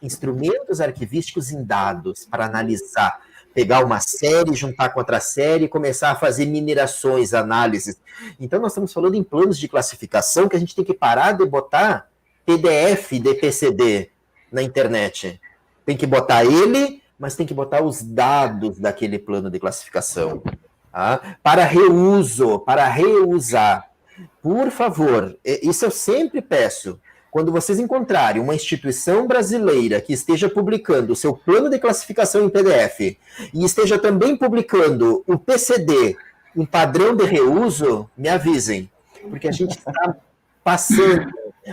instrumentos arquivísticos em dados para analisar, pegar uma série, juntar com outra série, começar a fazer minerações, análises. Então, nós estamos falando em planos de classificação que a gente tem que parar de botar PDF de PCD na internet. Tem que botar ele, mas tem que botar os dados daquele plano de classificação. Tá? Para reuso, para reusar. Por favor, isso eu sempre peço. Quando vocês encontrarem uma instituição brasileira que esteja publicando o seu plano de classificação em PDF e esteja também publicando o PCD, um padrão de reuso, me avisem. Porque a gente está passando,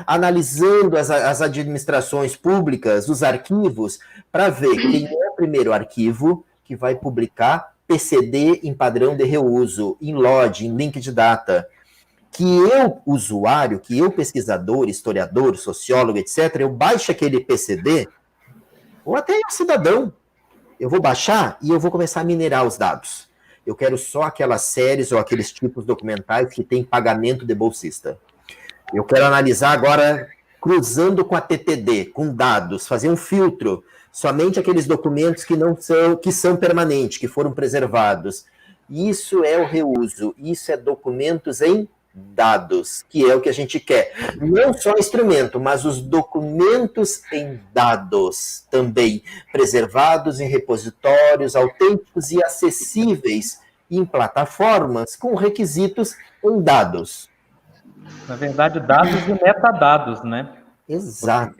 analisando as administrações públicas, os arquivos, para ver quem é o primeiro arquivo que vai publicar PCD em padrão de reuso, em LOD, em link de data. Que eu, usuário, que eu, pesquisador, historiador, sociólogo, etc., eu baixo aquele PCD, ou até eu, cidadão, eu vou baixar e eu vou começar a minerar os dados. Eu quero só aquelas séries ou aqueles tipos documentais que tem pagamento de bolsista. Eu quero analisar agora, cruzando com a TTD, com dados, fazer um filtro, somente aqueles documentos que são permanentes, que foram preservados. Isso é o reuso, isso é documentos em dados, que é o que a gente quer. Não só instrumento, mas os documentos em dados também, preservados em repositórios autênticos e acessíveis em plataformas com requisitos em dados.
Na verdade, dados e metadados, né?
Exato.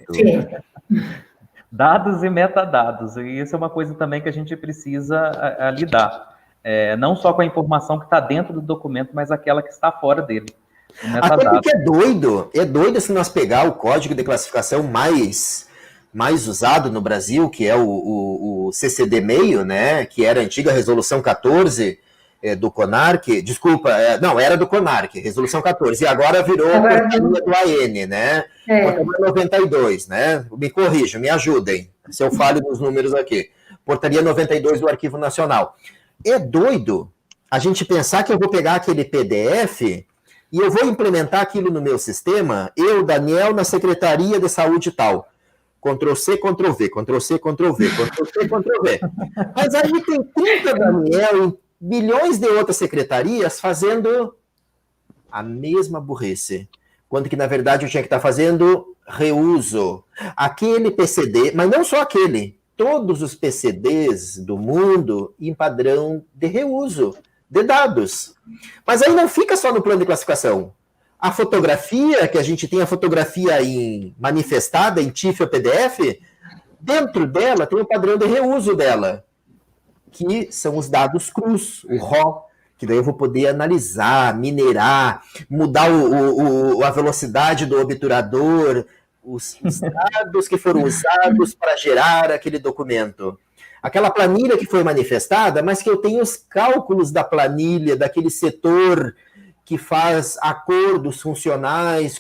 Dados e metadados. E isso é uma coisa também que a gente precisa lidar. Não só com a informação que está dentro do documento, mas aquela que está fora dele.
Até porque é doido se nós pegar o código de classificação mais usado no Brasil, que é o CCD-meio, né, que era a antiga Resolução 14 do CONARC, não, era do CONARC, Resolução 14, e agora virou portaria do AN, né, portaria 92, né, me corrijam, me ajudem, se eu falho nos números aqui, portaria 92 do Arquivo Nacional. É doido a gente pensar que eu vou pegar aquele PDF e eu vou implementar aquilo no meu sistema, eu, Daniel, na Secretaria de Saúde e tal. Ctrl-C, Ctrl-V, Ctrl-C, Ctrl-V, Ctrl-C, Ctrl-V. Mas aí tem 30 Daniel em bilhões de outras secretarias fazendo a mesma burrice. Quando que, na verdade, eu tinha que estar fazendo reuso. Aquele PCD, mas não só aquele, todos os PCDs do mundo em padrão de reuso de dados. Mas aí não fica só no plano de classificação. A fotografia, que a gente tem a fotografia manifestada em TIFF ou PDF, dentro dela tem o padrão de reuso dela, que são os dados crus, o RAW, que daí eu vou poder analisar, minerar, mudar a velocidade do obturador, os dados que foram usados para gerar aquele documento. Aquela planilha que foi manifestada, mas que eu tenho os cálculos da planilha, daquele setor que faz acordos funcionais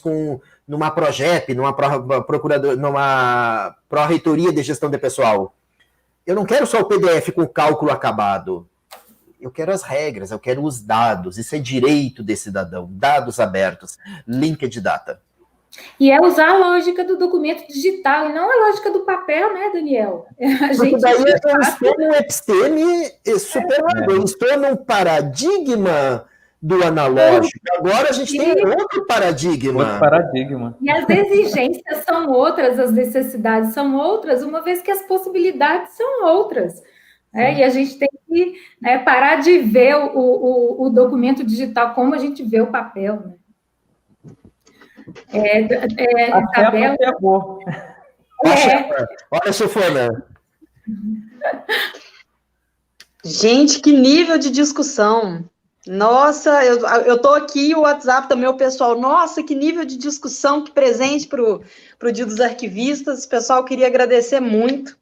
numa PROGEP, numa Pró-Reitoria de Gestão de Pessoal. Eu não quero só o PDF com o cálculo acabado. Eu quero as regras, eu quero os dados. Isso é direito de cidadão. Dados abertos, link de data.
E é usar a lógica do documento digital, e não a lógica do papel, né, Daniel?
Porque daí eu estou no episteme superado, eu estou num paradigma do analógico. Agora a gente tem outro paradigma.
E as exigências são outras, as necessidades são outras, uma vez que as possibilidades são outras. E a gente tem que parar de ver o documento digital como a gente vê o papel, né?
Isabela...
Olha, Sofana.
Gente, que nível de discussão. Nossa, eu tô aqui, o WhatsApp também, o pessoal, nossa, que nível de discussão, que presente pro Dia dos Arquivistas. Pessoal, queria agradecer muito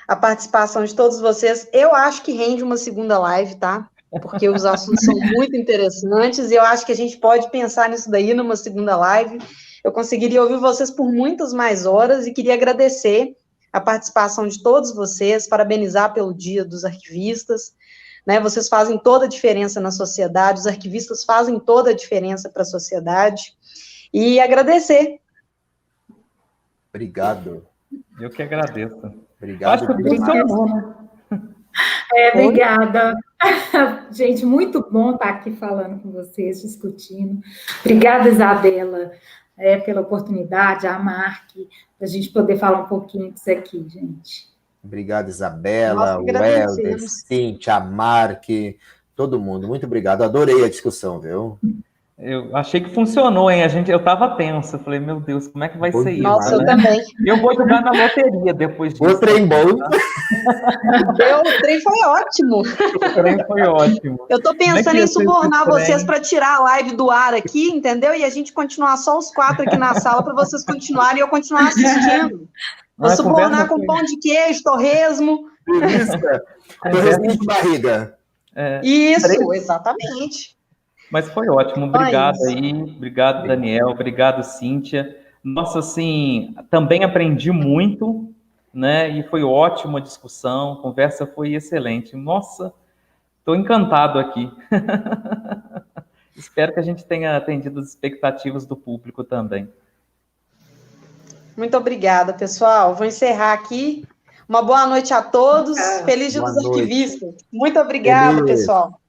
a participação de todos vocês. Eu acho que rende uma segunda live, tá? Porque os assuntos são muito interessantes e eu acho que a gente pode pensar nisso daí numa segunda live. Eu conseguiria ouvir vocês por muitas mais horas e queria agradecer a participação de todos vocês, parabenizar pelo Dia dos Arquivistas, né? Vocês fazem toda a diferença na sociedade, os arquivistas fazem toda a diferença para a sociedade, e agradecer.
Obrigado.
Eu que agradeço.
Obrigado.
Acho que funcionou, né?
Obrigada. Gente, muito bom estar aqui falando com vocês, discutindo. Obrigada, Isabela, pela oportunidade, a Marc, da gente poder falar um pouquinho disso aqui, gente.
Obrigado, Isabela, o Helder, Cíntia, a Marc, todo mundo. Muito obrigado. Adorei a discussão, viu?
Eu achei que funcionou, hein? Eu tava tenso. Eu falei, meu Deus, como é que vai ser isso?
Nossa, eu também.
Eu vou jogar na loteria depois disso.
O trem bom.
O trem foi ótimo.
O trem foi ótimo.
Eu tô pensando em subornar vocês para tirar a live do ar aqui, entendeu? E a gente continuar só os 4 aqui na sala para vocês continuarem e eu continuar assistindo. Vou subornar com pão de queijo, torresmo.
Torresmo de barriga.
Isso, exatamente.
Mas foi ótimo, obrigado aí, obrigado, Daniel, obrigado, Cíntia. Nossa, assim, também aprendi muito, né, e foi ótima a discussão, a conversa foi excelente. Nossa, estou encantado aqui. Espero que a gente tenha atendido as expectativas do público também.
Muito obrigada, pessoal. Vou encerrar aqui. Uma boa noite a todos. Feliz Dia dos Arquivistas. Muito obrigada, pessoal.